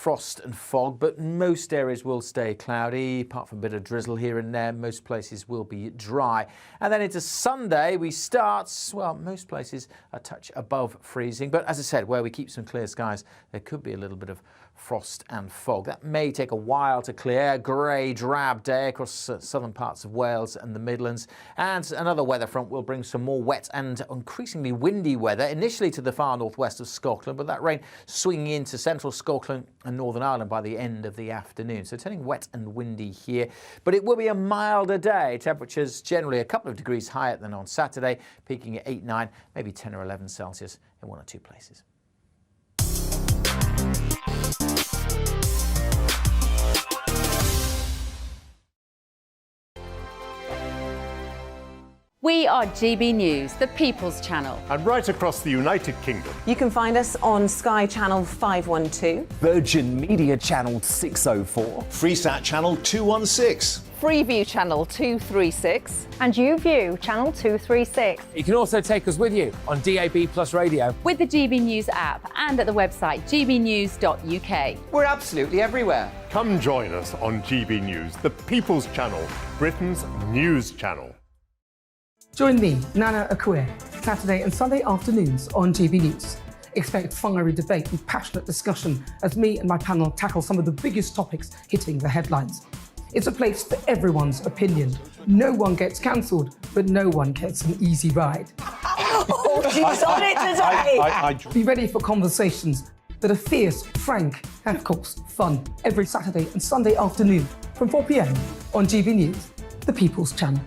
frost and fog, but most areas will stay cloudy, apart from a bit of drizzle here and there. Most places will be dry. And then into Sunday, we start, well, most places a touch above freezing. But as I said, where we keep some clear skies, there could be a little bit of frost and fog. That may take a while to clear. Grey, drab day across southern parts of Wales and the Midlands. And another weather front will bring some more wet and increasingly windy weather, initially to the far northwest of Scotland, but that rain swinging into central Scotland and Northern Ireland by the end of the afternoon. So turning wet and windy here, but it will be a milder day. Temperatures generally a couple of degrees higher than on Saturday, peaking at 8, 9, maybe 10 or 11 Celsius in one or two places. We are GB News, the People's Channel. And right across the United Kingdom. You can find us on Sky Channel 512, Virgin Media Channel 604, Freesat Channel 216, Freeview Channel 236, and YouView Channel 236. You can also take us with you on DAB+ radio, with the GB News app and at the website gbnews.uk. We're absolutely everywhere. Come join us on GB News, the People's Channel, Britain's news channel. Join me, Nana Akue, Saturday and Sunday afternoons on GB News. Expect fiery debate and passionate discussion as me and my panel tackle some of the biggest topics hitting the headlines. It's a place for everyone's opinion. No one gets cancelled, but no one gets an easy ride. Oh, she's on it today! Be ready for conversations that are fierce, frank, and of course, fun. Every Saturday and Sunday afternoon from 4 p.m. on GB News, the People's Channel.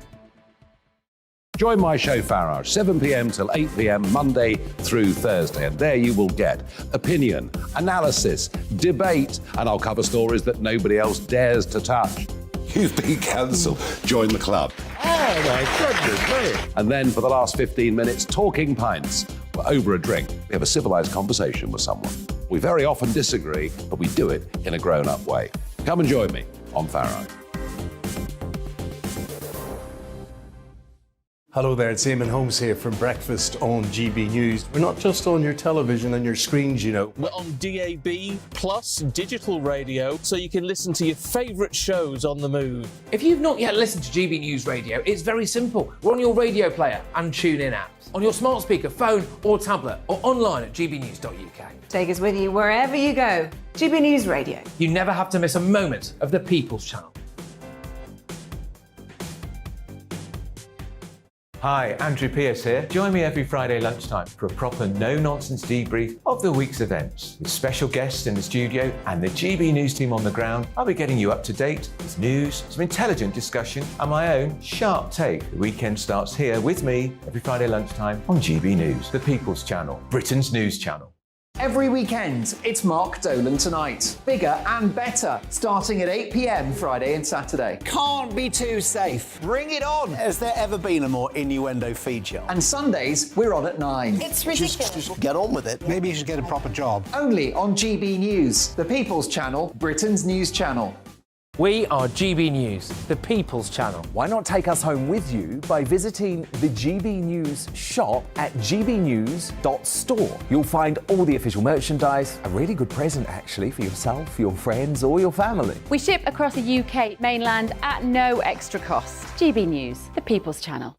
Join my show Farage, 7 p.m. till 8 p.m. Monday through Thursday, and there you will get opinion, analysis, debate, and I'll cover stories that nobody else dares to touch. You've been cancelled. Join the club. Oh my goodness me. And then for the last 15 minutes, talking pints. We're over a drink. We have a civilised conversation with someone. We very often disagree, but we do it in a grown-up way. Come and join me on Farage. Hello there, it's Eamon Holmes here from Breakfast on GB News. We're not just on your television and your screens, you know. We're on DAB plus digital radio, so you can listen to your favourite shows on the move. If you've not yet listened to GB News Radio, it's very simple. We're on your radio player and tune-in apps, on your smart speaker, phone or tablet, or online at gbnews.uk. Take us with you wherever you go. GB News Radio. You never have to miss a moment of the People's Channel. Hi, Andrew Pearce here. Join me every Friday lunchtime for a proper no-nonsense debrief of the week's events. With special guests in the studio and the GB News team on the ground, I'll be getting you up to date with news, some intelligent discussion and my own sharp take. The weekend starts here with me every Friday lunchtime on GB News, the People's Channel, Britain's news channel. Every weekend, it's Mark Dolan Tonight. Bigger and better, starting at 8 p.m. Friday and Saturday. Can't be too safe. Bring it on. Has there ever been a more innuendo feature? And Sundays, we're on at 9. It's ridiculous. Just get on with it. Maybe you should get a proper job. Only on GB News, the People's Channel, Britain's news channel. We are GB News, the People's Channel. Why not take us home with you by visiting the GB News shop at gbnews.store. You'll find all the official merchandise, a really good present actually for yourself, your friends or your family. We ship across the UK mainland at no extra cost. GB News, the People's Channel.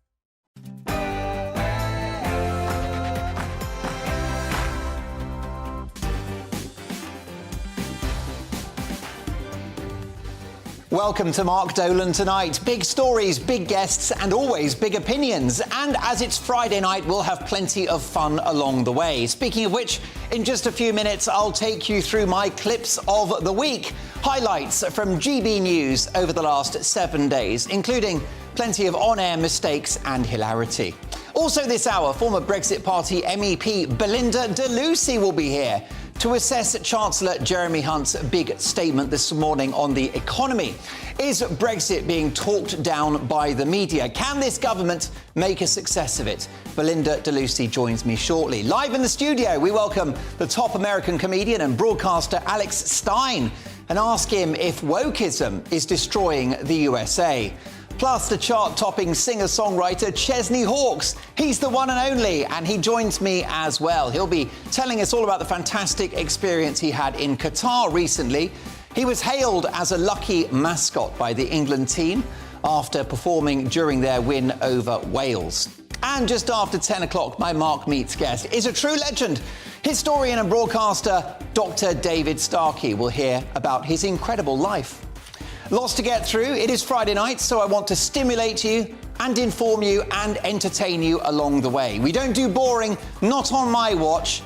Welcome to Mark Dolan Tonight. Big stories, big guests, and always big opinions. And as it's Friday night, we'll have plenty of fun along the way. Speaking of which, in just a few minutes, I'll take you through my clips of the week. Highlights from GB News over the last 7 days, including plenty of on-air mistakes and hilarity. Also this hour, former Brexit Party MEP Belinda de Lucy will be here to assess Chancellor Jeremy Hunt's big statement this morning on the economy. Is Brexit being talked down by the media? Can this government make a success of it? Belinda de Lucy joins me shortly. Live in the studio, we welcome the top American comedian and broadcaster Alex Stein and ask him if wokeism is destroying the USA. Plus the chart-topping singer-songwriter Chesney Hawkes. He's the one and only, and he joins me as well. He'll be telling us all about the fantastic experience he had in Qatar recently. He was hailed as a lucky mascot by the England team after performing during their win over Wales. And just after 10 o'clock, my Mark Meets guest is a true legend. Historian and broadcaster Dr. David Starkey will hear about his incredible life. Lots to get through. It is Friday night, so I want to stimulate you and inform you and entertain you along the way. We don't do boring, not on my watch.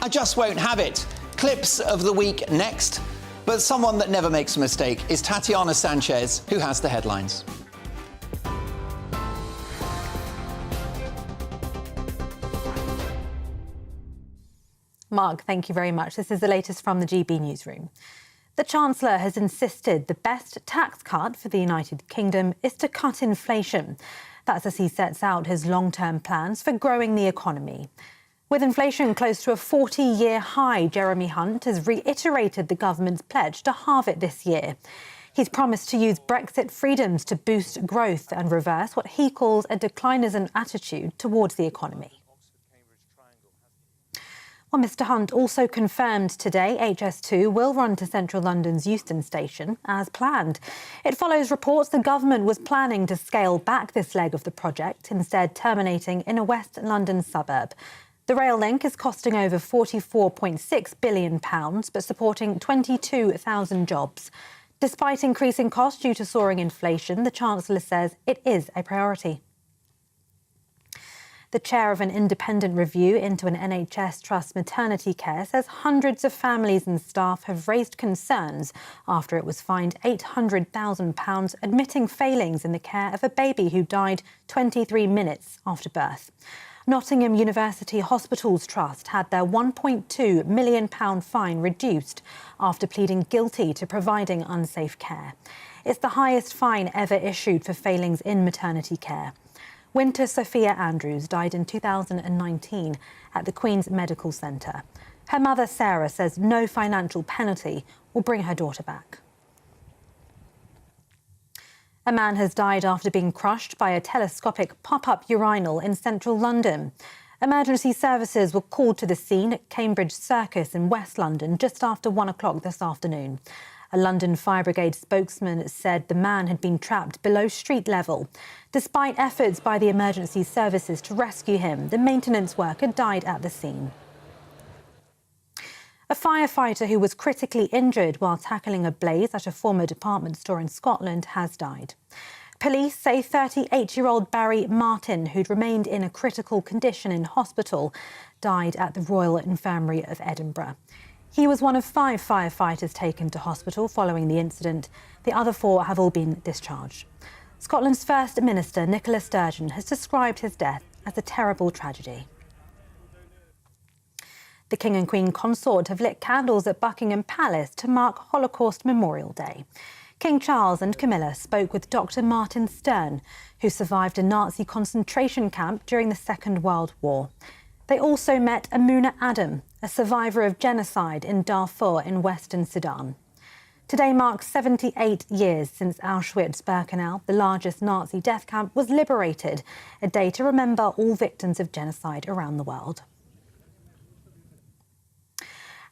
I just won't have it. Clips of the week next. But someone that never makes a mistake is Tatiana Sanchez, who has the headlines. Mark, thank you very much. This is the latest from the GB newsroom. The Chancellor has insisted the best tax cut for the United Kingdom is to cut inflation. That's as he sets out his long-term plans for growing the economy. With inflation close to a 40-year high, Jeremy Hunt has reiterated the government's pledge to halve it this year. He's promised to use Brexit freedoms to boost growth and reverse what he calls a declinism attitude towards the economy. Well, Mr Hunt also confirmed today HS2 will run to central London's Euston station as planned. It follows reports the government was planning to scale back this leg of the project, instead terminating in a West London suburb. The rail link is costing over £44.6 billion, but supporting 22,000 jobs. Despite increasing costs due to soaring inflation, the Chancellor says it is a priority. The chair of an independent review into an NHS trust maternity care says hundreds of families and staff have raised concerns after it was fined £800,000 admitting failings in the care of a baby who died 23 minutes after birth. Nottingham University Hospitals Trust had their £1.2 million fine reduced after pleading guilty to providing unsafe care. It's the highest fine ever issued for failings in maternity care. Winter Sophia Andrews died in 2019 at the Queen's Medical Centre. Her mother, Sarah, says no financial penalty will bring her daughter back. A man has died after being crushed by a telescopic pop-up urinal in central London. Emergency services were called to the scene at Cambridge Circus in West London just after 1 o'clock this afternoon. A London Fire Brigade spokesman said the man had been trapped below street level. Despite efforts by the emergency services to rescue him, the maintenance worker died at the scene. A firefighter who was critically injured while tackling a blaze at a former department store in Scotland has died. Police say 38-year-old Barry Martin, who'd remained in a critical condition in hospital, died at the Royal Infirmary of Edinburgh. He was one of 5 firefighters taken to hospital following the incident. The other 4 have all been discharged. Scotland's First Minister, Nicola Sturgeon, has described his death as a terrible tragedy. The King and Queen Consort have lit candles at Buckingham Palace to mark Holocaust Memorial Day. King Charles and Camilla spoke with Dr. Martin Stern, who survived a Nazi concentration camp during the Second World War. They also met Amuna Adam, a survivor of genocide in Darfur in Western Sudan. Today marks 78 years since Auschwitz-Birkenau, the largest Nazi death camp, was liberated, a day to remember all victims of genocide around the world.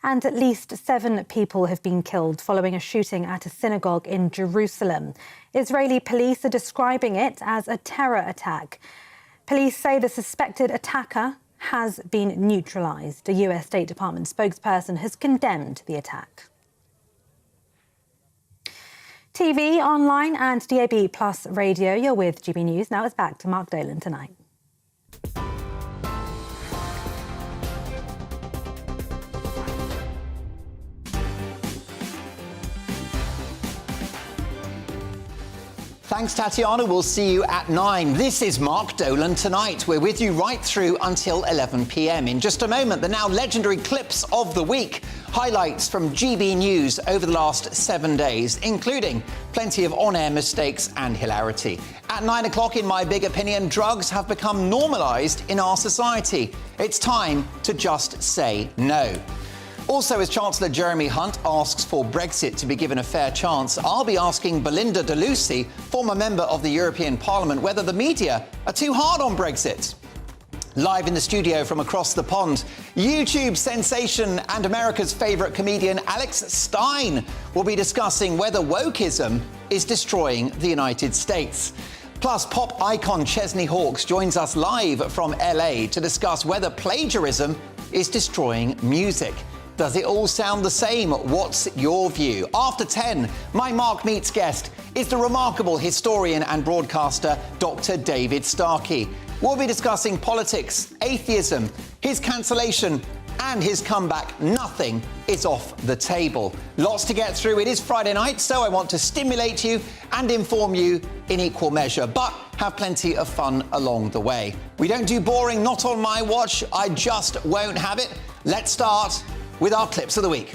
And at least 7 people have been killed following a shooting at a synagogue in Jerusalem. Israeli police are describing it as a terror attack. Police say the suspected attacker has been neutralised. A US State Department spokesperson has condemned the attack. TV, online and DAB Plus radio. You're with GB News. Now it's back to Mark Dolan tonight. Thanks, Tatiana. We'll see you at 9. This is Mark Dolan Tonight. We're with you right through until 11 p.m. In just a moment, the now legendary clips of the week. Highlights from GB News over the last 7 days, including plenty of on-air mistakes and hilarity. At 9 o'clock, in my big opinion, drugs have become normalised in our society. It's time to just say no. Also, as Chancellor Jeremy Hunt asks for Brexit to be given a fair chance, I'll be asking Belinda de Lucy, former member of the European Parliament, whether the media are too hard on Brexit. Live in the studio from across the pond, YouTube sensation and America's favourite comedian Alex Stein will be discussing whether wokeism is destroying the United States. Plus, pop icon Chesney Hawkes joins us live from LA to discuss whether plagiarism is destroying music. Does it all sound the same? What's your view? After 10, my Mark Meets guest is the remarkable historian and broadcaster Dr. David Starkey. We'll be discussing politics, atheism, his cancellation and his comeback. Nothing is off the table. Lots to get through. It is Friday night, so I want to stimulate you and inform you in equal measure, but have plenty of fun along the way. We don't do boring, not on my watch. I just won't have it. Let's start with our clips of the week.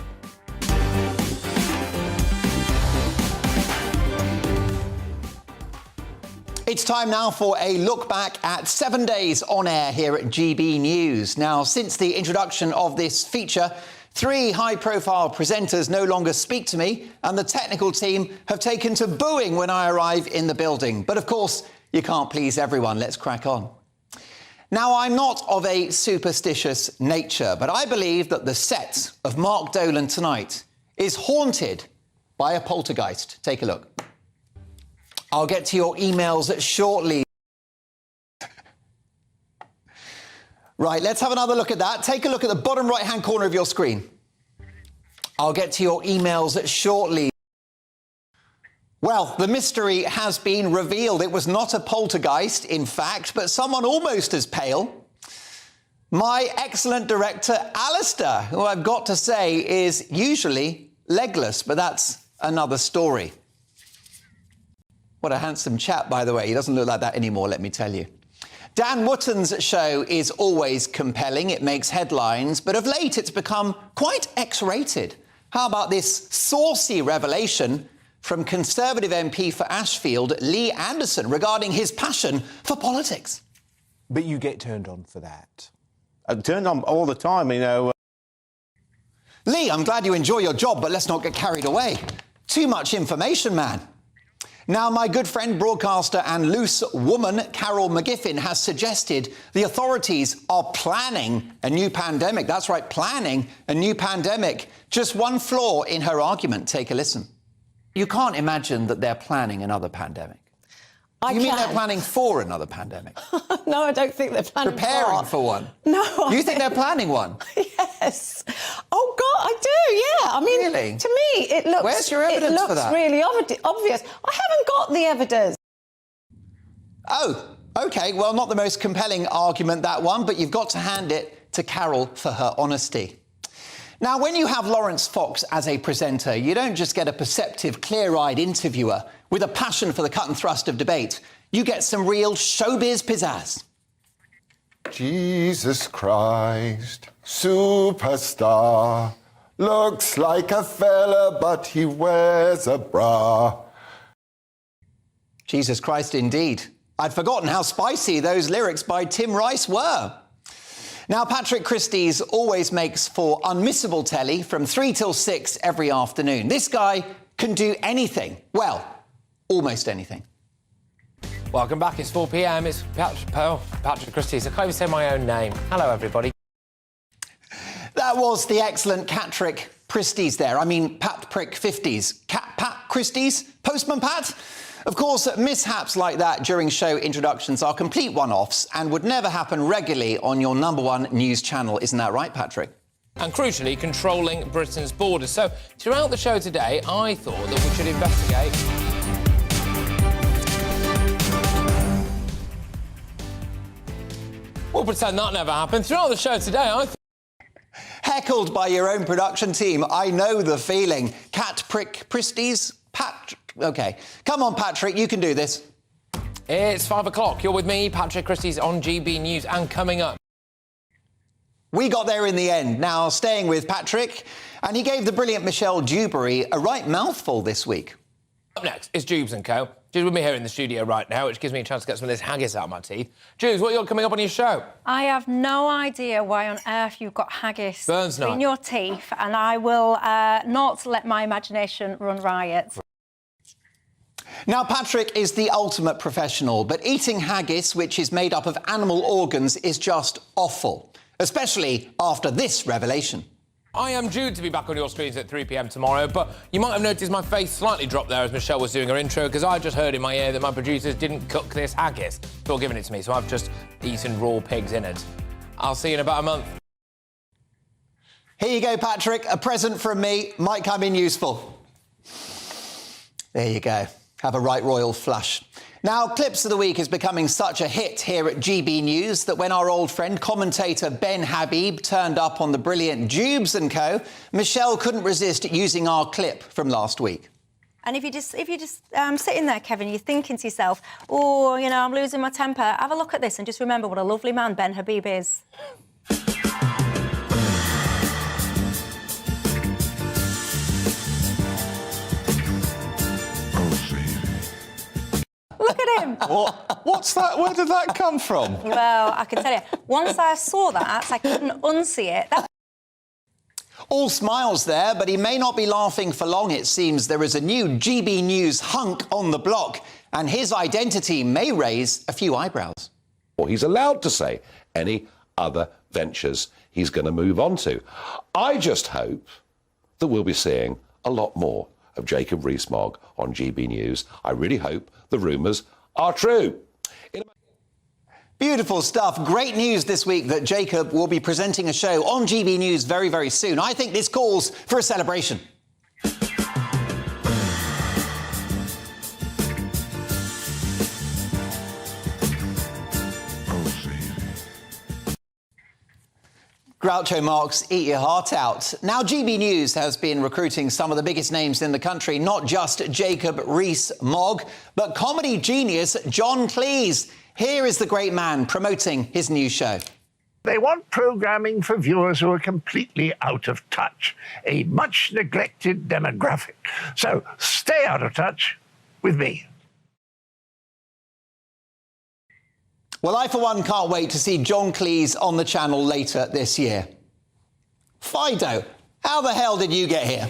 It's time now for a look back at 7 days on air here at GB News. Now, since the introduction of this feature, 3 high-profile presenters no longer speak to me, and the technical team have taken to booing when I arrive in the building. But of course, you can't please everyone. Let's crack on. Now, I'm not of a superstitious nature, but I believe that the set of Mark Dolan tonight is haunted by a poltergeist. Take a look. I'll get to your emails shortly. Right, let's have another look at that. Take a look at the bottom right-hand corner of your screen. I'll get to your emails shortly. Well, the mystery has been revealed. It was not a poltergeist, in fact, but someone almost as pale. My excellent director, Alistair, who I've got to say is usually legless, but that's another story. What a handsome chap, by the way. He doesn't look like that anymore, let me tell you. Dan Wootton's show is always compelling. It makes headlines, but of late it's become quite X-rated. How about this saucy revelation from Conservative MP for Ashfield, Lee Anderson, regarding his passion for politics? But you get turned on for that. I'm turned on all the time, you know. Lee, I'm glad you enjoy your job, but let's not get carried away. Too much information, man. Now, my good friend, broadcaster and loose woman Carol McGiffin has suggested the authorities are planning a new pandemic. That's right, planning a new pandemic. Just one flaw in her argument. Take a listen. You can't imagine that they're planning another pandemic. You mean they're planning for another pandemic? No, I don't think they're planning Preparing for one? No. You think they're planning one? Yes. Oh, God, I do, yeah. I mean, really? To me, it looks... Where's your evidence for that? It looks really obvious. I haven't got the evidence. Oh, OK. Well, not the most compelling argument, that one, but you've got to hand it to Carol for her honesty. Now, when you have Lawrence Fox as a presenter, you don't just get a perceptive, clear-eyed interviewer with a passion for the cut and thrust of debate. You get some real showbiz pizzazz. Jesus Christ, superstar, looks like a fella, but he wears a bra. Jesus Christ, indeed. I'd forgotten how spicy those lyrics by Tim Rice were. Now, Patrick Christie's always makes for unmissable telly from 3 till 6 every afternoon. This guy can do anything. Well, almost anything. Welcome back. It's 4 p.m. It's Patrick Christie's. I can't even say my own name. Hello, everybody. That was the excellent Patrick Christie's there. I mean, Pat-Prick 50s. Pat Christie's? Postman Pat? Of course, mishaps like that during show introductions are complete one-offs and would never happen regularly on your #1 news channel. Isn't that right, Patrick? And crucially, controlling Britain's borders. So, throughout the show today, I thought that we should investigate... We'll pretend that never happened. Throughout the show today, I thought... Heckled by your own production team. I know the feeling. Cat-Prick Christie's? OK. Come on, Patrick, you can do this. It's 5 o'clock. You're with me, Patrick Christie's, on GB News. And coming up... We got there in the end. Now, staying with Patrick, and he gave the brilliant Michelle Dewberry a right mouthful this week. Up next is Jubes & Co. She's with me here in the studio right now, which gives me a chance to get some of this haggis out of my teeth. Jules, what you got coming up on your show? I have no idea why on earth you've got haggis Burns between night. your teeth, and I will not let my imagination run riot. Now, Patrick is the ultimate professional, but eating haggis, which is made up of animal organs, is just awful, especially after this revelation. I am due to be back on your screens at 3 p.m. tomorrow, but you might have noticed my face slightly dropped there as Michelle was doing her intro, because I just heard in my ear that my producers didn't cook this haggis before giving it to me, so I've just eaten raw pigs in it. I'll see you in about a month. Here you go, Patrick. A present from me. Might come in useful. There you go. Have a right royal flush. Now, Clips of the Week is becoming such a hit here at GB News that when our old friend, commentator Ben Habib, turned up on the brilliant Jubes & Co., Michelle couldn't resist using our clip from last week. And if you're just sitting there, Kevin, you're thinking to yourself, oh, you know, I'm losing my temper, have a look at this and just remember what a lovely man Ben Habib is. Look at him. What's that? Where did that come from? Well, I can tell you, once I saw that, I couldn't unsee it. All smiles there, but he may not be laughing for long, it seems. There is a new GB News hunk on the block, and his identity may raise a few eyebrows. Or he's allowed to say any other ventures he's going to move on to. I just hope that we'll be seeing a lot more of Jacob Rees-Mogg on GB News. I really hope the rumours are true. Beautiful stuff. Great news this week that Jacob will be presenting a show on GB News very, very soon. I think this calls for a celebration. Groucho Marx, eat your heart out. Now, GB News has been recruiting some of the biggest names in the country, not just Jacob Rees-Mogg, but comedy genius John Cleese. Here is the great man promoting his new show. They want programming for viewers who are completely out of touch, a much-neglected demographic. So stay out of touch with me. Well, I, for one, can't wait to see John Cleese on the channel later this year. Fido, how the hell did you get here?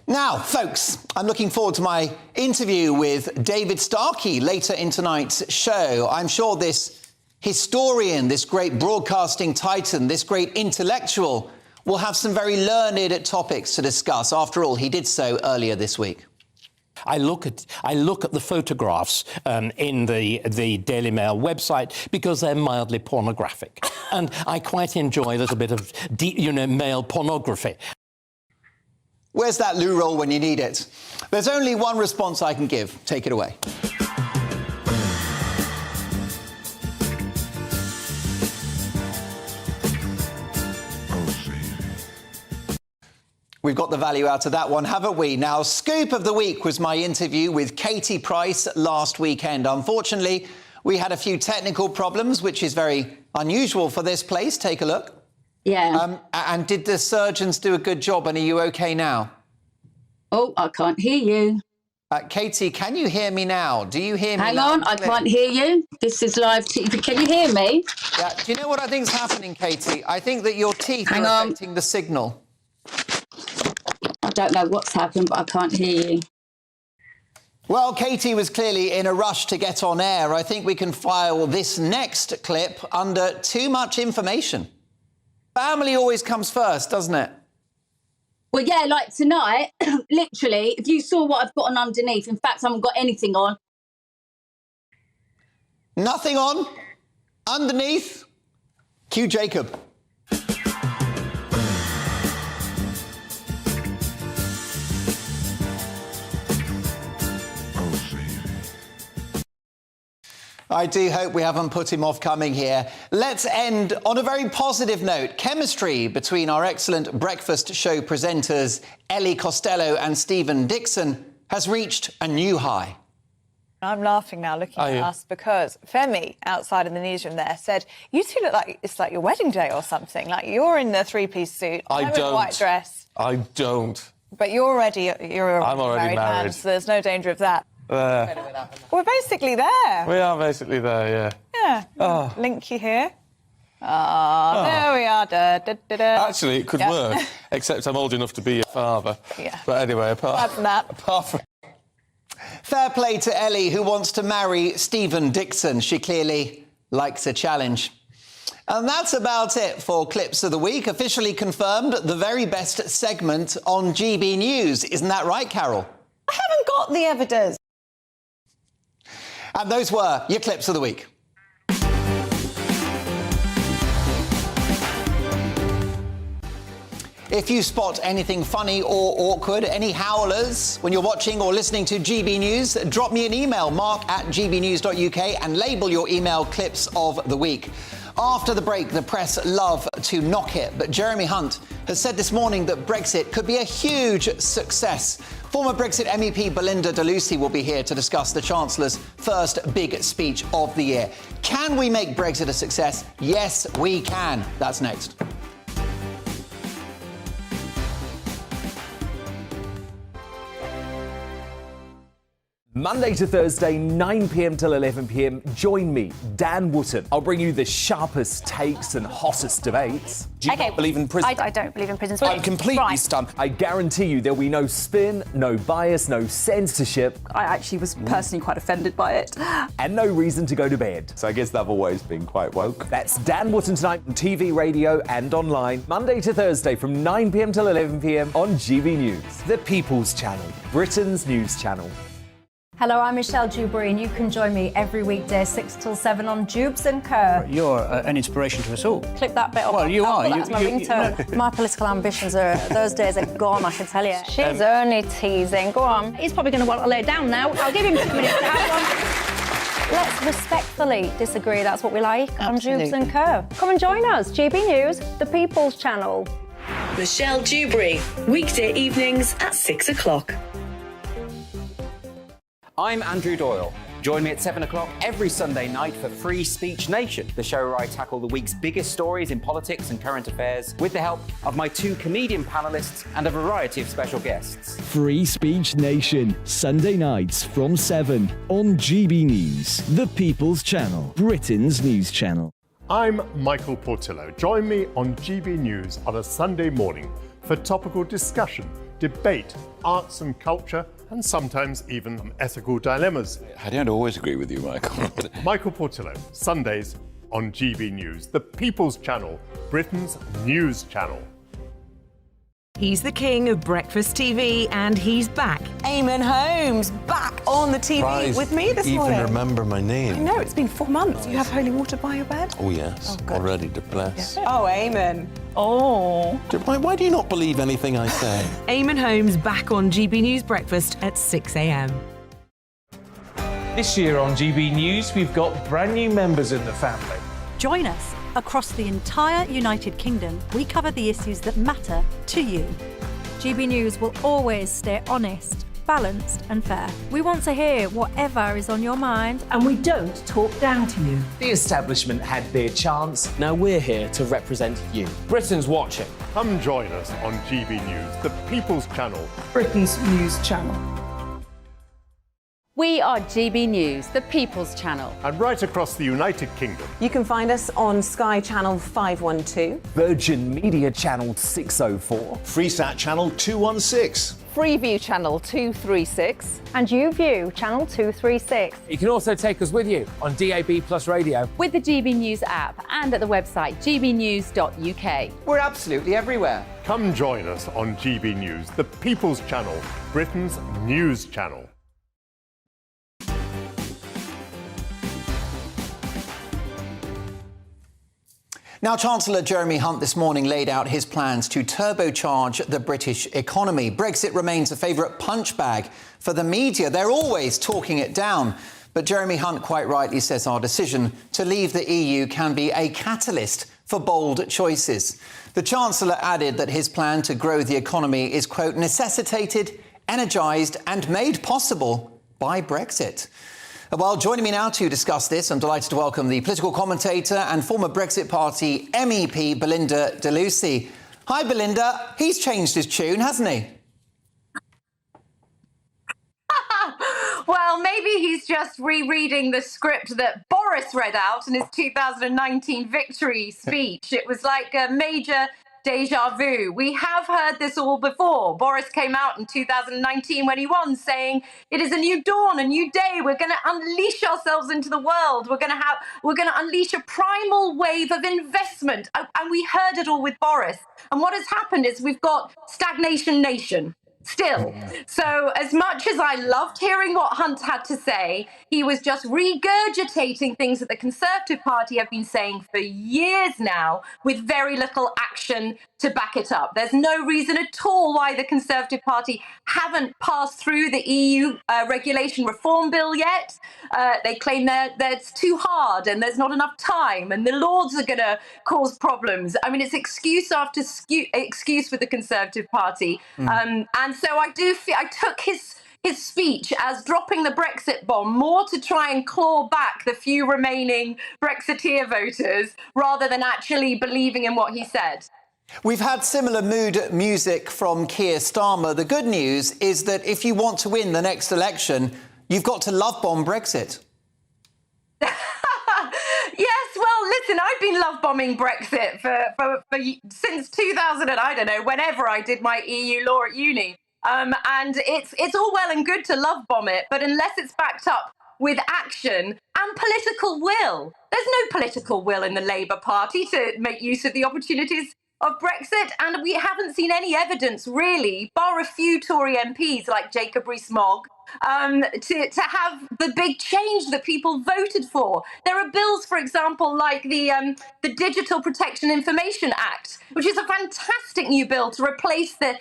Now, folks, I'm looking forward to my interview with David Starkey later in tonight's show. I'm sure this historian, this great broadcasting titan, this great intellectual will have some very learned topics to discuss. After all, he did so earlier this week. I look at the photographs in the Daily Mail website because they're mildly pornographic, and I quite enjoy a little bit of male pornography. Where's that loo roll when you need it? There's only one response I can give. Take it away. We've got the value out of that one, haven't we? Now, scoop of the week was my interview with Katie Price last weekend. Unfortunately, we had a few technical problems, which is very unusual for this place. Take a look. Yeah. And did the surgeons do a good job? And are you OK now? Oh, I can't hear you. Katie, can you hear me now? Do you hear me? Hang on, I can't hear you. This is live TV. Can you hear me? Yeah. Do you know what I think's happening, Katie? I think that your teeth are affecting the signal. I don't know what's happened, but I can't hear you. Well, Katie was clearly in a rush to get on air. I think we can file this next clip under too much information. Family always comes first, doesn't it? Well, yeah, like tonight, literally, if you saw what I've got on underneath, in fact, I haven't got anything on. Nothing on? Underneath? Cue Jacob. I do hope we haven't put him off coming here. Let's end on a very positive note. Chemistry between our excellent breakfast show presenters Ellie Costello and Stephen Dixon has reached a new high. I'm laughing now looking at us because Femi, outside in the newsroom there, said, you two look like it's like your wedding day or something. Like you're in the three-piece suit, I'm in a white dress. I don't. But you're already, I'm already married. Man, so there's no danger of that. We're basically there. We are basically there, yeah. Yeah. Oh. Link you here. There we are. Da, da, da, da. Actually, it could work, except I'm old enough to be your father. Yeah. But anyway, apart from that. Apart from... Fair play to Ellie, who wants to marry Stephen Dixon. She clearly likes a challenge. And that's about it for Clips of the Week. Officially confirmed the very best segment on GB News. Isn't that right, Carol? I haven't got the evidence. And those were your Clips of the Week. If you spot anything funny or awkward, any howlers when you're watching or listening to GB News, drop me an email, mark@gbnews.uk, and label your email Clips of the Week. After the break, the press love to knock it, but Jeremy Hunt has said this morning that Brexit could be a huge success. Former Brexit MEP Belinda DeLucy will be here to discuss the Chancellor's first big speech of the year. Can we make Brexit a success? Yes, we can. That's next. Monday to Thursday, 9 p.m. till 11 p.m. Join me, Dan Wootton. I'll bring you the sharpest takes and hottest debates. Do you not believe in prison? I don't believe in prisons. I'm completely stunned. I guarantee you there'll be no spin, no bias, no censorship. I actually was personally quite offended by it. And no reason to go to bed. So I guess they've always been quite woke. That's Dan Wootton tonight on TV, radio and online. Monday to Thursday from 9 p.m. till 11 p.m. on GB News. The People's Channel, Britain's news channel. Hello, I'm Michelle Dewberry, and you can join me every weekday 6 till 7 on Jubes and Kerr. You're an inspiration to us all. Clip that bit up. Well, you are. That's my ringtone. My political ambitions are, those days are gone, I can tell you. She's only teasing. Go on. He's probably going to want to lay down now. I'll give him 2 minutes to have one. Let's respectfully disagree. That's what we like on Jubes and Kerr. Come and join us. GB News, the People's Channel. Michelle Dewberry, weekday evenings at 6 o'clock. I'm Andrew Doyle. Join me at 7 o'clock every Sunday night for Free Speech Nation, the show where I tackle the week's biggest stories in politics and current affairs with the help of my 2 comedian panellists and a variety of special guests. Free Speech Nation, Sunday nights from 7 on GB News, the People's Channel, Britain's news channel. I'm Michael Portillo. Join me on GB News on a Sunday morning for topical discussion, debate, arts and culture, and sometimes even ethical dilemmas. I don't always agree with you, Michael. Michael Portillo, Sundays on GB News, the People's Channel, Britain's news channel. He's the king of breakfast TV, and he's back. Eamon Holmes back on the TV with me this morning. Even remember my name. I know, it's been 4 months. You have holy water by your bed? Oh, yes. Oh, already to bless. Yeah. Oh, Eamon. Oh. Why do you not believe anything I say? Eamon Holmes back on GB News Breakfast at 6 a.m. This year on GB News, we've got brand new members in the family. Join us. Across the entire United Kingdom, we cover the issues that matter to you. GB News will always stay honest, balanced and fair. We want to hear whatever is on your mind. And we don't talk down to you. The establishment had their chance. Now we're here to represent you. Britain's watching. Come join us on GB News, the People's Channel, Britain's news channel. We are GB News, the People's Channel. and right across the United Kingdom. You can find us on Sky Channel 512. Virgin Media Channel 604. Freesat Channel 216. Freeview Channel 236. And YouView, Channel 236. You can also take us with you on DAB Plus Radio. With the GB News app and at the website gbnews.uk. We're absolutely everywhere. Come join us on GB News, the People's Channel, Britain's news channel. Now, Chancellor Jeremy Hunt this morning laid out his plans to turbocharge the British economy. Brexit remains a favourite punch bag for the media. They're always talking it down. But Jeremy Hunt quite rightly says our decision to leave the EU can be a catalyst for bold choices. The Chancellor added that his plan to grow the economy is, quote, necessitated, energised and made possible by Brexit. Well, joining me now to discuss this, I'm delighted to welcome the political commentator and former Brexit Party MEP, Belinda DeLucy. Hi, Belinda. He's changed his tune, hasn't he? Well, Well, maybe he's just rereading the script that Boris read out in his 2019 victory speech. It was like a major deja vu. We have heard this all before. Boris came out in 2019 when he won, saying it is a new dawn, a new day. We're going to unleash ourselves into the world. We're going to unleash a primal wave of investment. And we heard it all with Boris. And what has happened is we've got stagnation nation. Still. So as much as I loved hearing what Hunt had to say, he was just regurgitating things that the Conservative Party have been saying for years now with very little action to back it up. There's no reason at all why the Conservative Party haven't passed through the EU regulation reform bill yet. They claim that it's too hard and there's not enough time and the Lords are going to cause problems. I mean, it's excuse after excuse with the Conservative Party. And so I took his speech as dropping the Brexit bomb more to try and claw back the few remaining Brexiteer voters rather than actually believing in what he said. We've had similar mood music from Keir Starmer. The good news is that if you want to win the next election, you've got to love bomb Brexit. Yes, well, listen, I've been love bombing Brexit for since 2000 and I don't know, whenever I did my EU law at uni. And it's all well and good to love bomb it, but unless it's backed up with action and political will, there's no political will in the Labour Party to make use of the opportunities of Brexit, and we haven't seen any evidence, really, bar a few Tory MPs like Jacob Rees-Mogg, to have the big change that people voted for. There are bills, for example, like the Digital Protection Information Act, which is a fantastic new bill to replace the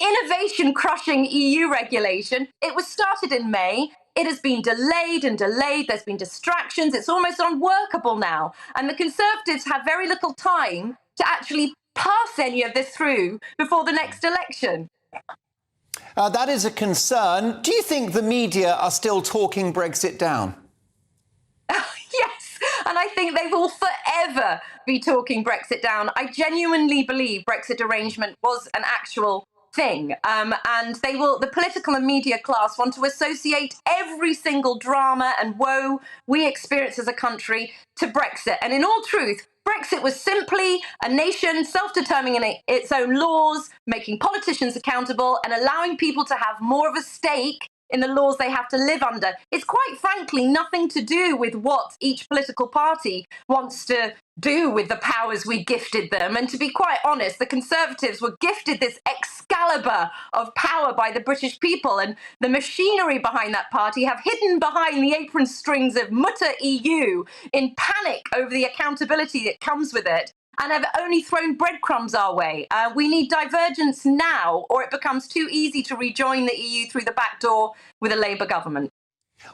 innovation-crushing EU regulation. It was started in May. It has been delayed and delayed. There's been distractions. It's almost unworkable now. And the Conservatives have very little time to actually pass any of this through before the next election. That is a concern. Do you think the media are still talking Brexit down? Yes, and I think they will forever be talking Brexit down. I genuinely believe Brexit arrangement was an actual thing, and the political and media class want to associate every single drama and woe we experience as a country to Brexit. And in all truth, Brexit was simply a nation self-determining its own laws, making politicians accountable and allowing people to have more of a stake in the laws they have to live under. It's quite frankly nothing to do with what each political party wants to do with the powers we gifted them. And to be quite honest, the Conservatives were gifted this Excalibur of power by the British people, and the machinery behind that party have hidden behind the apron strings of Mutter EU in panic over the accountability that comes with it, and have only thrown breadcrumbs our way. We need divergence now, or it becomes too easy to rejoin the EU through the back door with a Labour government.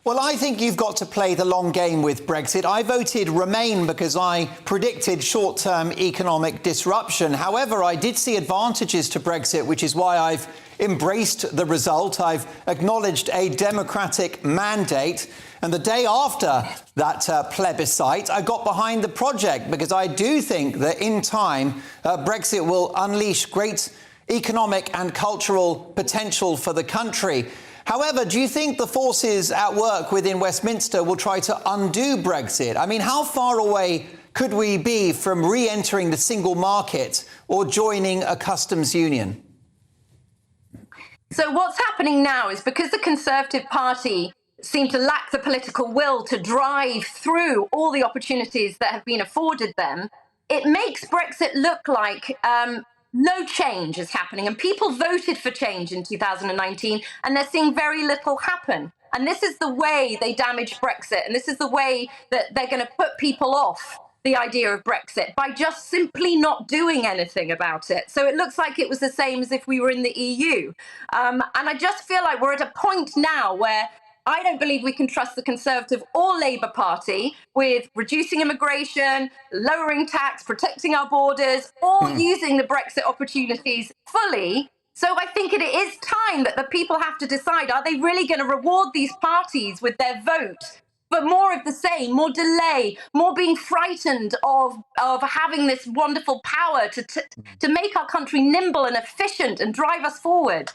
Well, I think you've got to play the long game with Brexit. I voted Remain because I predicted short-term economic disruption. However, I did see advantages to Brexit, which is why I've embraced the result. I've acknowledged a democratic mandate. And the day after that plebiscite, I got behind the project because I do think that in time, Brexit will unleash great economic and cultural potential for the country. However, do you think the forces at work within Westminster will try to undo Brexit? I mean, how far away could we be from re-entering the single market or joining a customs union? So what's happening now is because the Conservative Party seem to lack the political will to drive through all the opportunities that have been afforded them, it makes Brexit look like no change is happening. And people voted for change in 2019, and they're seeing very little happen. And this is the way they damage Brexit. And this is the way that they're going to put people off the idea of Brexit, by just simply not doing anything about it. So it looks like it was the same as if we were in the EU. And I just feel like we're at a point now where I don't believe we can trust the Conservative or Labour Party with reducing immigration, lowering tax, protecting our borders, or using the Brexit opportunities fully. So I think it is time that the people have to decide, are they really going to reward these parties with their vote? But more of the same, more delay, more being frightened of having this wonderful power to make our country nimble and efficient and drive us forward.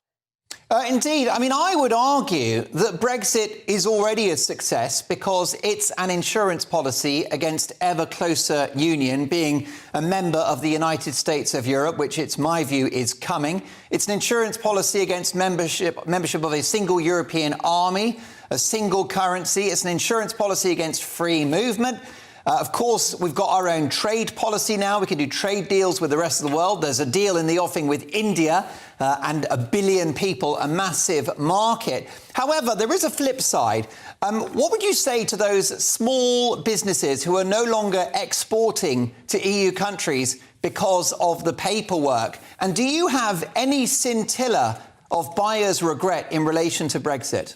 Indeed. I mean, I would argue that Brexit is already a success because it's an insurance policy against ever closer union, being a member of the United States of Europe, which it's my view is coming. It's an insurance policy against membership of a single European army, a single currency. It's an insurance policy against free movement. Of course, we've got our own trade policy now. We can do trade deals with the rest of the world. There's a deal in the offing with India and 1 billion people, a massive market. However, there is a flip side. What would you say to those small businesses who are no longer exporting to EU countries because of the paperwork? And do you have any scintilla of buyer's regret in relation to Brexit?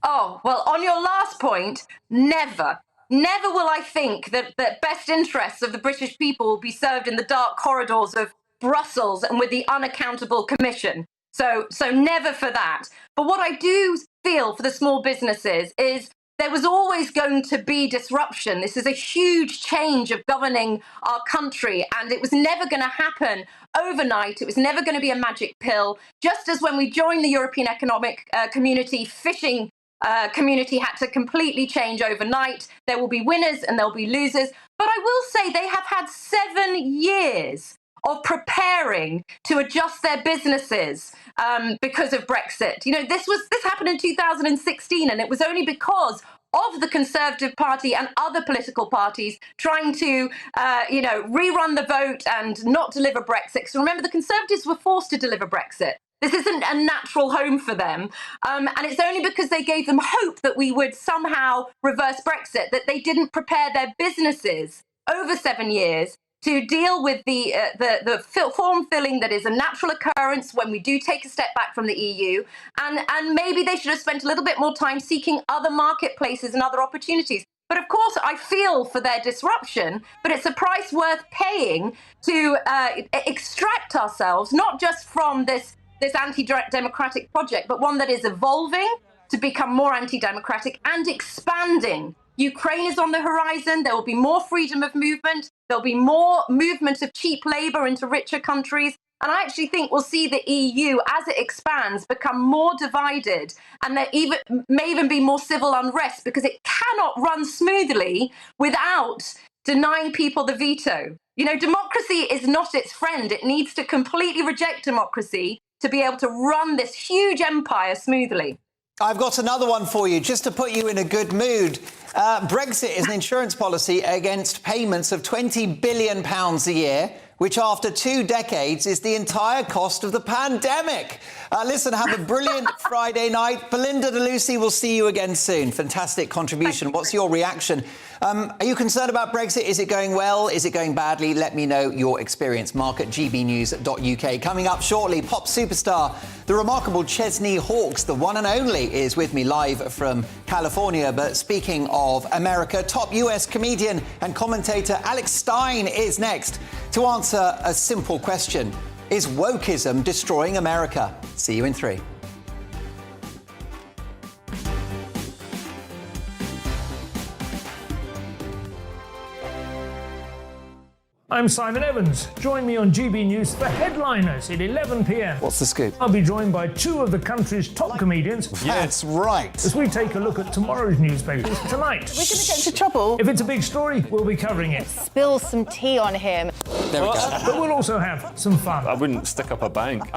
Oh, well, on your last point, never. Never will I think that the best interests of the British people will be served in the dark corridors of Brussels and with the unaccountable Commission. So never for that. But what I do feel for the small businesses is there was always going to be disruption. This is a huge change of governing our country, and it was never going to happen overnight. It was never going to be a magic pill. Just as when we joined the European Economic Community, fishing community had to completely change overnight. There will be winners and there'll be losers. But I will say they have had 7 years of preparing to adjust their businesses because of Brexit. You know, this happened in 2016, and it was only because of the Conservative Party and other political parties trying to, rerun the vote and not deliver Brexit. So remember, the Conservatives were forced to deliver Brexit. This isn't a natural home for them. And it's only because they gave them hope that we would somehow reverse Brexit that they didn't prepare their businesses over 7 years to deal with the form filling that is a natural occurrence when we do take a step back from the EU. And maybe they should have spent a little bit more time seeking other marketplaces and other opportunities. But of course, I feel for their disruption, but it's a price worth paying to extract ourselves, not just from this anti-democratic project, but one that is evolving to become more anti-democratic and expanding. Ukraine is on the horizon. There will be more freedom of movement. There'll be more movement of cheap labour into richer countries. And I actually think we'll see the EU, as it expands, become more divided, and there may even be more civil unrest because it cannot run smoothly without denying people the veto. You know, democracy is not its friend. It needs to completely reject democracy to be able to run this huge empire smoothly. I've got another one for you, just to put you in a good mood. Brexit is an insurance policy against payments of £20 billion a year, which after 2 decades is the entire cost of the pandemic. Listen, have a brilliant Friday night. Belinda de Lucy, we'll see you again soon. Fantastic contribution. What's your reaction? Are you concerned about Brexit? Is it going well? Is it going badly? Let me know your experience. Mark at gbnews.uk. Coming up shortly, pop superstar, the remarkable Chesney Hawkes, the one and only, is with me live from California. But speaking of America, top US comedian and commentator Alex Stein is next to answer a simple question. Is wokeism destroying America? See you in 3. I'm Simon Evans. Join me on GB News for Headliners at 11 p.m. What's the scoop? I'll be joined by 2 of the country's top comedians. That's right. As we take a look at tomorrow's newspapers tonight. We're going to get into trouble. If it's a big story, we'll be covering it. Spill some tea on him. There we go. But we'll also have some fun. I wouldn't stick up a bank.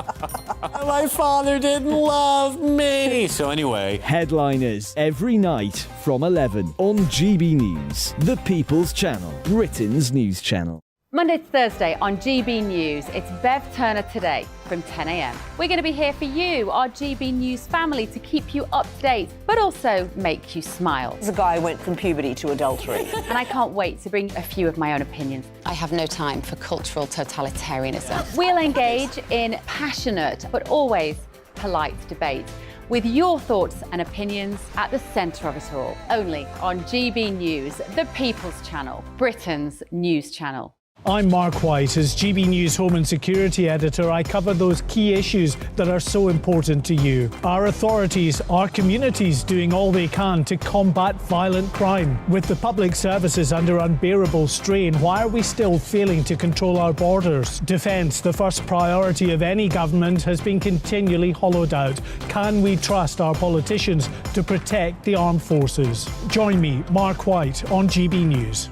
My father didn't love me. So anyway. Headliners every night from 11 on GB News, the People's Channel, Britain's news channel. Monday to Thursday on GB News, it's Bev Turner Today from 10 a.m. We're going to be here for you, our GB News family, to keep you up to date, but also make you smile. The guy went from puberty to adultery. And I can't wait to bring a few of my own opinions. I have no time for cultural totalitarianism. We'll engage in passionate, but always polite debate, with your thoughts and opinions at the centre of it all. Only on GB News, the People's Channel, Britain's news channel. I'm Mark White. As GB News Home and Security Editor, I cover those key issues that are so important to you. Our authorities, our communities doing all they can to combat violent crime. With the public services under unbearable strain, why are we still failing to control our borders? Defence, the first priority of any government, has been continually hollowed out. Can we trust our politicians to protect the armed forces? Join me, Mark White, on GB News.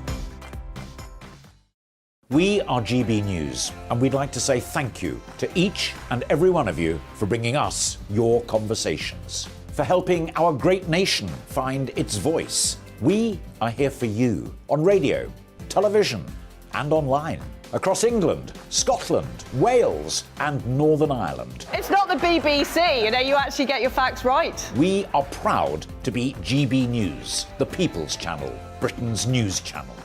We are GB News, and we'd like to say thank you to each and every one of you for bringing us your conversations, for helping our great nation find its voice. We are here for you on radio, television, and online, across England, Scotland, Wales, and Northern Ireland. It's not the BBC, you actually get your facts right. We are proud to be GB News, the People's Channel, Britain's news channel.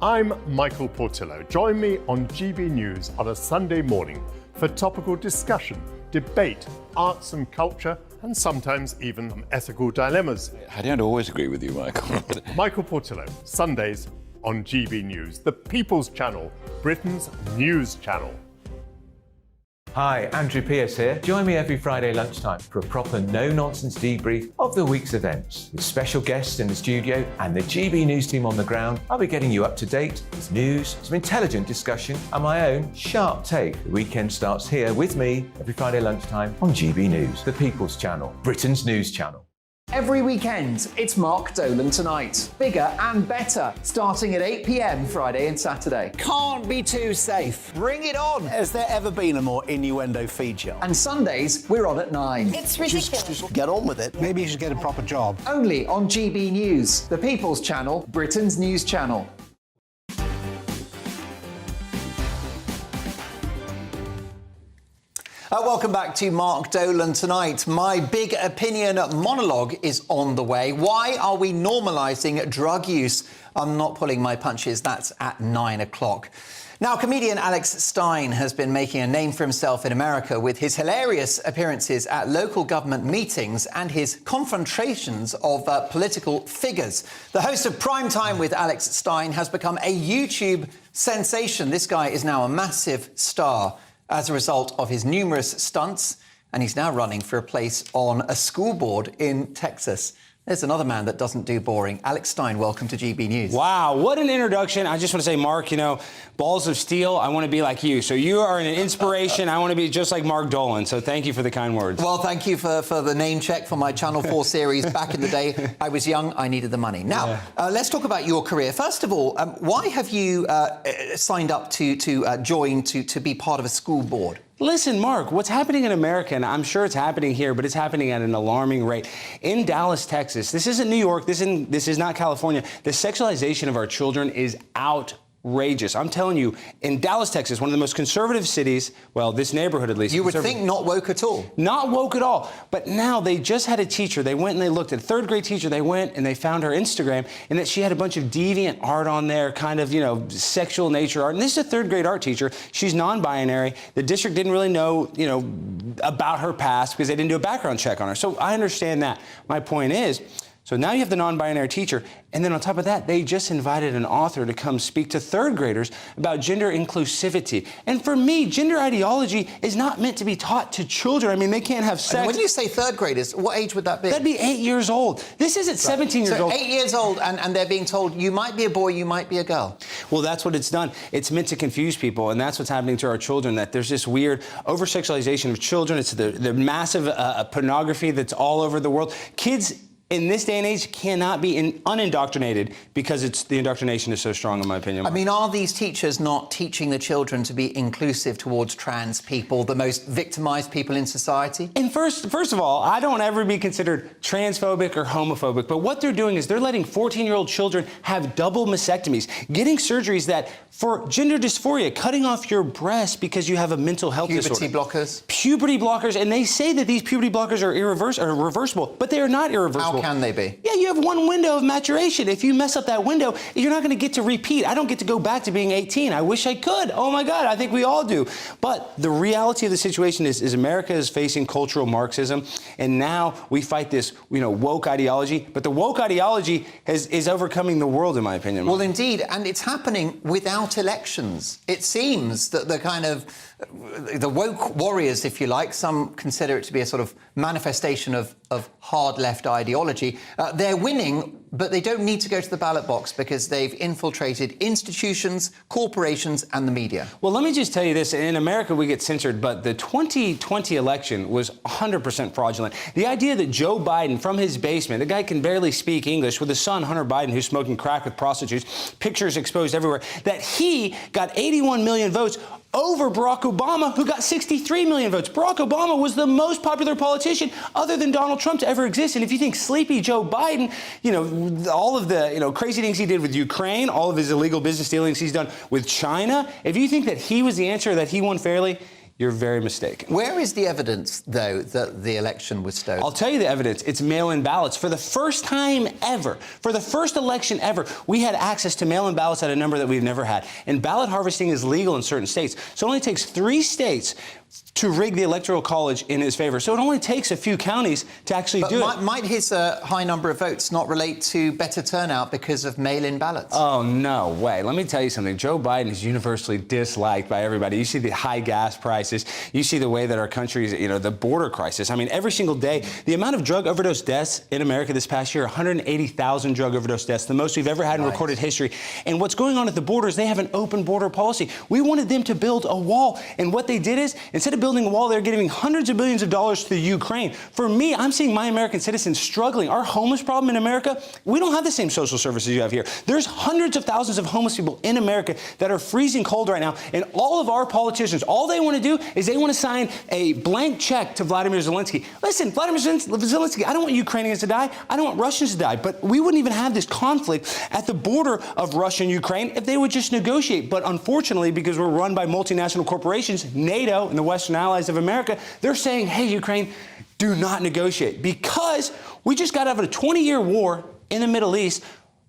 I'm Michael Portillo. Join me on GB News on a Sunday morning for topical discussion, debate, arts and culture, and sometimes even ethical dilemmas. I don't always agree with you, Michael. Michael Portillo, Sundays on GB News, the People's Channel, Britain's news channel. Hi, Andrew Pierce here. Join me every Friday lunchtime for a proper no-nonsense debrief of the week's events. With special guests in the studio and the GB News team on the ground, I'll be getting you up to date with news, some intelligent discussion, and my own sharp take. The weekend starts here with me every Friday lunchtime on GB News, the People's Channel, Britain's news channel. Every weekend, it's Mark Dolan Tonight. Bigger and better, starting at 8 p.m. Friday and Saturday. Can't be too safe. Bring it on. Has there ever been a more innuendo feature? And Sundays, we're on at 9. It's ridiculous. Just get on with it. Maybe you should get a proper job. Only on GB News, the People's Channel, Britain's news channel. Welcome back to Mark Dolan Tonight. My big opinion monologue is on the way. Why are we normalising drug use? I'm not pulling my punches. That's at 9 o'clock. Now, comedian Alex Stein has been making a name for himself in America with his hilarious appearances at local government meetings and his confrontations of political figures. The host of Prime Time with Alex Stein has become a YouTube sensation. This guy is now a massive star as a result of his numerous stunts, and he's now running for a place on a school board in Texas. There's another man that doesn't do boring. Alex Stein, welcome to GB News. Wow, what an introduction. I just want to say, Mark, balls of steel, I want to be like you. So you are an inspiration. I want to be just like Mark Dolan. So thank you for the kind words. Well, thank you for the name check for my Channel 4 series back in the day. I was young, I needed the money. Now, let's talk about your career. First of all, why have you signed up to join to be part of a school board? Listen, Mark, what's happening in America, and I'm sure it's happening here, but it's happening at an alarming rate. In Dallas, Texas, this isn't New York, this is not California. The sexualization of our children is outrageous. I'm telling you, in Dallas, Texas, one of the most conservative cities, well, this neighborhood at least. You would think not woke at all. Not woke at all. But now they just had a teacher. They went and they looked at a third grade teacher. They went and they found her Instagram and that she had a bunch of deviant art on there, kind of, sexual nature art. And this is a third grade art teacher. She's non-binary. The district didn't really know, about her past because they didn't do a background check on her. So I understand that. My point is, so now you have the non-binary teacher, and then on top of that, they just invited an author to come speak to third graders about gender inclusivity. And for me, gender ideology is not meant to be taught to children. I mean, they can't have sex. And when you say third graders, what age would that be? That'd be 8 years old. This isn't 17 years old. So 8 years old, and they're being told, you might be a boy, you might be a girl. Well, that's what it's done. It's meant to confuse people, and that's what's happening to our children, that there's this weird over-sexualization of children. It's the massive pornography that's all over the world. Kids in this day and age cannot be unindoctrinated because the indoctrination is so strong, in my opinion. I mean, are these teachers not teaching the children to be inclusive towards trans people, the most victimized people in society? And first of all, I don't ever be considered transphobic or homophobic, but what they're doing is they're letting 14-year-old children have double mastectomies, getting surgeries that, for gender dysphoria, cutting off your breast because you have a mental health disorder. Puberty blockers? Puberty blockers, and they say that these puberty blockers are reversible, but they are not irreversible. can they be? Yeah, you have one window of maturation. If you mess up that window, you're not going to get to repeat. I don't get to go back to being 18. I wish I could. Oh my God, I think we all do. But the reality of the situation is America is facing cultural Marxism, and now we fight this, woke ideology. But the woke ideology is overcoming the world, in my opinion. Well, indeed, and it's happening without elections. It seems that the woke warriors, if you like, some consider it to be a sort of manifestation of hard left ideology. They're winning, but they don't need to go to the ballot box because they've infiltrated institutions, corporations, and the media. Well, let me just tell you this. In America, we get censored, but the 2020 election was 100% fraudulent. The idea that Joe Biden, from his basement, the guy can barely speak English, with his son, Hunter Biden, who's smoking crack with prostitutes, pictures exposed everywhere, that he got 81 million votes over Barack Obama, who got 63 million votes. Barack Obama was the most popular politician other than Donald Trump to ever exist. And if you think sleepy Joe Biden, all of the, crazy things he did with Ukraine, all of his illegal business dealings he's done with China, if you think that he was the answer, that he won fairly, you're very mistaken. Where is the evidence, though, that the election was stolen? I'll tell you the evidence. It's mail-in ballots. For the first time ever, for the first election ever, we had access to mail-in ballots at a number that we've never had. And ballot harvesting is legal in certain states. So it only takes 3 states to rig the Electoral College in his favor. So it only takes a few counties to actually do it. Might his high number of votes not relate to better turnout because of mail-in ballots? Oh, no way. Let me tell you something. Joe Biden is universally disliked by everybody. You see the high gas prices. You see the way that our country is, the border crisis. I mean, every single day, the amount of drug overdose deaths in America this past year, 180,000 drug overdose deaths, the most we've ever had in recorded history. And what's going on at the border is they have an open border policy. We wanted them to build a wall. And what they did is, instead of building a wall, they're giving hundreds of billions of dollars to Ukraine. For me, I'm seeing my American citizens struggling. Our homeless problem in America, we don't have the same social services you have here. There's hundreds of thousands of homeless people in America that are freezing cold right now. And all of our politicians, all they want to do is they want to sign a blank check to Vladimir Zelensky. Listen, Vladimir Zelensky, I don't want Ukrainians to die. I don't want Russians to die. But we wouldn't even have this conflict at the border of Russia and Ukraine if they would just negotiate. But unfortunately, because we're run by multinational corporations, NATO and the Western allies of America, they're saying, hey, Ukraine, do not negotiate, because we just got out of a 20-year war in the Middle East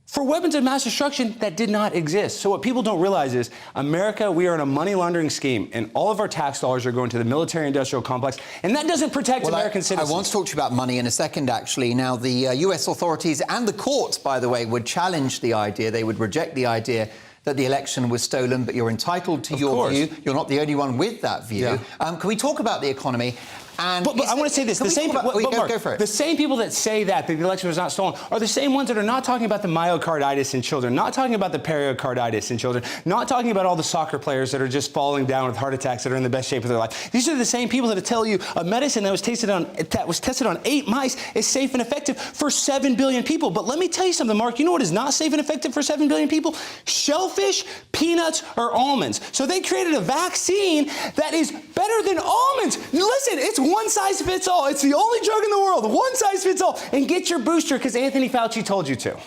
for weapons of mass destruction that did not exist. So what people don't realize is, America, we are in a money laundering scheme, and all of our tax dollars are going to the military-industrial complex, and that doesn't protect American citizens. I want to talk to you about money in a second, actually. Now, the US authorities and the courts, by the way, would challenge the idea, they would reject the idea that the election was stolen, but you're entitled to your view. You're not the only one with that view. Yeah. Can we talk about the economy? And but I want to say this. The same people that say that the election was not stolen are the same ones that are not talking about the myocarditis in children, not talking about the pericarditis in children, not talking about all the soccer players that are just falling down with heart attacks that are in the best shape of their life. These are the same people that tell you a medicine that was tested on 8 mice is safe and effective for 7 billion people. But let me tell you something, Mark. You know what is not safe and effective for 7 billion people? Shellfish, peanuts, or almonds. So they created a vaccine that is better than almonds. Listen, it's one size fits all. It's the only drug in the world. One size fits all. And get your booster because Anthony Fauci told you to.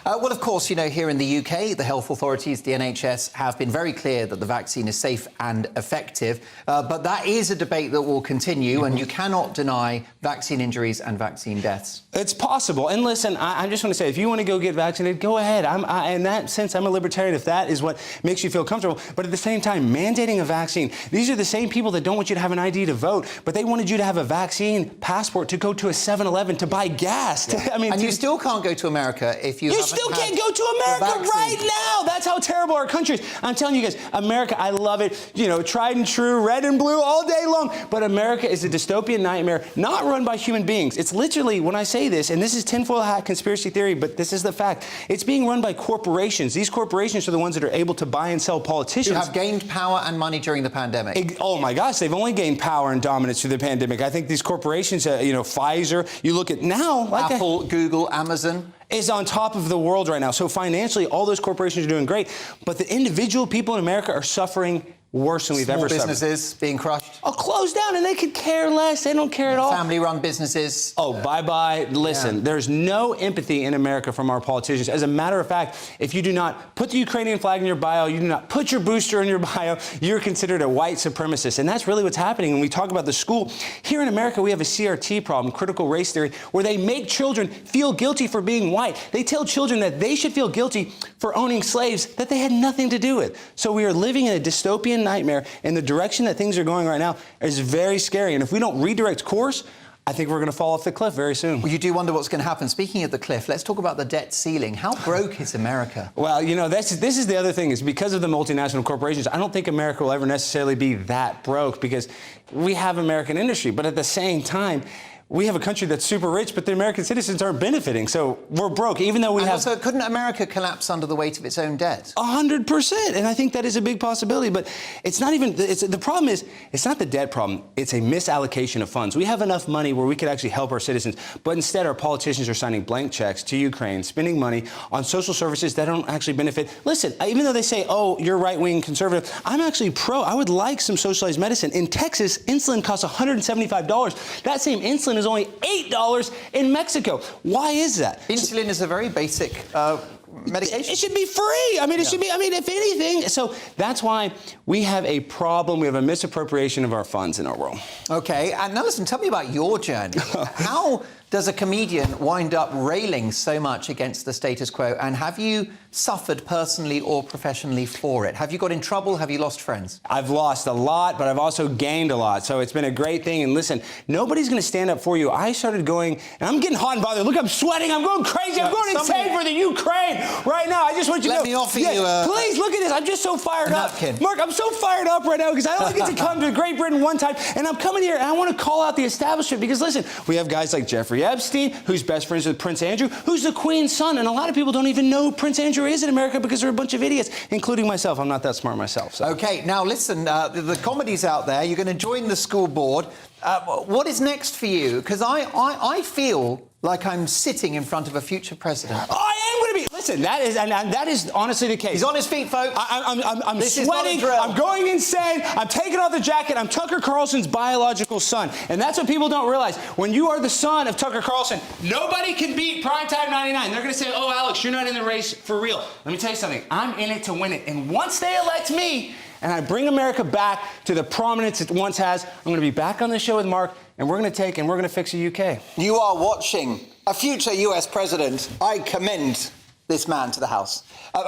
Well, of course, here in the UK, the health authorities, the NHS, have been very clear that the vaccine is safe and effective. But that is a debate that will continue, and you cannot deny vaccine injuries and vaccine deaths. It's possible. And listen, I just want to say, if you want to go get vaccinated, go ahead. In that sense, I'm a libertarian if that is what makes you feel comfortable. But at the same time, mandating a vaccine, these are the same people that don't want you to have an ID to vote, but they wanted you to have a vaccine passport to go to a 7-Eleven to buy gas. Yeah. And you still can't go to America if you still can't go to America right now. That's how terrible our country is. I'm telling you guys, America, I love it. Tried and true, red and blue all day long. But America is a dystopian nightmare, not run by human beings. It's literally, when I say this, and this is tinfoil hat conspiracy theory, but this is the fact, it's being run by corporations. These corporations are the ones that are able to buy and sell politicians. Who have gained power and money during the pandemic. Oh my gosh, they've only gained power and dominance through the pandemic. I think these corporations, Pfizer, you look at now, like Apple, Google, Amazon, is on top of the world right now. So financially, all those corporations are doing great. But the individual people in America are suffering worse than we've ever suffered. Small businesses being crushed. Oh, closed down, and they could care less. They don't care at all. Family-run businesses. Oh, bye-bye. Listen, there's no empathy in America from our politicians. As a matter of fact, if you do not put the Ukrainian flag in your bio, you do not put your booster in your bio, you're considered a white supremacist. And that's really what's happening when we talk about the school. Here in America, we have a CRT problem, critical race theory, where they make children feel guilty for being white. They tell children that they should feel guilty for owning slaves that they had nothing to do with. So we are living in a dystopian nightmare, and the direction that things are going right now is very scary. And if we don't redirect course, I think we're going to fall off the cliff very soon. Well, you do wonder what's going to happen. Speaking of the cliff, let's talk about the debt ceiling. How broke is America? Well, you know, this is the other thing, is because of the multinational corporations, I don't think America will ever necessarily be that broke, because we have American industry. But at the same time, we have a country that's super rich, but the American citizens aren't benefiting. So we're broke, even though we have... Also, couldn't America collapse under the weight of its own debt? 100%. And I think that is a big possibility. But it's not even... the problem is, it's not the debt problem. It's a misallocation of funds. We have enough money where we could actually help our citizens. But instead, our politicians are signing blank checks to Ukraine, spending money on social services that don't actually benefit. Listen, even though they say, oh, you're right-wing conservative, I'm actually pro. I would like some socialized medicine. In Texas, insulin costs $175. That same insulin is only $8 in Mexico. Why is that? Insulin is a very basic medication. It should be free. I mean, it should be, I mean, if anything. So that's why we have a problem. We have a misappropriation of our funds in our world. Okay, and now listen, tell me about your journey. How does a comedian wind up railing so much against the status quo, and have you suffered personally or professionally for it? Have you got in trouble? Have you lost friends? I've lost a lot, but I've also gained a lot. So it's been a great thing. And listen, nobody's going to stand up for you. I started going, and I'm getting hot and bothered. Look, I'm sweating. I'm going crazy. I'm going insane for the Ukraine right now. I just want you to know. Let me offer you a... Please, look at this. I'm just so fired up. Napkin. Mark, I'm so fired up right now because I only get to come to Great Britain one time, and I'm coming here, and I want to call out the establishment because, listen, we have guys like Jeffrey Epstein, who's best friends with Prince Andrew, who's the Queen's son, and a lot of people don't even know who Prince Andrew is in America because they're a bunch of idiots, including myself. I'm not that smart myself. So. Okay, now listen, the comedy's out there. You're going to join the school board. What is next for you? Because I feel like I'm sitting in front of a future president. I am going to be. Listen, that is honestly the case. He's on his feet, folks. I'm sweating. I'm going insane. I'm taking off the jacket. I'm Tucker Carlson's biological son, and that's what people don't realize. When you are the son of Tucker Carlson, nobody can beat Primetime 99. They're going to say, "Oh, Alex, you're not in the race for real." Let me tell you something. I'm in it to win it, and once they elect me, and I bring America back to the prominence it once has, I'm going to be back on the show with Mark, and we're going to fix the UK. You are watching a future US president. I commend this man to the House.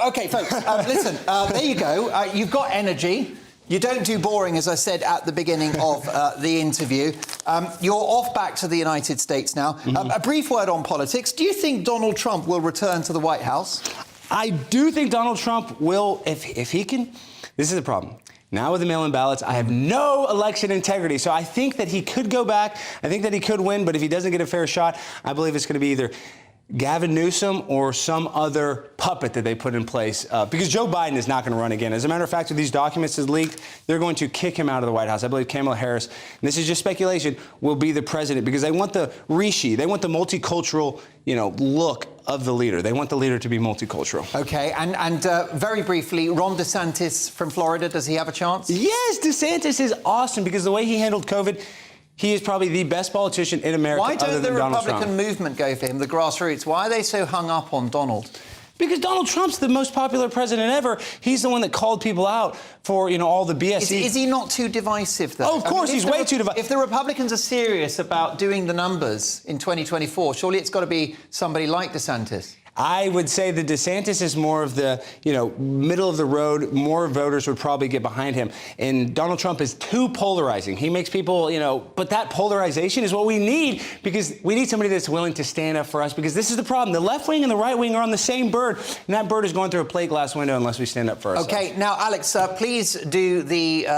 Okay, folks, listen, there you go. You've got energy. You don't do boring, as I said at the beginning of the interview. You're off back to the United States now. Mm-hmm. A brief word on politics. Do you think Donald Trump will return to the White House? I do think Donald Trump will, if he can. This is the problem. Now with the mail-in ballots, I have no election integrity. So I think that he could go back. I think that he could win. But if he doesn't get a fair shot, I believe it's going to be either Gavin Newsom or some other puppet that they put in place, because Joe Biden is not going to run again. As a matter of fact, if these documents is leaked, they're going to kick him out of the White House. I believe Kamala Harris, and this is just speculation, will be the president because they want the rishi, they want the multicultural, look of the leader. They want the leader to be multicultural. Okay, and very briefly, Ron DeSantis from Florida, does he have a chance? Yes, DeSantis is awesome because the way he handled COVID, he is probably the best politician in America. Why don't the Donald Republican Trump. movement go for him, the grassroots? Why are they so hung up on Donald? Because Donald Trump's the most popular president ever. He's the one that called people out for, all the BS. Is he not too divisive, though? Oh, of course, he's way too divisive. If the Republicans are serious about doing the numbers in 2024, surely it's got to be somebody like DeSantis. I would say that DeSantis is more of the, middle of the road. More voters would probably get behind him. And Donald Trump is too polarizing. He makes people, but that polarization is what we need because we need somebody that's willing to stand up for us because this is the problem. The left wing and the right wing are on the same bird, and that bird is going through a plate glass window unless we stand up for ourselves. Okay, now, Alex, please do the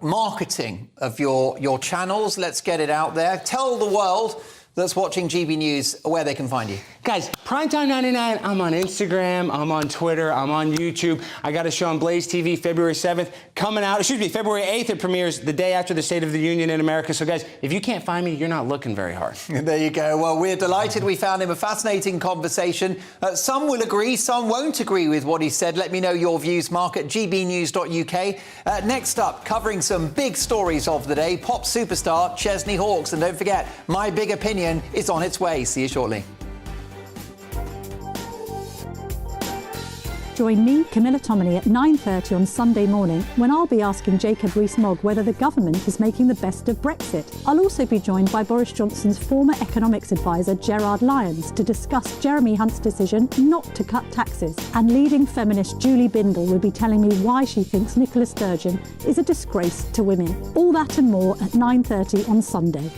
marketing of your channels. Let's get it out there. Tell the world that's watching GB News where they can find you. Guys, Primetime 99, I'm on Instagram, I'm on Twitter, I'm on YouTube. I got a show on Blaze TV February 7th. Coming out, February 8th, it premieres the day after the State of the Union in America. So guys, if you can't find me, you're not looking very hard. There you go. Well, we're delighted we found him a fascinating conversation. Some will agree, some won't agree with what he said. Let me know your views, Mark, at gbnews.uk. Next up, covering some big stories of the day, pop superstar Chesney Hawkes. And don't forget, My Big Opinion is on its way. See you shortly. Join me, Camilla Tominey, at 9:30 on Sunday morning when I'll be asking Jacob Rees-Mogg whether the government is making the best of Brexit. I'll also be joined by Boris Johnson's former economics advisor Gerard Lyons to discuss Jeremy Hunt's decision not to cut taxes. And leading feminist Julie Bindel will be telling me why she thinks Nicola Sturgeon is a disgrace to women. All that and more at 9:30 on Sunday.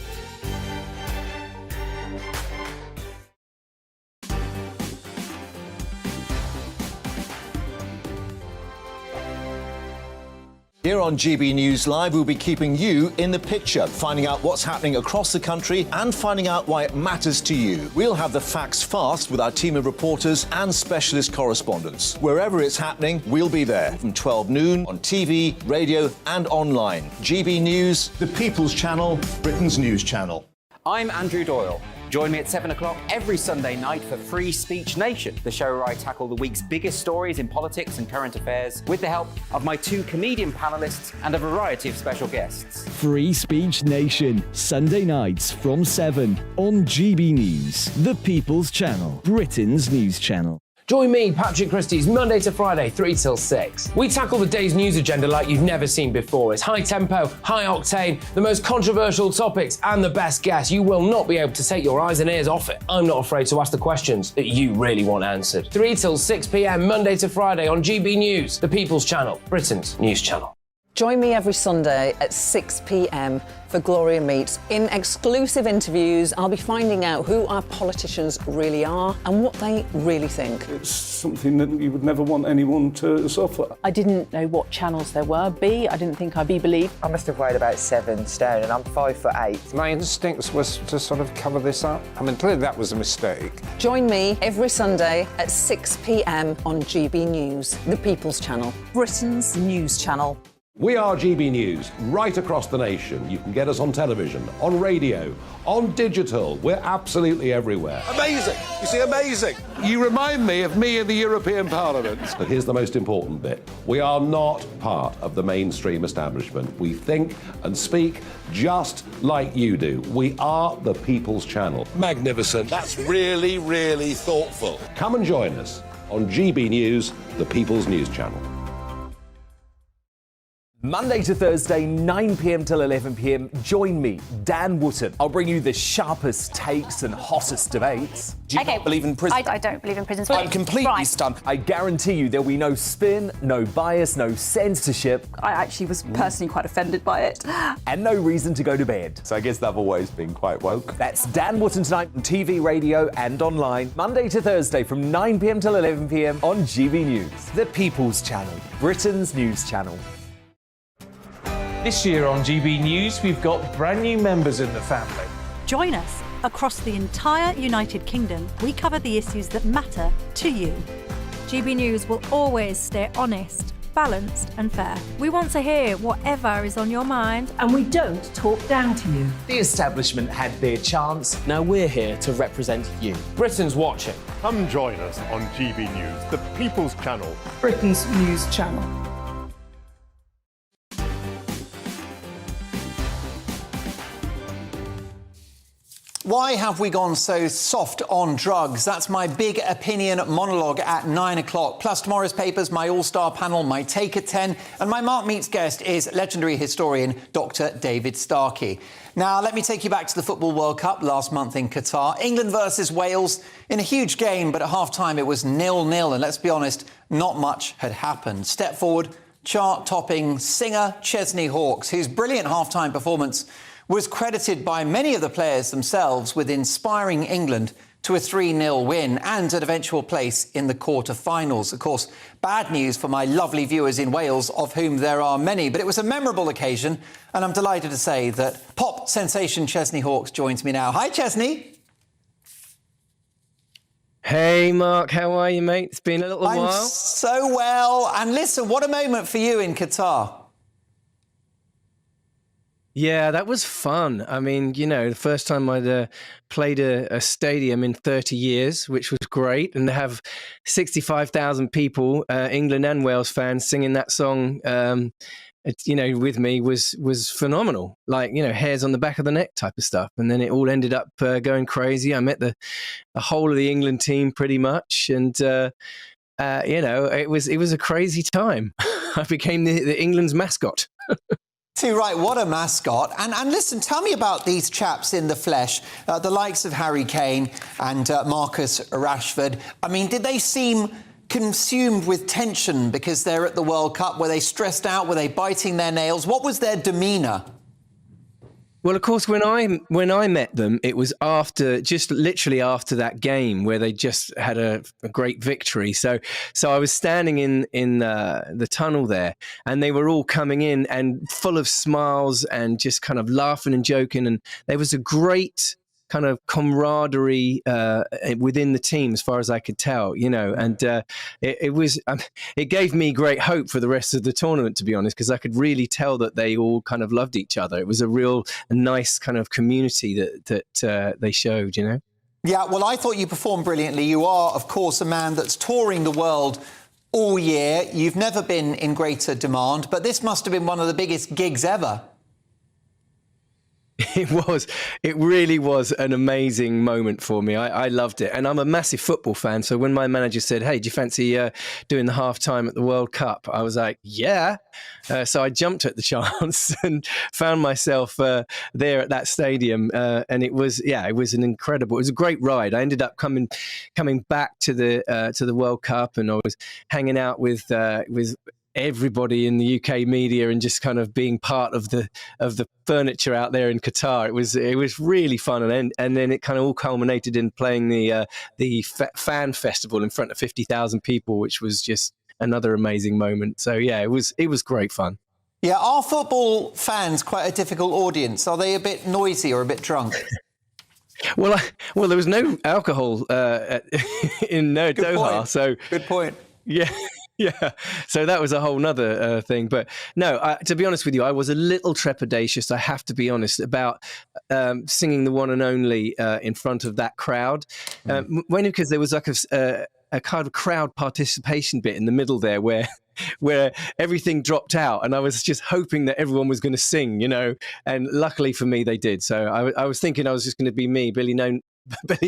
Here on GB News Live, we'll be keeping you in the picture, finding out what's happening across the country and finding out why it matters to you. We'll have the facts fast with our team of reporters and specialist correspondents. Wherever it's happening, we'll be there from 12 noon on TV, radio and online. GB News, the People's Channel, Britain's news channel. I'm Andrew Doyle. Join me at 7 o'clock every Sunday night for Free Speech Nation, the show where I tackle the week's biggest stories in politics and current affairs with the help of my two comedian panellists and a variety of special guests. Free Speech Nation, Sunday nights from 7 on GB News, the People's Channel, Britain's news channel. Join me, Patrick Christie's, Monday to Friday, 3 till 6. We tackle the day's news agenda like you've never seen before. It's high tempo, high octane, the most controversial topics and the best guests. You will not be able to take your eyes and ears off it. I'm not afraid to ask the questions that you really want answered. 3 till 6 p.m, Monday to Friday on GB News, the People's Channel, Britain's news channel. Join me every Sunday at 6 p.m. for Gloria Meets. In exclusive interviews, I'll be finding out who our politicians really are and what they really think. It's something that you would never want anyone to suffer. I didn't know what channels there were. I didn't think I'd be believed. I must have weighed about 7 stone and I'm 5'8". My instincts was to sort of cover this up. I mean, clearly that was a mistake. Join me every Sunday at 6 p.m. on GB News, the People's Channel, Britain's news channel. We are GB News, right across the nation. You can get us on television, on radio, on digital. We're absolutely everywhere. Amazing! You see, amazing! You remind me of me in the European Parliament. But here's the most important bit. We are not part of the mainstream establishment. We think and speak just like you do. We are the People's Channel. Magnificent. That's really, really thoughtful. Come and join us on GB News, the People's News Channel. Monday to Thursday, 9 p.m. till 11 p.m. Join me, Dan Wootton. I'll bring you the sharpest takes and hottest debates. Do you not believe in prison? I don't believe in prison. I'm completely stunned. I guarantee you there'll be no spin, no bias, no censorship. I actually was personally quite offended by it. And no reason to go to bed. So I guess they've always been quite woke. That's Dan Wootton tonight on TV, radio and online. Monday to Thursday from 9 p.m. till 11 p.m. on GB News. The People's Channel, Britain's news channel. This year on GB News, we've got brand new members in the family. Join us. Across the entire United Kingdom, we cover the issues that matter to you. GB News will always stay honest, balanced and fair. We want to hear whatever is on your mind. And we don't talk down to you. The establishment had their chance. Now we're here to represent you. Britain's watching. Come join us on GB News, the People's Channel, Britain's news channel. Why have we gone so soft on drugs? That's my big opinion monologue at 9 o'clock. Plus tomorrow's papers, my all-star panel, my take at 10. And my Mark Meets guest is legendary historian Dr. David Starkey. Now, let me take you back to the Football World Cup last month in Qatar. England versus Wales in a huge game, but at half-time it was 0-0. And let's be honest, not much had happened. Step forward, chart-topping singer Chesney Hawkes, whose brilliant half-time performance was credited by many of the players themselves with inspiring England to a 3-0 win and an eventual place in the quarter-finals. Of course, bad news for my lovely viewers in Wales, of whom there are many, but it was a memorable occasion, and I'm delighted to say that pop sensation Chesney Hawkes joins me now. Hi, Chesney. Hey, Mark, how are you, mate? It's been a little while. I'm so well. And listen, what a moment for you in Qatar. Yeah, that was fun. I mean, the first time I'd played a stadium in 30 years, which was great. And to have 65,000 people, England and Wales fans, singing that song, with me was phenomenal. Like, hairs on the back of the neck type of stuff. And then it all ended up going crazy. I met the whole of the England team pretty much. And, it was a crazy time. I became the England's mascot. Too right, what a mascot. And listen, tell me about these chaps in the flesh, the likes of Harry Kane and Marcus Rashford. I mean, did they seem consumed with tension because they're at the World Cup? Were they stressed out? Were they biting their nails? What was their demeanour? Well, of course, when I met them, it was literally after that game where they just had a great victory. So I was standing in the tunnel there, and they were all coming in and full of smiles and just kind of laughing and joking. And there was a great kind of camaraderie within the team, as far as I could tell, and it gave me great hope for the rest of the tournament, to be honest, because I could really tell that they all kind of loved each other. It was a nice kind of community that they showed, Yeah, well, I thought you performed brilliantly. You are, of course, a man that's touring the world all year. You've never been in greater demand, but this must have been one of the biggest gigs ever. It really was an amazing moment for me. I loved it. And I'm a massive football fan. So when my manager said, hey, do you fancy doing the halftime at the World Cup? I was like, yeah. So I jumped at the chance and found myself there at that stadium. And it was it was a great ride. I ended up coming back to the World Cup, and I was hanging out with everybody in the UK media and just kind of being part of the furniture out there in Qatar. It was really fun, and then it kind of all culminated in playing the fan festival in front of 50,000 people, which was just another amazing moment. So yeah, it was great fun. Yeah, are football fans quite a difficult audience? Are they a bit noisy or a bit drunk? Well, there was no alcohol in Doha, so good point. Yeah. Yeah, so that was a whole nother thing. But no, to be honest with you, I was a little trepidatious, I have to be honest, about singing the one and only in front of that crowd. Mainly because there was like a kind of crowd participation bit in the middle there where everything dropped out, and I was just hoping that everyone was going to sing, and luckily for me, they did. So I was thinking I was just going to be me, Billy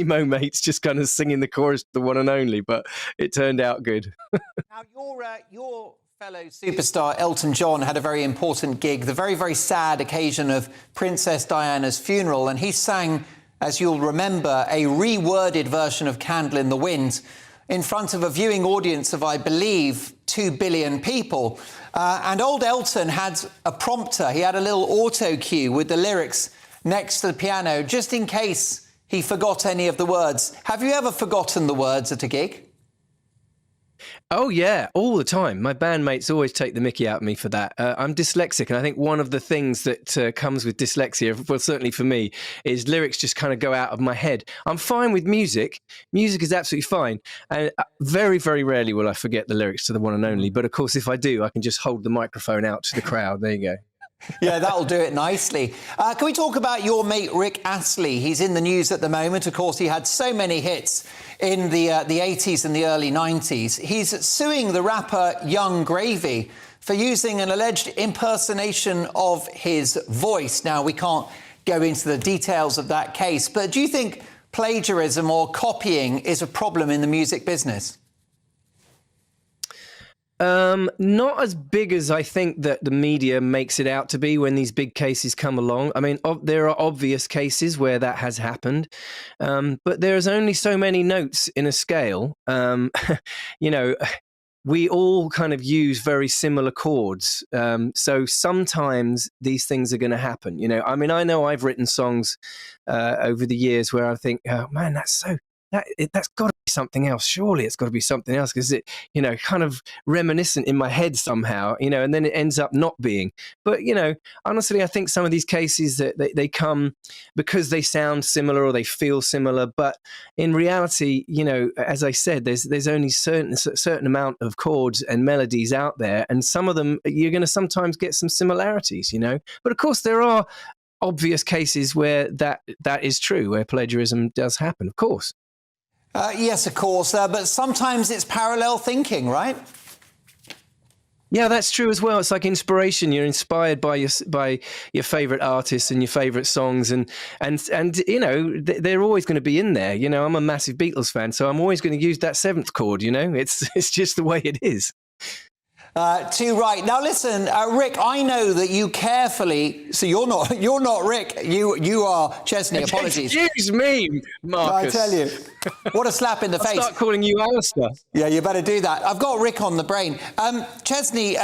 Mo Mates, just kind of singing the chorus, the one and only, but it turned out good. Now, your fellow superstar Elton John had a very important gig, the very, very sad occasion of Princess Diana's funeral, and he sang, as you'll remember, a reworded version of Candle in the Wind in front of a viewing audience of, I believe, 2 billion people. And old Elton had a prompter. He had a little auto cue with the lyrics next to the piano, just in case he forgot any of the words. Have you ever forgotten the words at a gig? Oh, yeah, all the time. My bandmates always take the mickey out of me for that. I'm dyslexic, and I think one of the things that comes with dyslexia, well, certainly for me, is lyrics just kind of go out of my head. I'm fine with music. Music is absolutely fine. And very, very rarely will I forget the lyrics to the one and only. But, of course, if I do, I can just hold the microphone out to the crowd. There you go. Yeah, that'll do it nicely. Can we talk about your mate Rick Astley? He's in the news at the moment. Of course, he had so many hits in the 80s and the early 90s. He's suing the rapper Young Gravy for using an alleged impersonation of his voice. Now, we can't go into the details of that case, but do you think plagiarism or copying is a problem in the music business? Not as big as I think that the media makes it out to be when these big cases come along. I mean, there are obvious cases where that has happened, but there's only so many notes in a scale. We all kind of use very similar chords. So sometimes these things are going to happen. I mean, I know I've written songs over the years where I think, oh man, that's that's got to be something else. Surely it's got to be something else, because it, kind of reminiscent in my head somehow, and then it ends up not being. But, honestly, I think some of these cases that they come because they sound similar or they feel similar. But in reality, as I said, there's only certain amount of chords and melodies out there. And some of them, you're going to sometimes get some similarities, But of course, there are obvious cases where that is true, where plagiarism does happen, of course. Yes, of course, but sometimes it's parallel thinking, right? Yeah, that's true as well. It's like inspiration. You're inspired by your favorite artists and your favorite songs, and they're always going to be in there. I'm a massive Beatles fan, so I'm always going to use that seventh chord. It's just the way it is. Too right. Now listen, Rick, I know that you carefully. So you're not Rick. You are Chesney. Apologies. Excuse me, Marcus. I tell you, what a slap in the face. I'll start calling you Alistair. Yeah, you better do that. I've got Rick on the brain. Chesney,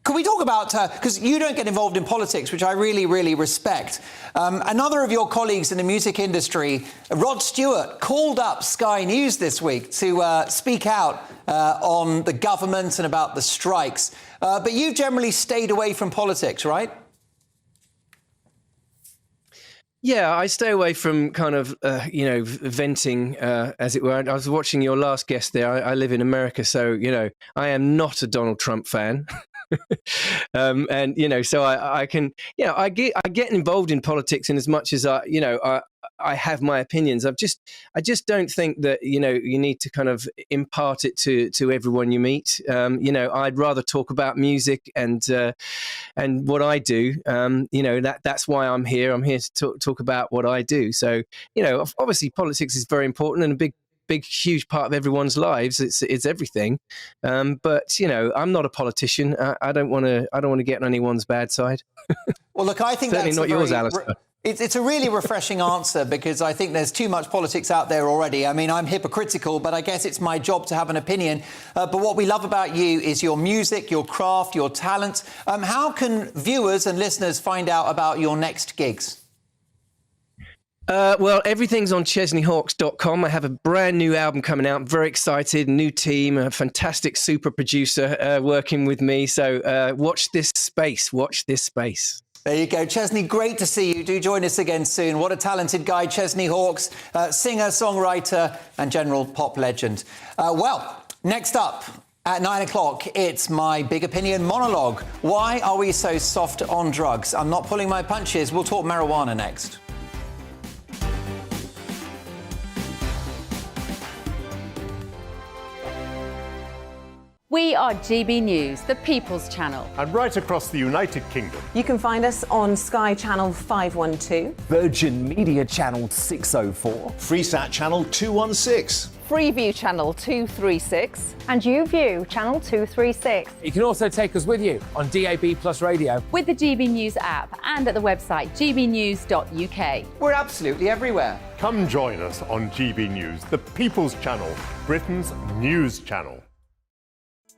can we talk about, because you don't get involved in politics, which I really, really respect. Another of your colleagues in the music industry, Rod Stewart, called up Sky News this week to speak out on the government and about the strikes. But you generally stayed away from politics, right? Yeah, I stay away from kind of, venting, as it were. I was watching your last guest there. I live in America, so, I am not a Donald Trump fan. So I can, I get involved in politics in as much as I have my opinions. I just don't think that, you need to kind of impart it to everyone you meet. I'd rather talk about music and what I do. That's why I'm here. I'm here to talk about what I do. So, obviously politics is very important and a big, huge part of everyone's lives. It's everything. But I'm not a politician. I don't want to get on anyone's bad side. Well, look, I think certainly that's not yours, Alistair. It's a really refreshing answer, because I think there's too much politics out there already. I mean, I'm hypocritical, but I guess it's my job to have an opinion. But what we love about you is your music, your craft, your talent. How can viewers and listeners find out about your next gigs? Well, everything's on ChesneyHawkes.com. I have a brand new album coming out. I'm very excited. New team, a fantastic super producer working with me. So watch this space. Watch this space. There you go. Chesney, great to see you. Do join us again soon. What a talented guy, Chesney Hawkes, singer, songwriter and general pop legend. Well, next up at 9 o'clock, it's my big opinion monologue. Why are we so soft on drugs? I'm not pulling my punches. We'll talk marijuana next. We are GB News, the People's Channel. And right across the United Kingdom. You can find us on Sky Channel 512. Virgin Media Channel 604. Freesat Channel 216. Freeview Channel 236. And YouView Channel 236. You can also take us with you on DAB Plus Radio. With the GB News app and at the website gbnews.uk. We're absolutely everywhere. Come join us on GB News, the People's Channel, Britain's news channel.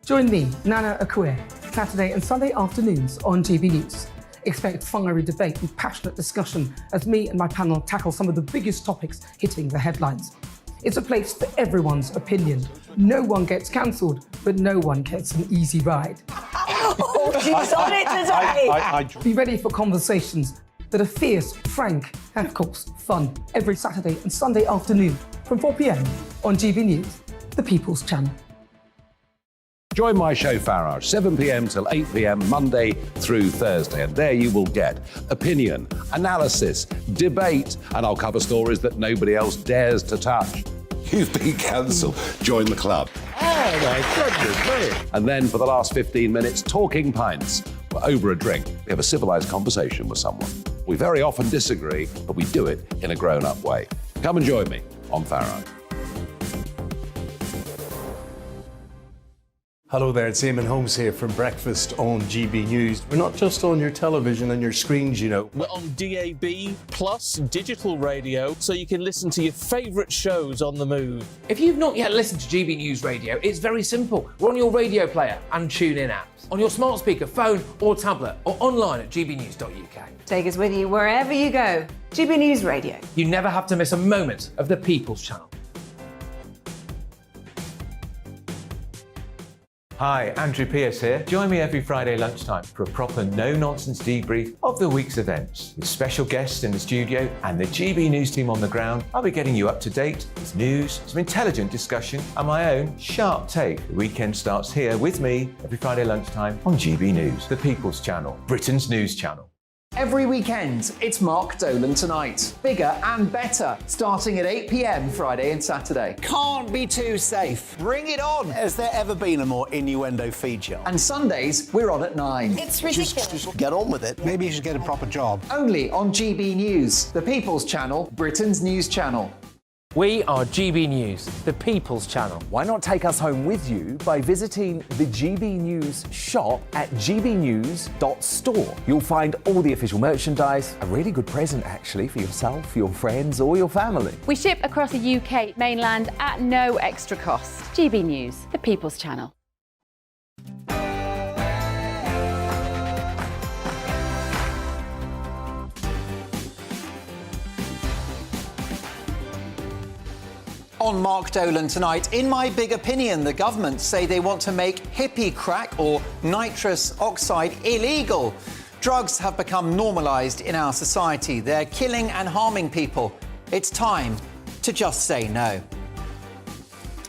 Join me, Nana Akue, Saturday and Sunday afternoons on GB News. Expect fiery debate and passionate discussion as me and my panel tackle some of the biggest topics hitting the headlines. It's a place for everyone's opinion. No one gets cancelled, but no one gets an easy ride. Oh, she's on it today! Be ready for conversations that are fierce, frank, and of course, fun. Every Saturday and Sunday afternoon from 4 p.m. on GB News, the People's Channel. Join my show Farage, 7 p.m. till 8 p.m. Monday through Thursday, and there you will get opinion, analysis, debate, and I'll cover stories that nobody else dares to touch. You've been cancelled. Join the club. Oh my goodness me! And then for the last 15 minutes, talking pints. We're over a drink. We have a civilised conversation with someone. We very often disagree, but we do it in a grown-up way. Come and join me on Farage. Hello there, it's Eamon Holmes here from Breakfast on GB News. We're not just on your television and your screens, you know. We're on DAB plus digital radio, so you can listen to your favourite shows on the move. If you've not yet listened to GB News Radio, it's very simple. We're on your radio player and tune-in apps, on your smart speaker, phone or tablet, or online at gbnews.uk. Take us with you wherever you go. GB News Radio. You never have to miss a moment of the People's Channel. Hi, Andrew Pierce here. Join me every Friday lunchtime for a proper no-nonsense debrief of the week's events. With special guests in the studio and the GB News team on the ground, I'll be getting you up to date with news, some intelligent discussion and my own sharp take. The weekend starts here with me every Friday lunchtime on GB News, the People's Channel, Britain's news channel. Every weekend, it's Mark Dolan Tonight. Bigger and better, starting at 8 p.m. Friday and Saturday. Can't be too safe. Bring it on. Has there ever been a more innuendo feature? And Sundays, we're on at 9. It's ridiculous. Just get on with it. Maybe you should get a proper job. Only on GB News, the People's Channel, Britain's news channel. We are GB News, the People's Channel. Why not take us home with you by visiting the GB News shop at gbnews.store. You'll find all the official merchandise, a really good present actually for yourself, your friends or your family. We ship across the UK mainland at no extra cost. GB News, the People's Channel. On Mark Dolan Tonight, in my big opinion, the government say they want to make hippie crack or nitrous oxide illegal. Drugs have become normalised in our society. They're killing and harming people. It's time to just say no.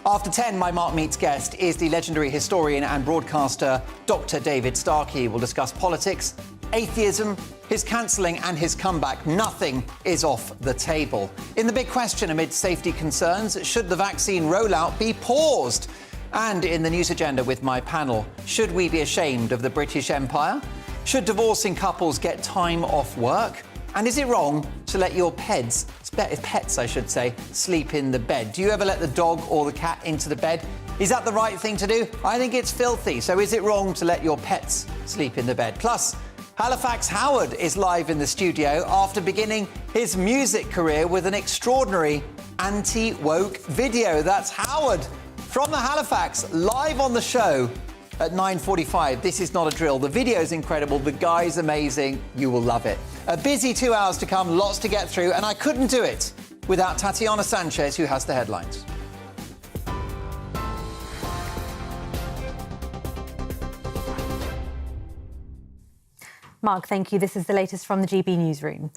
After 10, my Mark Meets guest is the legendary historian and broadcaster Dr. David Starkey. We'll discuss politics, atheism, his cancelling and his comeback. Nothing is off the table. In the big question amid safety concerns, should the vaccine rollout be paused? And in the news agenda with my panel, should we be ashamed of the British Empire? Should divorcing couples get time off work? And is it wrong to let your pets, I should say, sleep in the bed? Do you ever let the dog or the cat into the bed? Is that the right thing to do? I think it's filthy. So is it wrong to let your pets sleep in the bed? Plus, Halifax Howard is live in the studio after beginning his music career with an extraordinary anti-woke video. That's Howard from the Halifax, live on the show at 9:45. This is not a drill. The video's incredible. The guy's amazing. You will love it. A busy 2 hours to come, lots to get through, and I couldn't do it without Tatiana Sanchez, who has the headlines. Mark, thank you. This is the latest from the GB newsroom.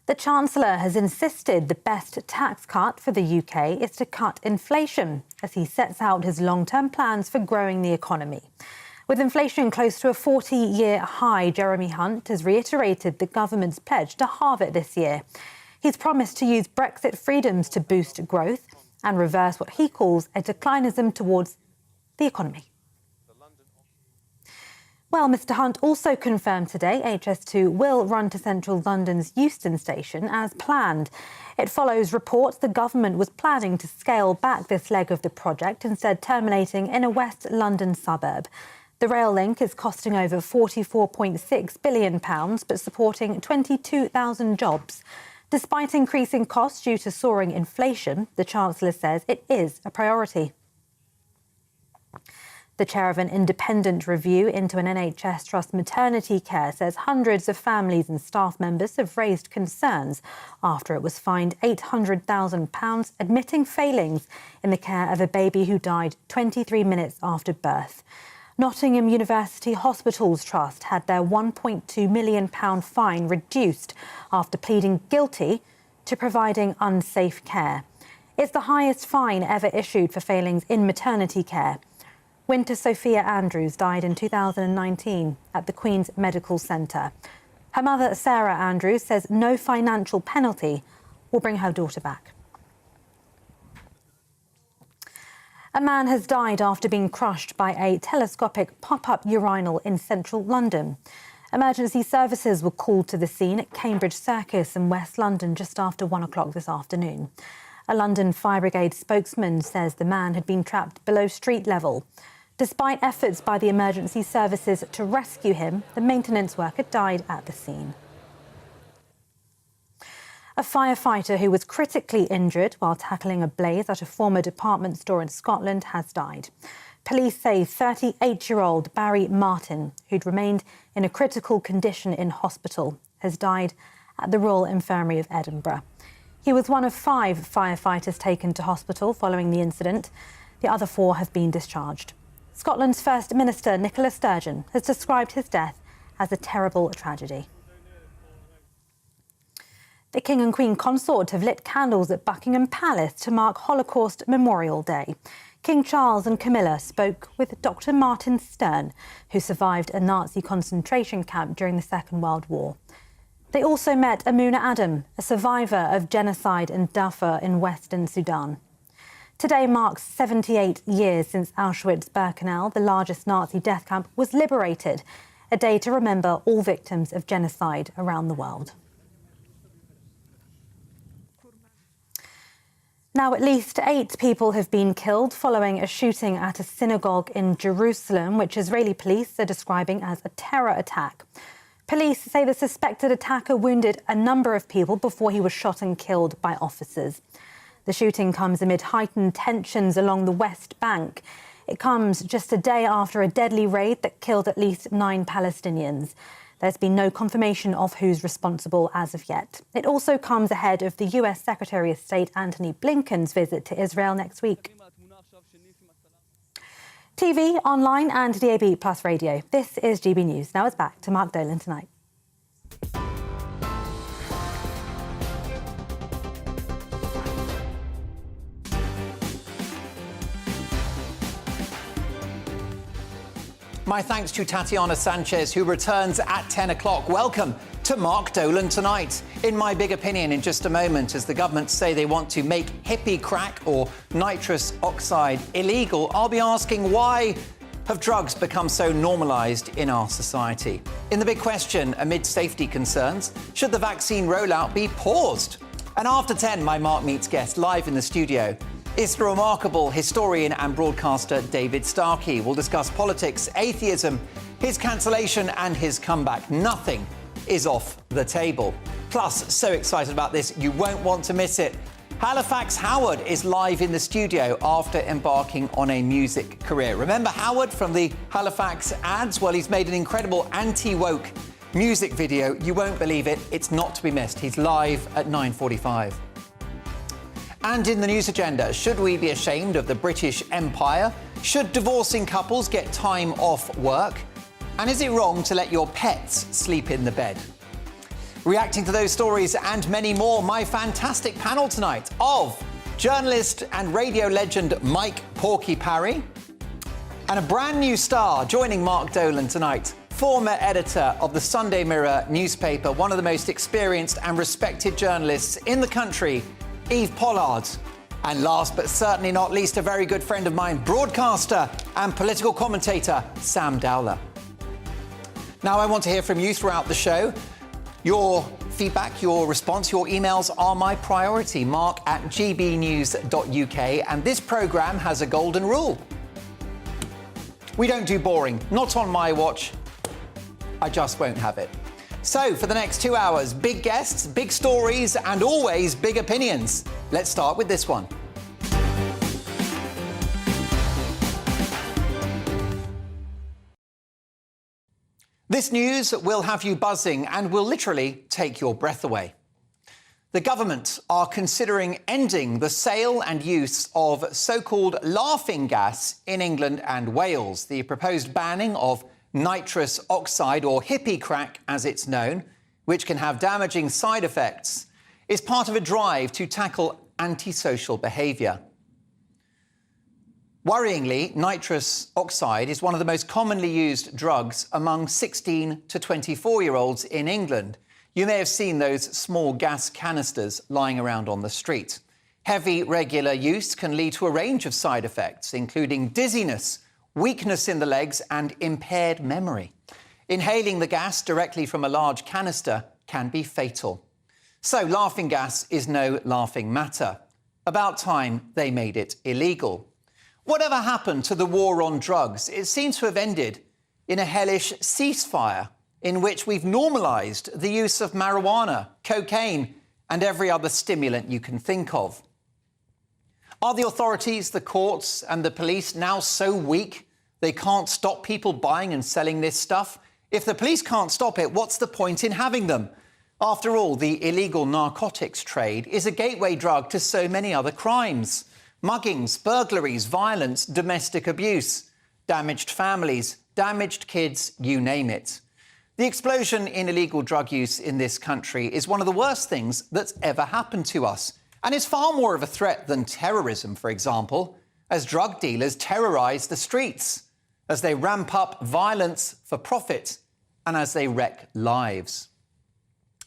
The Chancellor has insisted the best tax cut for the UK is to cut inflation as he sets out his long-term plans for growing the economy. With inflation close to a 40-year high, Jeremy Hunt has reiterated the government's pledge to halve it this year. He's promised to use Brexit freedoms to boost growth and reverse what he calls a declinism towards the economy. Well, Mr Hunt also confirmed today HS2 will run to central London's Euston station as planned. It follows reports the government was planning to scale back this leg of the project, instead terminating in a West London suburb. The rail link is costing over £44.6 billion, but supporting 22,000 jobs. Despite increasing costs due to soaring inflation, the Chancellor says it is a priority. The chair of an independent review into an NHS trust maternity care says hundreds of families and staff members have raised concerns after it was fined £800,000 admitting failings in the care of a baby who died 23 minutes after birth. Nottingham University Hospitals Trust had their £1.2 million fine reduced after pleading guilty to providing unsafe care. It's the highest fine ever issued for failings in maternity care. Winter Sophia Andrews died in 2019 at the Queen's Medical Centre. Her mother, Sarah Andrews, says no financial penalty will bring her daughter back. A man has died after being crushed by a telescopic pop-up urinal in central London. Emergency services were called to the scene at Cambridge Circus in West London just after 1 o'clock this afternoon. A London Fire Brigade spokesman says the man had been trapped below street level. Despite efforts by the emergency services to rescue him, the maintenance worker died at the scene. A firefighter who was critically injured while tackling a blaze at a former department store in Scotland has died. Police say 38-year-old Barry Martin, who'd remained in a critical condition in hospital, has died at the Royal Infirmary of Edinburgh. He was one of 5 firefighters taken to hospital following the incident. The other 4 have been discharged. Scotland's First Minister, Nicola Sturgeon, has described his death as a terrible tragedy. The King and Queen Consort have lit candles at Buckingham Palace to mark Holocaust Memorial Day. King Charles and Camilla spoke with Dr. Martin Stern, who survived a Nazi concentration camp during the Second World War. They also met Amuna Adam, a survivor of genocide in Darfur in Western Sudan. Today marks 78 years since Auschwitz-Birkenau, the largest Nazi death camp, was liberated, a day to remember all victims of genocide around the world. Now, at least 8 people have been killed following a shooting at a synagogue in Jerusalem, which Israeli police are describing as a terror attack. Police say the suspected attacker wounded a number of people before he was shot and killed by officers. The shooting comes amid heightened tensions along the West Bank. It comes just a day after a deadly raid that killed at least 9 Palestinians. There's been no confirmation of who's responsible as of yet. It also comes ahead of the US Secretary of State Antony Blinken's visit to Israel next week. TV, online and DAB Plus radio. This is GB News. Now it's back to Mark Dolan tonight. My thanks to Tatiana Sanchez, who returns at 10 o'clock. Welcome to Mark Dolan tonight. In my big opinion, in just a moment, as the government say they want to make hippie crack or nitrous oxide illegal, I'll be asking why have drugs become so normalised in our society? In the big question, amid safety concerns, should the vaccine rollout be paused? And after 10, my Mark Meets guest live in the studio is the remarkable historian and broadcaster David Starkey. We'll discuss politics, atheism, his cancellation and his comeback. Nothing is off the table. Plus, so excited about this, you won't want to miss it. Halifax Howard is live in the studio after embarking on a music career. Remember Howard from the Halifax ads? Well, he's made an incredible anti-woke music video. You won't believe it. It's not to be missed. He's live at 9:45. And in the news agenda, should we be ashamed of the British Empire? Should divorcing couples get time off work? And is it wrong to let your pets sleep in the bed? Reacting to those stories and many more, my fantastic panel tonight of journalist and radio legend Mike Porky Parry, and a brand new star joining Mark Dolan tonight, former editor of the Sunday Mirror newspaper, one of the most experienced and respected journalists in the country, Eve Pollard. And last but certainly not least, a very good friend of mine, broadcaster and political commentator, Sam Dowler. Now, I want to hear from you throughout the show. Your feedback, your response, your emails are my priority. mark@gbnews.uk. And this programme has a golden rule. We don't do boring. Not on my watch. I just won't have it. So, for the next 2 hours, big guests, big stories, and always big opinions. Let's start with this one. This news will have you buzzing and will literally take your breath away. The government are considering ending the sale and use of so-called laughing gas in England and Wales. The proposed banning of nitrous oxide, or hippie crack as it's known, which can have damaging side effects, is part of a drive to tackle antisocial behaviour. Worryingly, nitrous oxide is one of the most commonly used drugs among 16 to 24-year-olds in England. You may have seen those small gas canisters lying around on the street. Heavy, regular use can lead to a range of side effects, including dizziness, weakness in the legs and impaired memory. Inhaling the gas directly from a large canister can be fatal. So laughing gas is no laughing matter. About time they made it illegal. Whatever happened to the war on drugs? It seems to have ended in a hellish ceasefire in which we've normalised the use of marijuana, cocaine and every other stimulant you can think of. Are the authorities, the courts and the police now so weak they can't stop people buying and selling this stuff? If the police can't stop it, what's the point in having them? After all, the illegal narcotics trade is a gateway drug to so many other crimes. Muggings, burglaries, violence, domestic abuse. damaged families, damaged kids, you name it. The explosion in illegal drug use in this country is one of the worst things that's ever happened to us, and is far more of a threat than terrorism, for example, as drug dealers terrorise the streets, as they ramp up violence for profit, and as they wreck lives.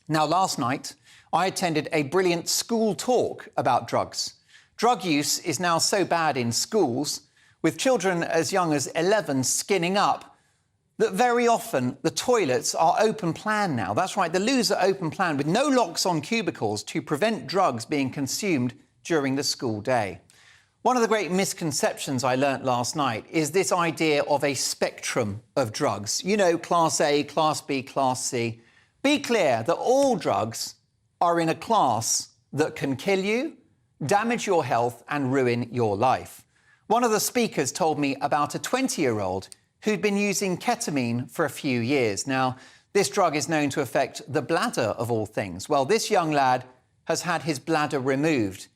Now, last night, I attended a brilliant school talk about drugs. Drug use is now so bad in schools, with children as young as 11 skinning up, that very often the toilets are open plan now. That's right, the loos are open plan with no locks on cubicles to prevent drugs being consumed during the school day. One of the great misconceptions I learnt last night is this idea of a spectrum of drugs. You know, Class A, Class B, Class C. Be clear that all drugs are in a class that can kill you, damage your health and ruin your life. One of the speakers told me about a 20-year-old who'd been using ketamine for a few years. Now, this drug is known to affect the bladder of all things. Well, this young lad has had his bladder removed,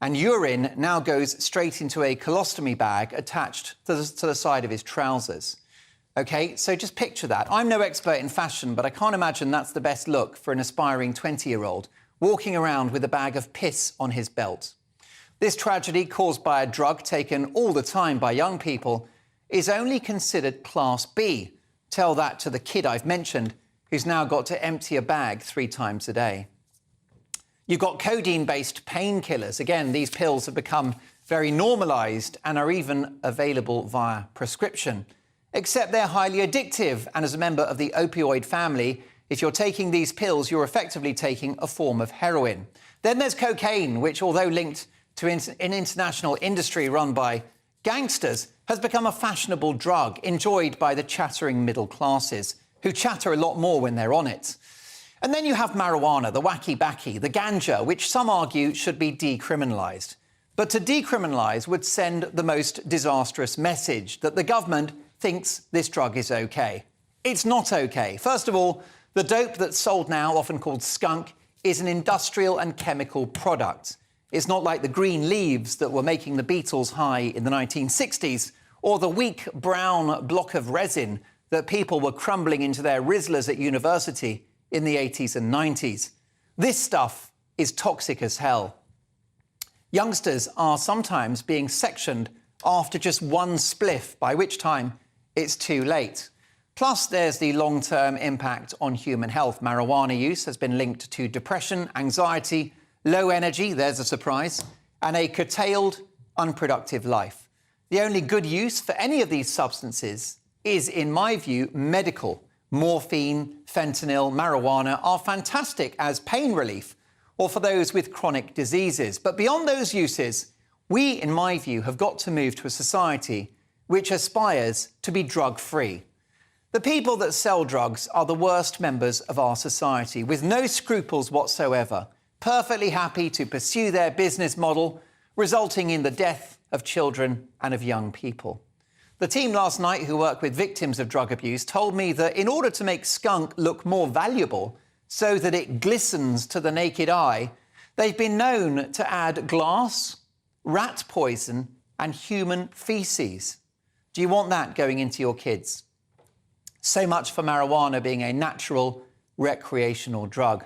and urine now goes straight into a colostomy bag attached to the side of his trousers. OK, so just picture that. I'm no expert in fashion, but I can't imagine that's the best look for an aspiring 20-year-old walking around with a bag of piss on his belt. This tragedy, caused by a drug taken all the time by young people, is only considered Class B. Tell that to the kid I've mentioned, who's now got to empty a bag 3 times a day. You've got codeine-based painkillers. Again, these pills have become very normalised and are even available via prescription. Except they're highly addictive, and as a member of the opioid family, if you're taking these pills, you're effectively taking a form of heroin. Then there's cocaine, which, although linked to an international industry run by gangsters, has become a fashionable drug enjoyed by the chattering middle classes, who chatter a lot more when they're on it. And then you have marijuana, the wacky-backy, the ganja, which some argue should be decriminalised. But to decriminalise would send the most disastrous message, that the government thinks this drug is OK. It's not OK. First of all, the dope that's sold now, often called skunk, is an industrial and chemical product. It's not like the green leaves that were making the Beatles high in the 1960s, or the weak brown block of resin that people were crumbling into their Rizzlers at university in the 80s and 90s. This stuff is toxic as hell. Youngsters are sometimes being sectioned after just one spliff, by which time it's too late. Plus, there's the long-term impact on human health. Marijuana use has been linked to depression, anxiety, low energy, there's a surprise, and a curtailed, unproductive life. The only good use for any of these substances is, in my view, medical. Morphine, fentanyl, marijuana are fantastic as pain relief or for those with chronic diseases. But beyond those uses, we, in my view, have got to move to a society which aspires to be drug-free. The people that sell drugs are the worst members of our society, with no scruples whatsoever, perfectly happy to pursue their business model, resulting in the death of children and of young people. The team last night who work with victims of drug abuse told me that in order to make skunk look more valuable so that it glistens to the naked eye, they've been known to add glass, rat poison and human faeces. Do you want that going into your kids? So much for marijuana being a natural recreational drug.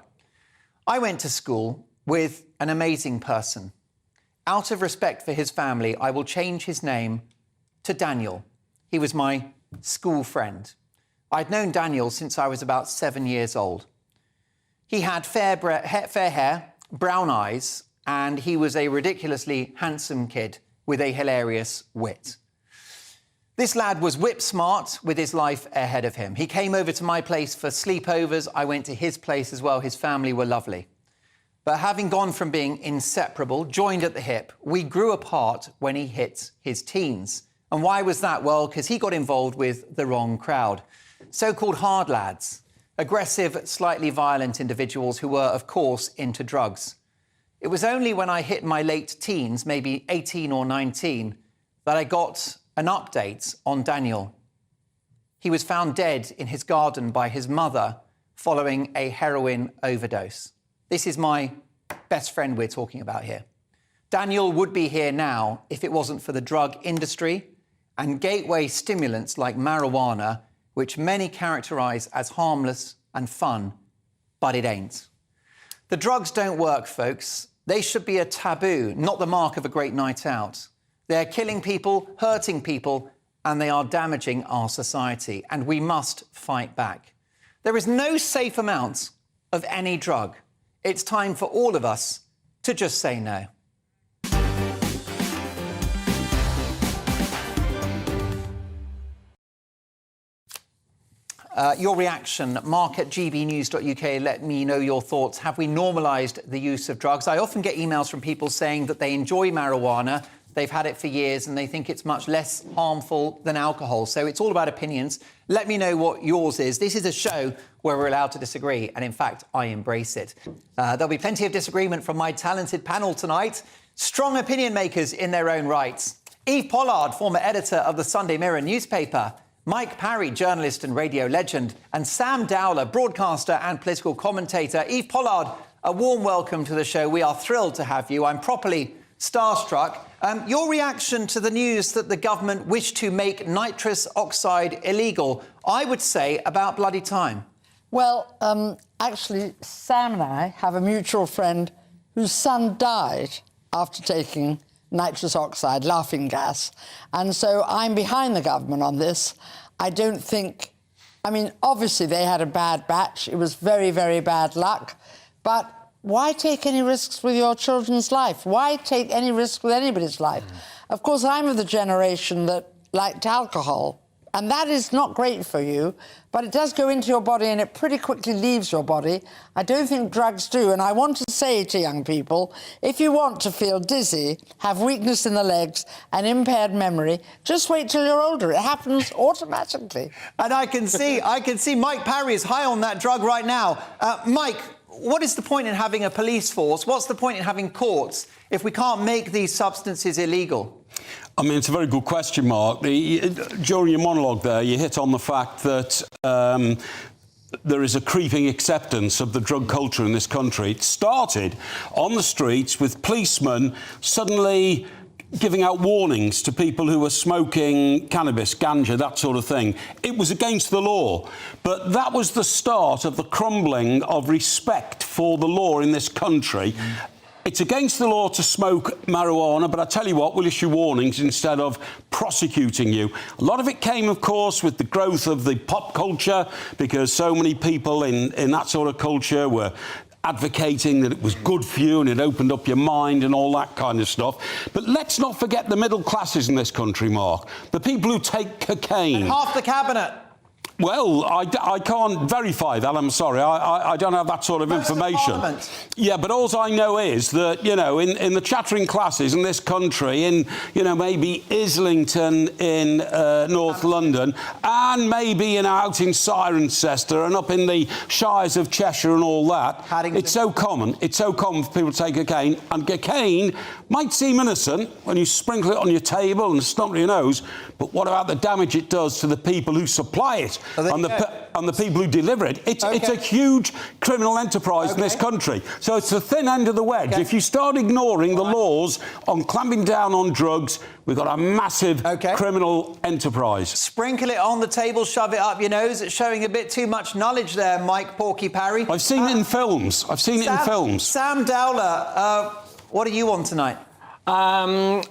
I went to school with an amazing person. Out of respect for his family, I will change his name to Daniel. He was my school friend. I'd known Daniel since I was about 7 years old. He had fair hair, brown eyes, and he was a ridiculously handsome kid with a hilarious wit. This lad was whip smart with his life ahead of him. He came over to my place for sleepovers. I went to his place as well. His family were lovely. But having gone from being inseparable, joined at the hip, we grew apart when he hit his teens. And why was that? Well, because he got involved with the wrong crowd. So-called hard lads, aggressive, slightly violent individuals who were, of course, into drugs. It was only when I hit my late teens, maybe 18 or 19, that I got an update on Daniel. He was found dead in his garden by his mother following a heroin overdose. This is my best friend we're talking about here. Daniel would be here now if it wasn't for the drug industry and gateway stimulants like marijuana, which many characterise as harmless and fun, but it ain't. The drugs don't work, folks. They should be a taboo, not the mark of a great night out. They're killing people, hurting people, and they are damaging our society, and we must fight back. There is no safe amount of any drug. It's time for all of us to just say no. Your reaction, Mark at gbnews.uk, let me know your thoughts. Have we normalised the use of drugs? I often get emails from people saying that they enjoy marijuana, they've had it for years, and they think it's much less harmful than alcohol. So it's all about opinions. Let me know what yours is. This is a show where we're allowed to disagree, and in fact, I embrace it. There'll be plenty of disagreement from my talented panel tonight. Strong opinion makers in their own rights. Eve Pollard, former editor of the Sunday Mirror newspaper. Mike Parry, journalist and radio legend, and Sam Dowler, broadcaster and political commentator. Eve Pollard, a warm welcome to the show. We are thrilled to have you. I'm properly starstruck. Your reaction to the news that the government wished to make nitrous oxide illegal, I would say about bloody time. Well, actually, Sam and I have a mutual friend whose son died after taking nitrous oxide, laughing gas. And so I'm behind the government on this. I don't think... I mean, obviously, they had a bad batch. It was very, very bad luck. But why take any risks with your children's life? Why take any risk with anybody's life? Of course, I'm of the generation that liked alcohol, and that is not great for you, but it does go into your body and it pretty quickly leaves your body. I don't think drugs do, and I want to say to young people, if you want to feel dizzy, have weakness in the legs and impaired memory, just wait till you're older. It happens automatically. And I can see Mike Parry is high on that drug right now. Mike, what is the point in having a police force? What's the point in having courts if we can't make these substances illegal? I mean, it's a very good question, Mark. During your monologue there, you hit on the fact that there is a creeping acceptance of the drug culture in this country. It started on the streets with policemen suddenly giving out warnings to people who were smoking cannabis, ganja, that sort of thing. It was against the law. But that was the start of the crumbling of respect for the law in this country. It's against the law to smoke marijuana, but I tell you what, we'll issue warnings instead of prosecuting you. A lot of it came, of course, with the growth of the pop culture, because so many people in that sort of culture were advocating that it was good for you and it opened up your mind and all that kind of stuff. But let's not forget the middle classes in this country, Mark. The people who take cocaine. And half the cabinet. Well, I can't verify that, I'm sorry. I don't have that sort of information. Yeah, but all I know is that, you know, in the chattering classes in this country, in, you know, maybe Islington in North London, and maybe out in Cirencester and up in the shires of Cheshire and all that, it's so common. It's so common for people to take cocaine. And cocaine might seem innocent when you sprinkle it on your table and snot your nose, but what about the damage it does to the people who supply it? And the people who deliver it. It's a huge criminal enterprise in this country. So it's the thin end of the wedge. If you start ignoring the laws on clamping down on drugs, we've got a massive criminal enterprise. Sprinkle it on the table, shove it up your nose. It's showing a bit too much knowledge there, Mike Porky Parry. I've seen it in films. I've seen it in films. Sam Dowler, what are you on tonight? Well,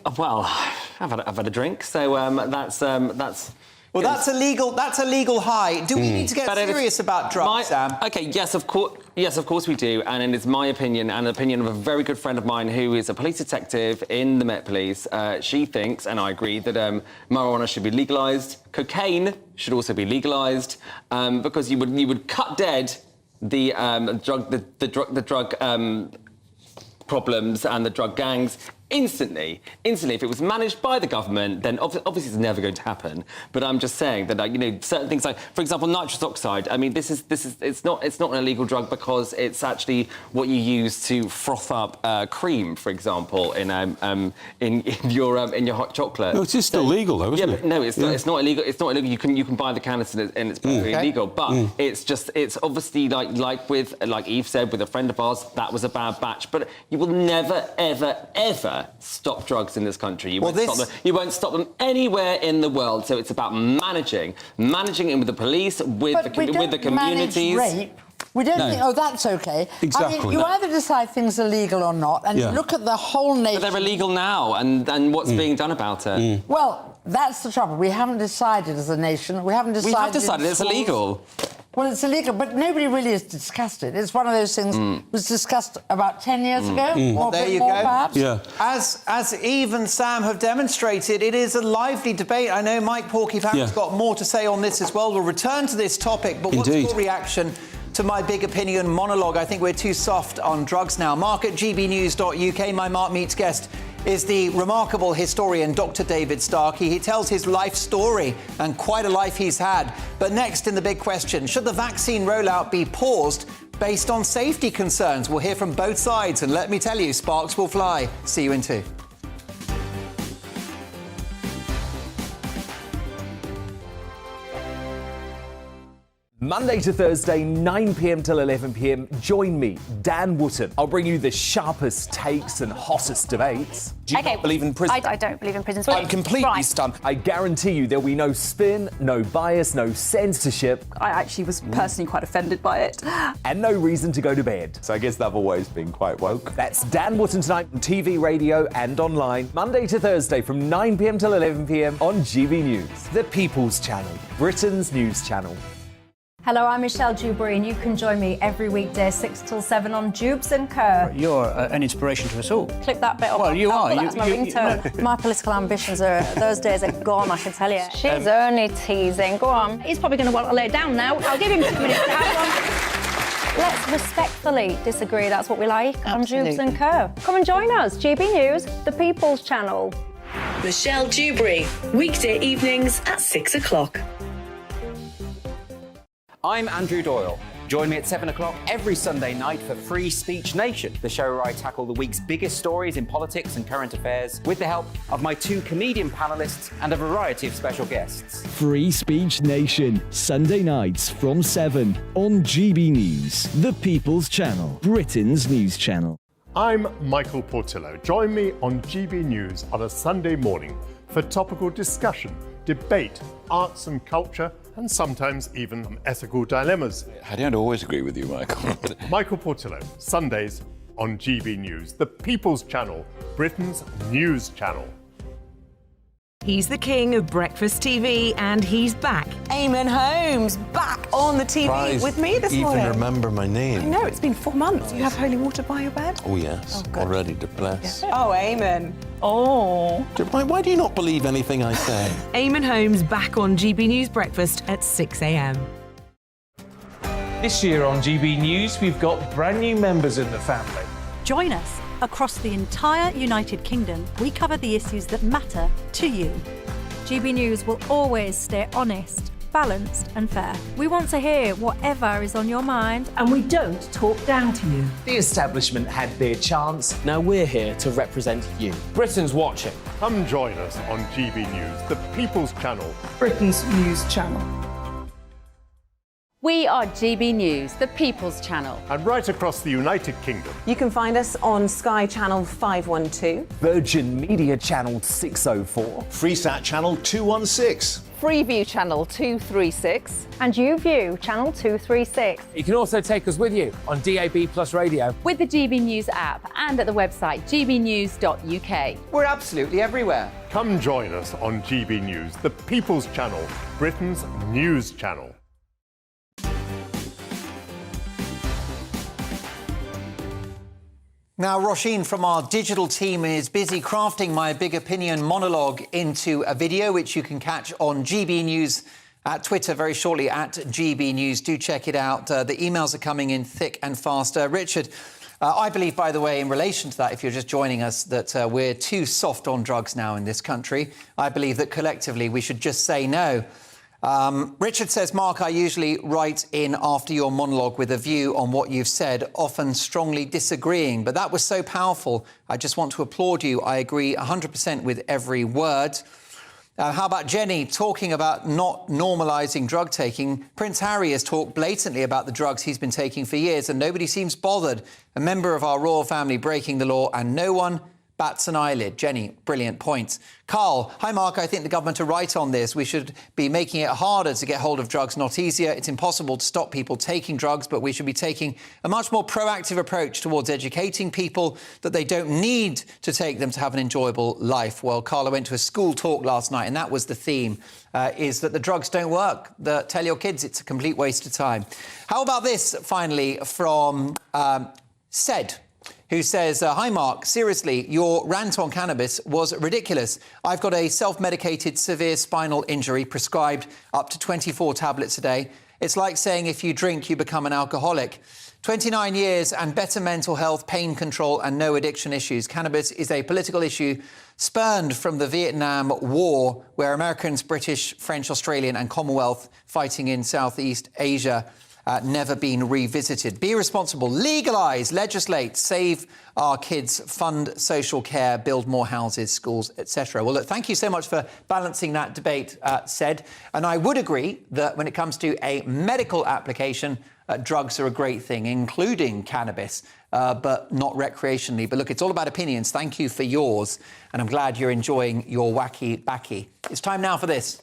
I've had a drink, so that's. Well, that's a legal high. Do we need to get serious about drugs, Sam? OK, yes, of course we do. And it is my opinion and the opinion of a very good friend of mine who is a police detective in the Met Police. She thinks, and I agree, that marijuana should be legalised. Cocaine should also be legalised because you would cut dead the drug problems and the drug gangs instantly. If it was managed by the government, then obviously it's never going to happen. But I'm just saying that, you know, certain things like, for example, nitrous oxide. I mean, it's not an illegal drug because it's actually what you use to froth up cream, for example, in your hot chocolate. No, it is still legal, though, isn't it? But no, it's not illegal. It's not illegal. You can buy the cannabis and it's perfectly legal. But it's obviously like Eve said, with a friend of ours, that was a bad batch. But you will never, ever, ever never stop drugs in this country. You won't stop them anywhere in the world. So it's about managing it with the police, with the communities. Rape. We don't think, oh, that's okay. Exactly. I mean, you either decide things are legal or not, and you look at the whole nation. But they're illegal now, and what's being done about it? Well, that's the trouble. We haven't decided as a nation. We haven't decided. We have decided it's illegal. Well, it's illegal, but nobody really has discussed it. It's one of those things was discussed about 10 years ago. Well, there you go. Perhaps. Yeah. As Eve and Sam have demonstrated, it is a lively debate. I know Mike Porky's got more to say on this as well. We'll return to this topic, but what's your reaction to my big opinion monologue? I think we're too soft on drugs now. Mark at gbnews.uk. My Mark Meets guest is the remarkable historian Dr. David Starkey. He tells his life story, and quite a life he's had. But next in the big question, should the vaccine rollout be paused based on safety concerns? We'll hear from both sides, and let me tell you, sparks will fly. See you in 2. Monday to Thursday, 9 p.m. till 11 p.m. Join me, Dan Wootton. I'll bring you the sharpest takes and hottest debates. Do you not believe in prisons? I don't believe in prisons. I'm completely stunned. I guarantee you there'll be no spin, no bias, no censorship. I actually was personally quite offended by it. And no reason to go to bed. So I guess they've always been quite woke. That's Dan Wootton tonight on TV, radio and online. Monday to Thursday from 9 p.m. till 11 p.m. on GB News, the People's Channel, Britain's news channel. Hello, I'm Michelle Dewberry, and you can join me every weekday 6 till 7 on Jubes and Kerr. You're an inspiration to us all. Click that bit up. Well, you are. That's my ringtone. My political ambitions those days are gone, I can tell you. She's only teasing. Go on. He's probably going to want to lay down now. I'll give him 2 minutes to have one. Let's respectfully disagree. That's what we like on Jubes and Kerr. Come and join us. GB News, the People's Channel. Michelle Dewberry, weekday evenings at 6 o'clock. I'm Andrew Doyle. Join me at 7 o'clock every Sunday night for Free Speech Nation, the show where I tackle the week's biggest stories in politics and current affairs with the help of my 2 comedian panellists and a variety of special guests. Free Speech Nation, Sunday nights from 7 on GB News, the People's Channel, Britain's news channel. I'm Michael Portillo. Join me on GB News on a Sunday morning for topical discussion, debate, arts and culture, and sometimes even ethical dilemmas. I don't always agree with you, Michael. Michael Portillo, Sundays on GB News, the People's Channel, Britain's news channel. He's the king of breakfast TV, and he's back. Eamon Holmes, back on the TV Surprised with me this morning. Even remember my name. I know, it's been 4 months. You have holy water by your bed? Oh, yes. Already to bless. Yeah. Oh, Eamon. Oh. Why do you not believe anything I say? Eamon Holmes back on GB News Breakfast at 6 a.m. This year on GB News, we've got brand new members in the family. Join us. Across the entire United Kingdom, we cover the issues that matter to you. GB News will always stay honest, balanced and fair. We want to hear whatever is on your mind, and we don't talk down to you. The establishment had their chance. Now we're here to represent you. Britain's watching. Come join us on GB News, the People's Channel, Britain's news channel. We are GB News, the People's Channel. And right across the United Kingdom. You can find us on Sky Channel 512. Virgin Media Channel 604. Freesat Channel 216. Freeview Channel 236. And YouView, Channel 236. You can also take us with you on DAB Plus Radio. With the GB News app and at the website gbnews.uk. We're absolutely everywhere. Come join us on GB News, the People's Channel, Britain's news channel. Now, Roisin from our digital team is busy crafting my big opinion monologue into a video, which you can catch on GB News at Twitter very shortly, at GB News. Do check it out. The emails are coming in thick and fast. Richard, I believe, by the way, in relation to that, if you're just joining us, that we're too soft on drugs now in this country. I believe that collectively we should just say no. Richard says, Mark, I usually write in after your monologue with a view on what you've said, often strongly disagreeing. But that was so powerful. I just want to applaud you. I agree 100% with every word. How about Jenny talking about not normalising drug taking? Prince Harry has talked blatantly about the drugs he's been taking for years and nobody seems bothered. A member of our royal family breaking the law and no one bats an eyelid. Jenny, brilliant points. Carl, hi Mark, I think the government are right on this. We should be making it harder to get hold of drugs, not easier. It's impossible to stop people taking drugs, but we should be taking a much more proactive approach towards educating people that they don't need to take them to have an enjoyable life. Well, Carl, I went to a school talk last night and that was the theme, is that the drugs don't work. Tell your kids it's a complete waste of time. How about this, finally, from Said, who says, hi, Mark, seriously, your rant on cannabis was ridiculous. I've got a self-medicated severe spinal injury prescribed up to 24 tablets a day. It's like saying if you drink, you become an alcoholic. 29 years and better mental health, pain control and no addiction issues. Cannabis is a political issue spurned from the Vietnam War, where Americans, British, French, Australian and Commonwealth fighting in Southeast Asia never been revisited. Be responsible, legalise, legislate, save our kids, fund social care, build more houses, schools, etc. Well, look, thank you so much for balancing that debate, Said. And I would agree that when it comes to a medical application, drugs are a great thing, including cannabis, but not recreationally. But look, it's all about opinions. Thank you for yours. And I'm glad you're enjoying your wacky backy. It's time now for this.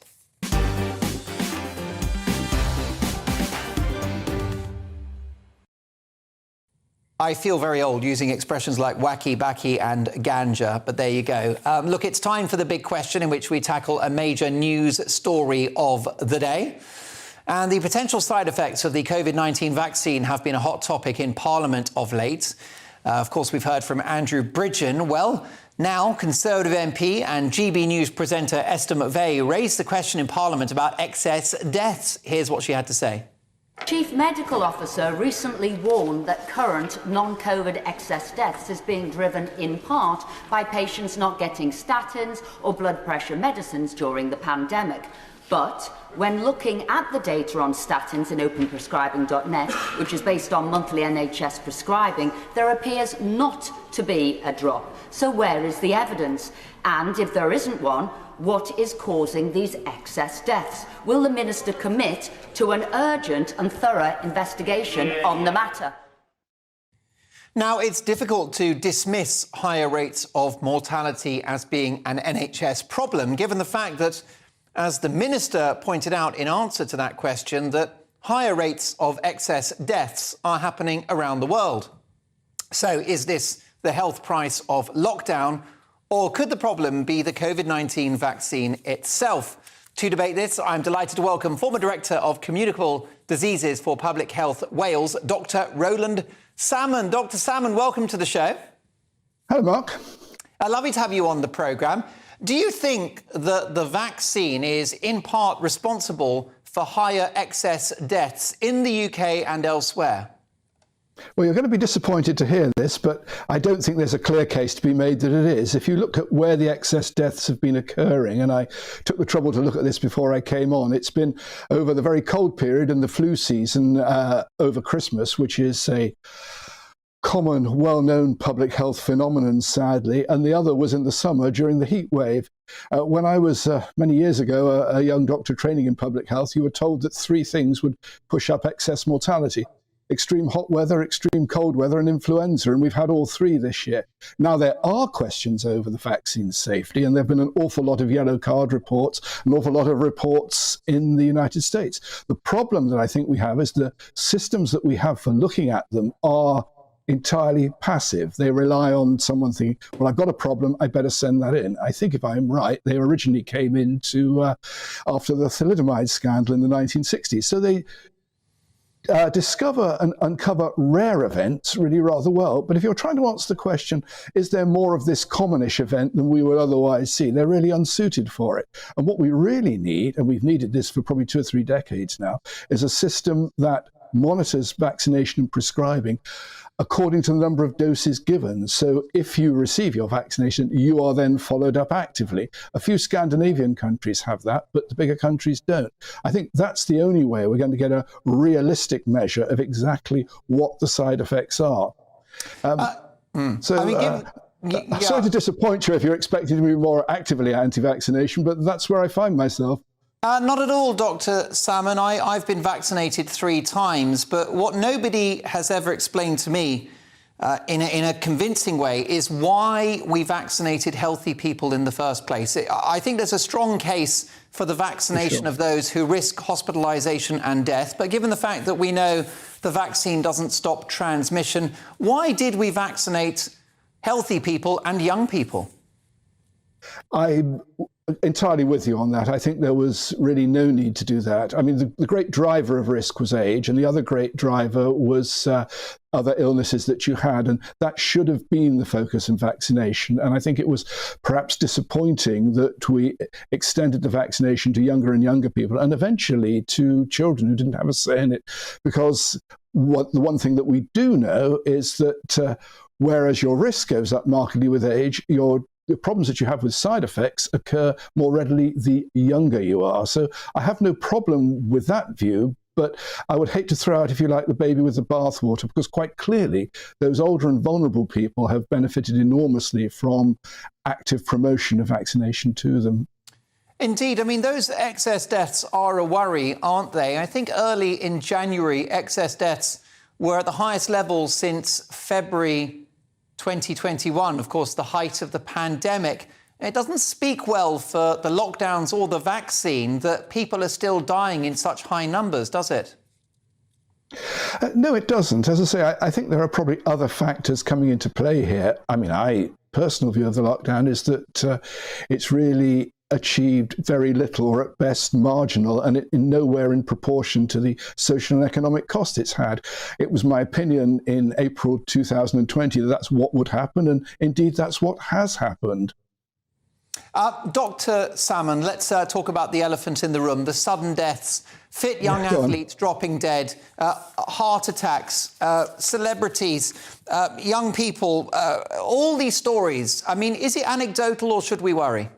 I feel very old using expressions like wacky, backy and ganja, but there you go. Look, it's time for the big question in which we tackle a major news story of the day. And the potential side effects of the COVID-19 vaccine have been a hot topic in Parliament of late. Of course, we've heard from Andrew Bridgen. Well, now Conservative MP and GB News presenter Esther McVey raised the question in Parliament about excess deaths. Here's what she had to say. Chief Medical Officer recently warned that current non-COVID excess deaths is being driven in part by patients not getting statins or blood pressure medicines during the pandemic. But when looking at the data on statins in openprescribing.net, which is based on monthly NHS prescribing, there appears not to be a drop. So where is the evidence? And if there isn't one, what is causing these excess deaths? Will the Minister commit to an urgent and thorough investigation on the matter? Now, it's difficult to dismiss higher rates of mortality as being an NHS problem, given the fact that, as the Minister pointed out in answer to that question, that higher rates of excess deaths are happening around the world. So is this the health price of lockdown, or could the problem be the COVID-19 vaccine itself? To debate this, I'm delighted to welcome former Director of Communicable Diseases for Public Health Wales, Dr. Roland Salmon. Dr. Salmon, welcome to the show. Hello, Mark. Lovely to have you on the programme. Do you think that the vaccine is in part responsible for higher excess deaths in the UK and elsewhere? Well, you're going to be disappointed to hear this, but I don't think there's a clear case to be made that it is. If you look at where the excess deaths have been occurring, and I took the trouble to look at this before I came on, it's been over the very cold period and the flu season over Christmas, which is a common, well-known public health phenomenon, sadly, and the other was in the summer during the heat wave. When I was, many years ago, a young doctor training in public health, you were told that three things would push up excess mortality: extreme hot weather, extreme cold weather and influenza, and we've had all three this year. Now, there are questions over the vaccine's safety, and there have been an awful lot of yellow card reports, an awful lot of reports in the United States. The problem that I think we have is the systems that we have for looking at them are entirely passive. They rely on someone thinking, well, I've got a problem, I better send that in. I think if I'm right, they originally came into after the thalidomide scandal in the 1960s. So they discover and uncover rare events really rather well. But if you're trying to answer the question, is there more of this commonish event than we would otherwise see? They're really unsuited for it. And what we really need, and we've needed this for probably 2 or 3 decades now, is a system that monitors vaccination and prescribing according to the number of doses given. So if you receive your vaccination, you are then followed up actively. A few Scandinavian countries have that, but the bigger countries don't. I think that's the only way we're going to get a realistic measure of exactly what the side effects are. Sorry to disappoint you if you're expecting to be more actively anti-vaccination, but that's where I find myself. Not at all, Dr. Salmon. I've been vaccinated 3 times, but what nobody has ever explained to me in a convincing way is why we vaccinated healthy people in the first place. I think there's a strong case for the vaccination of those who risk hospitalisation and death. But given the fact that we know the vaccine doesn't stop transmission, why did we vaccinate healthy people and young people? I'm entirely with you on that. I think there was really no need to do that. I mean, the great driver of risk was age, and the other great driver was other illnesses that you had, and that should have been the focus in vaccination. And I think it was perhaps disappointing that we extended the vaccination to younger and younger people, and eventually to children who didn't have a say in it, because the one thing that we do know is that whereas your risk goes up markedly with age, the problems that you have with side effects occur more readily the younger you are. So I have no problem with that view, but I would hate to throw out, if you like, the baby with the bathwater, because quite clearly those older and vulnerable people have benefited enormously from active promotion of vaccination to them. Indeed. I mean, those excess deaths are a worry, aren't they? I think early in January, excess deaths were at the highest level since February 2021, of course, the height of the pandemic. It doesn't speak well for the lockdowns or the vaccine that people are still dying in such high numbers, does it? No, it doesn't. As I say, I think there are probably other factors coming into play here. I mean, personal view of the lockdown is that it's really achieved very little, or at best marginal, and in nowhere in proportion to the social and economic cost it's had. It was my opinion in April 2020 that that's what would happen, and indeed that's what has happened. Dr. Salmon, let's talk about the elephant in the room, the sudden deaths, fit young athletes dropping dead, heart attacks, celebrities, young people, all these stories. I mean, is it anecdotal or should we worry?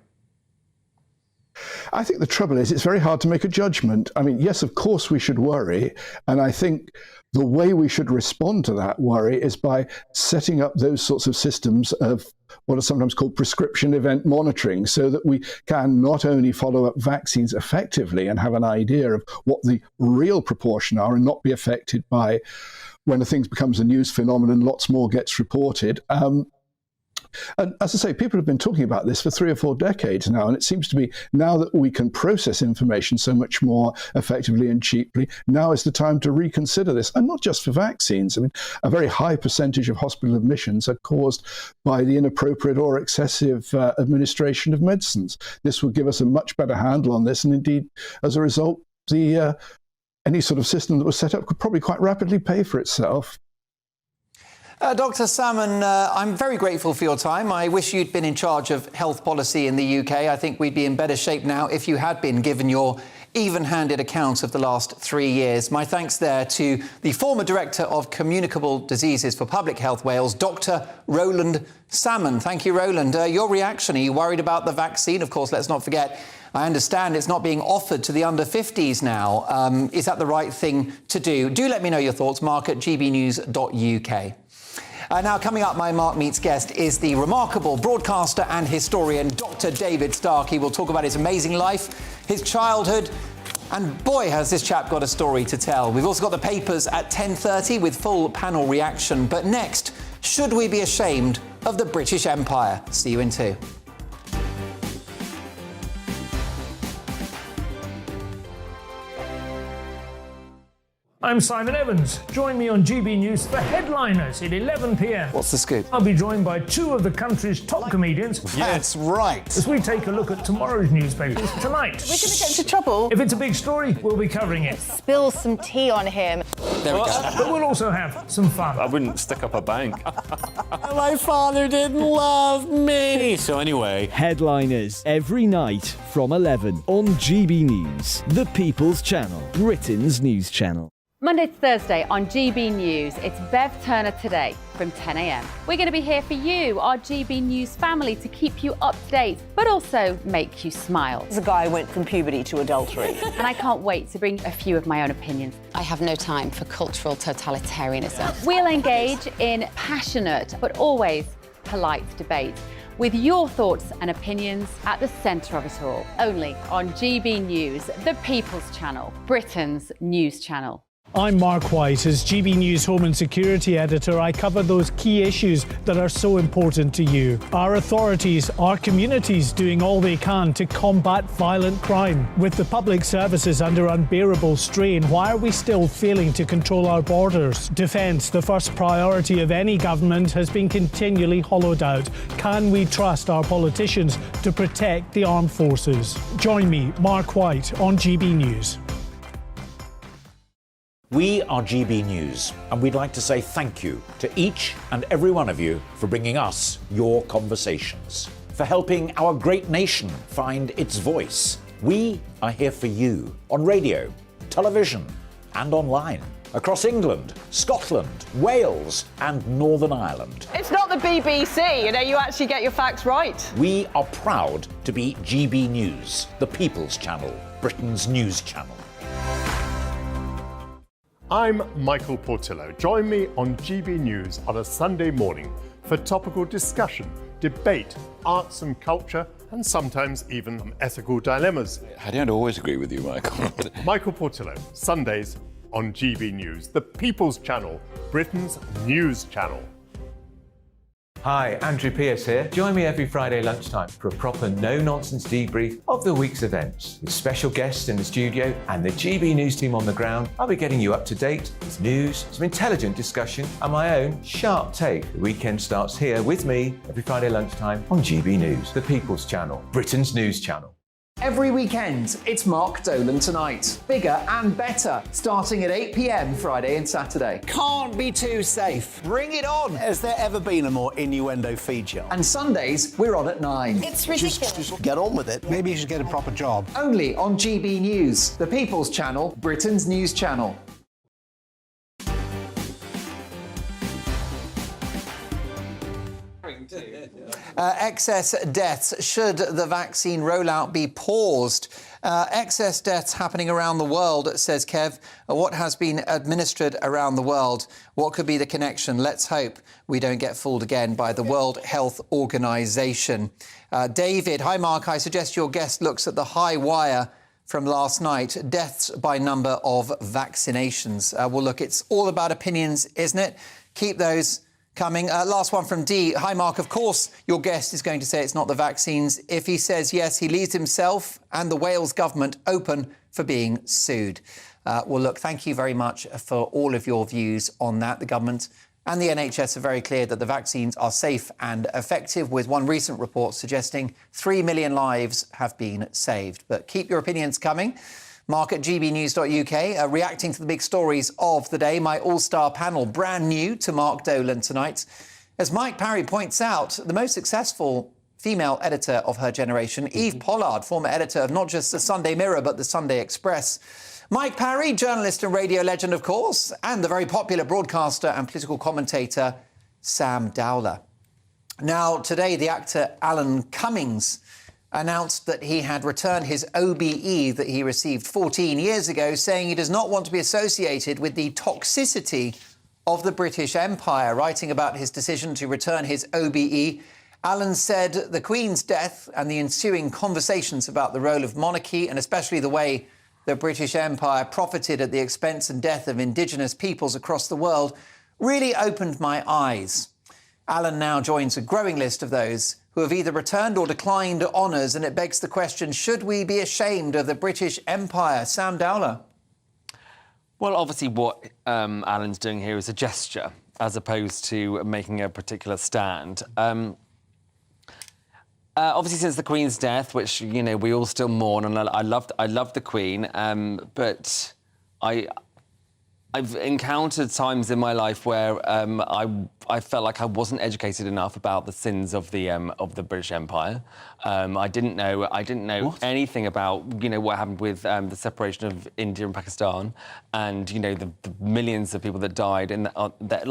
I think the trouble is it's very hard to make a judgment. I mean, yes, of course we should worry. And I think the way we should respond to that worry is by setting up those sorts of systems of what are sometimes called prescription event monitoring, so that we can not only follow up vaccines effectively and have an idea of what the real proportion are and not be affected by when a thing becomes a news phenomenon, lots more gets reported. And as I say, people have been talking about this for 3 or 4 decades now, and it seems to be now that we can process information so much more effectively and cheaply, now is the time to reconsider this. And not just for vaccines. I mean, a very high percentage of hospital admissions are caused by the inappropriate or excessive administration of medicines. This will give us a much better handle on this, and indeed, as a result, any sort of system that was set up could probably quite rapidly pay for itself. Dr. Salmon, I'm very grateful for your time. I wish you'd been in charge of health policy in the UK. I think we'd be in better shape now if you had been, given your even-handed account of the last 3 years. My thanks there to the former Director of Communicable Diseases for Public Health Wales, Dr. Roland Salmon. Thank you, Roland. Your reaction, are you worried about the vaccine? Of course, let's not forget, I understand it's not being offered to the under-50s now. Is that the right thing to do? Do let me know your thoughts, mark@gbnews.uk. Now, coming up, my Mark Meets guest is the remarkable broadcaster and historian, Dr. David Starkey. We'll talk about his amazing life, his childhood, and boy, has this chap got a story to tell. We've also got the papers at 10:30 with full panel reaction. But next, should we be ashamed of the British Empire? See you in 2. I'm Simon Evans. Join me on GB News for Headliners at 11 p.m. What's the scoop? I'll be joined by 2 of the country's top comedians. That's right. As we take a look at tomorrow's newspapers tonight. We're going to get into trouble. If it's a big story, we'll be covering it. Spill some tea on him. There we go. But we'll also have some fun. I wouldn't stick up a bank. My father didn't love me. So anyway. Headliners every night from 11 on GB News, the People's Channel, Britain's news channel. Monday to Thursday on GB News, it's Bev Turner Today from 10 a.m. We're going to be here for you, our GB News family, to keep you up to date, but also make you smile. The guy went from puberty to adultery. And I can't wait to bring a few of my own opinions. I have no time for cultural totalitarianism. We'll engage in passionate, but always polite debate, with your thoughts and opinions at the centre of it all. Only on GB News, the People's Channel, Britain's news channel. I'm Mark White. As GB News Home and Security Editor, I cover those key issues that are so important to you. Our authorities, our communities doing all they can to combat violent crime. With the public services under unbearable strain, why are we still failing to control our borders? Defence, the first priority of any government, has been continually hollowed out. Can we trust our politicians to protect the armed forces? Join me, Mark White, on GB News. We are GB News, and we'd like to say thank you to each and every one of you for bringing us your conversations, for helping our great nation find its voice. We are here for you on radio, television, and online, across England, Scotland, Wales, and Northern Ireland. It's not the BBC, you actually get your facts right. We are proud to be GB News, the People's Channel, Britain's news channel. I'm Michael Portillo. Join me on GB News on a Sunday morning for topical discussion, debate, arts and culture, and sometimes even ethical dilemmas. I don't always agree with you, Michael. Michael Portillo, Sundays on GB News, the People's Channel, Britain's news channel. Hi, Andrew Pierce here. Join me every Friday lunchtime for a proper no-nonsense debrief of the week's events. With special guests in the studio and the GB News team on the ground, I'll be getting you up to date with news, some intelligent discussion, and my own sharp take. The weekend starts here with me every Friday lunchtime on GB News, the People's Channel, Britain's news channel. Every weekend, it's Mark Dolan Tonight. Bigger and better, starting at 8 p.m. Friday and Saturday. Can't be too safe. Bring it on. Has there ever been a more innuendo feature? And Sundays, we're on at 9. It's ridiculous. Just get on with it. Maybe you should get a proper job. Only on GB News, the People's Channel, Britain's news channel. Excess deaths. Should the vaccine rollout be paused? Excess deaths happening around the world, says Kev. What has been administered around the world? What could be the connection? Let's hope we don't get fooled again by the World Health Organization. David, hi Mark, I suggest your guest looks at the high wire from last night. Deaths by number of vaccinations. Well, look, it's all about opinions, isn't it? Keep those coming. Last one from D. Hi, Mark. Of course, your guest is going to say it's not the vaccines. If he says yes, he leaves himself and the Wales government open for being sued. Well, look, thank you very much for all of your views on that. The government and the NHS are very clear that the vaccines are safe and effective, with one recent report suggesting 3 million lives have been saved. But keep your opinions coming. Mark at gbnews.uk, reacting to the big stories of the day. My all-star panel, brand new to Mark Dolan tonight. As Mike Parry points out, the most successful female editor of her generation, Eve Pollard, former editor of not just the Sunday Mirror, but the Sunday Express. Mike Parry, journalist and radio legend, of course, and the very popular broadcaster and political commentator, Sam Dowler. Now, today, the actor Alan Cummings announced that he had returned his OBE that he received 14 years ago, saying he does not want to be associated with the toxicity of the British Empire. Writing about his decision to return his OBE, Alan said the Queen's death and the ensuing conversations about the role of monarchy, and especially the way the British Empire profited at the expense and death of indigenous peoples across the world, really opened my eyes. Alan now joins a growing list of those who have either returned or declined honours, and it begs the question, should we be ashamed of the British Empire? Sam Dowler. Well, obviously what Alan's doing here is a gesture, as opposed to making a particular stand. Obviously, since the Queen's death, which, you know, we all still mourn, and I love the Queen, but I've encountered times in my life where I felt like I wasn't educated enough about the sins of the British Empire. I didn't know anything about, you know, what happened with the separation of India and Pakistan, and, you know, the millions of people that died in that.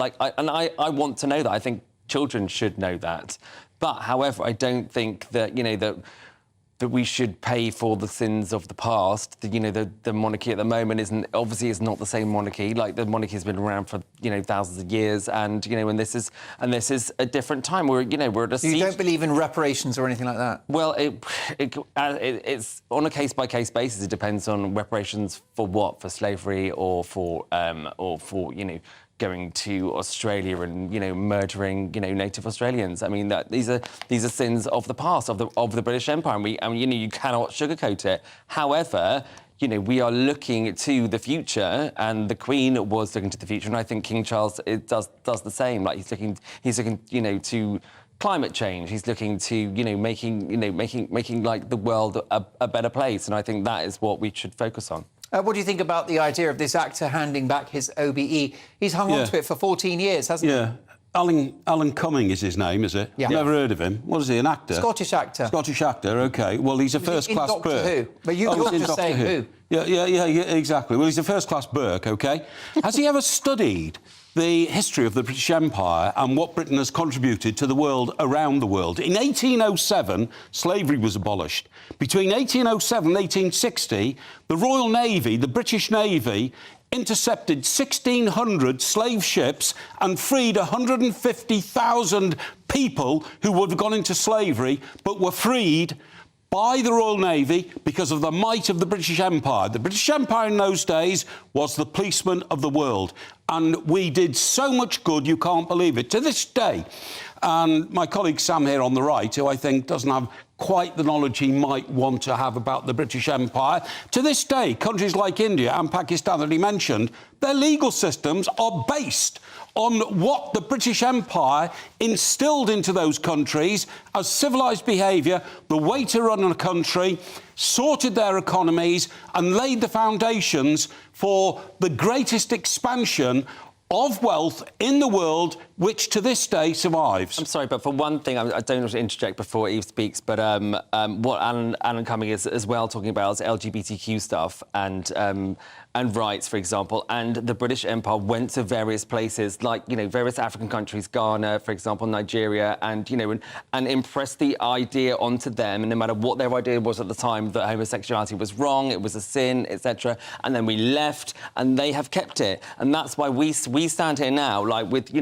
I want to know that. I think children should know that. But, however, I don't think that, you know, that that we should pay for the sins of the past. The monarchy at the moment is not the same monarchy. Like, the monarchy has been around for thousands of years, and and this is a different time. We're at a. You don't believe in reparations or anything like that? Well, it's on a case by case basis. It depends on reparations for what, for slavery or for going to Australia and murdering Native Australians. I mean, these are sins of the past of the British Empire, and you cannot sugarcoat it. However, we are looking to the future, and the Queen was looking to the future, and I think King Charles does the same. Like, he's looking to climate change. He's looking to making like the world a better place, and I think that is what we should focus on. What do you think about the idea of this actor handing back his OBE? He's hung on to it for 14 years, hasn't he? Yeah. Alan Cumming is his name, is it? Yeah. Never heard of him. What is he, an actor? Scottish actor. Scottish actor, OK. Well, he's a first-class Burke. Doctor Who. But you're just saying who. Yeah, exactly. Well, he's a first-class Burke, OK? Has he ever studied the history of the British Empire and what Britain has contributed to the world around the world? In 1807, slavery was abolished. Between 1807 and 1860, the Royal Navy, the British Navy, intercepted 1,600 slave ships and freed 150,000 people who would have gone into slavery but were freed by the Royal Navy because of the might of the British Empire. The British Empire in those days was the policeman of the world, and we did so much good you can't believe it. To this day, and my colleague Sam here on the right, who I think doesn't have quite the knowledge he might want to have about the British Empire, to this day, countries like India and Pakistan that he mentioned, their legal systems are based on what the British Empire instilled into those countries as civilised behaviour, the way to run a country, sorted their economies and laid the foundations for the greatest expansion of wealth in the world, which to this day survives. I'm sorry, but for one thing, I don't want to interject before Eve speaks, but what Alan Cumming is as well talking about is LGBTQ stuff and rights, for example. And the British Empire went to various places, like various African countries, Ghana, for example, Nigeria, and and impressed the idea onto them. And no matter what their idea was at the time, that homosexuality was wrong, it was a sin, etc. And then we left, and they have kept it. And that's why we stand here now, like with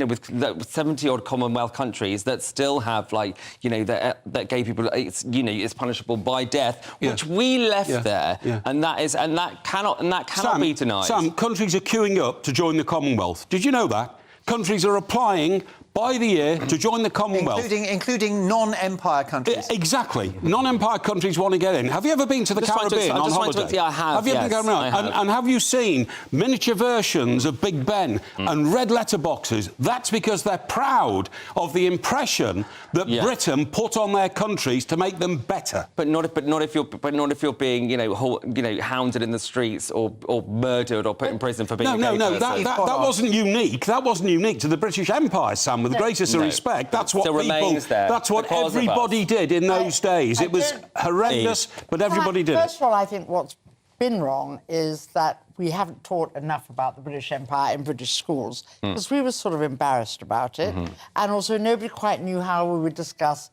70-odd Commonwealth countries that still have that gay people is punishable by death, which we left there, and that cannot be denied. Sam, countries are queuing up to join the Commonwealth. Did you know that? Countries are applying by the year to join the Commonwealth. Including non-empire countries. Exactly. Non-empire countries want to get in. Have you ever been to the Caribbean on holiday? I have. Have you ever been around? And have you seen miniature versions of Big Ben and red letter boxes? That's because they're proud of the impression that Britain put on their countries to make them better. But not if you're being hounded in the streets or murdered or put in prison for being a gay person. That wasn't unique. That wasn't unique to the British Empire, Sam. With the greatest of respect, that's what that's what everybody did in those days. It was horrendous, but everybody did it. First of all, I think what's been wrong is that we haven't taught enough about the British Empire in British schools, because we were sort of embarrassed about it, and also nobody quite knew how we would discuss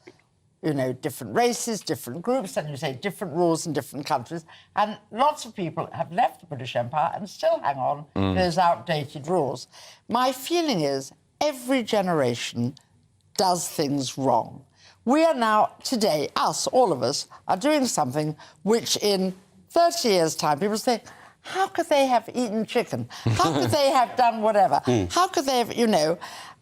different races, different groups, and you say different rules in different countries. And lots of people have left the British Empire and still hang on to those outdated rules. My feeling is every generation does things wrong. We are now, today, all of us, are doing something which in 30 years' time, people say, how could they have eaten chicken? How could they have done whatever? How could they have,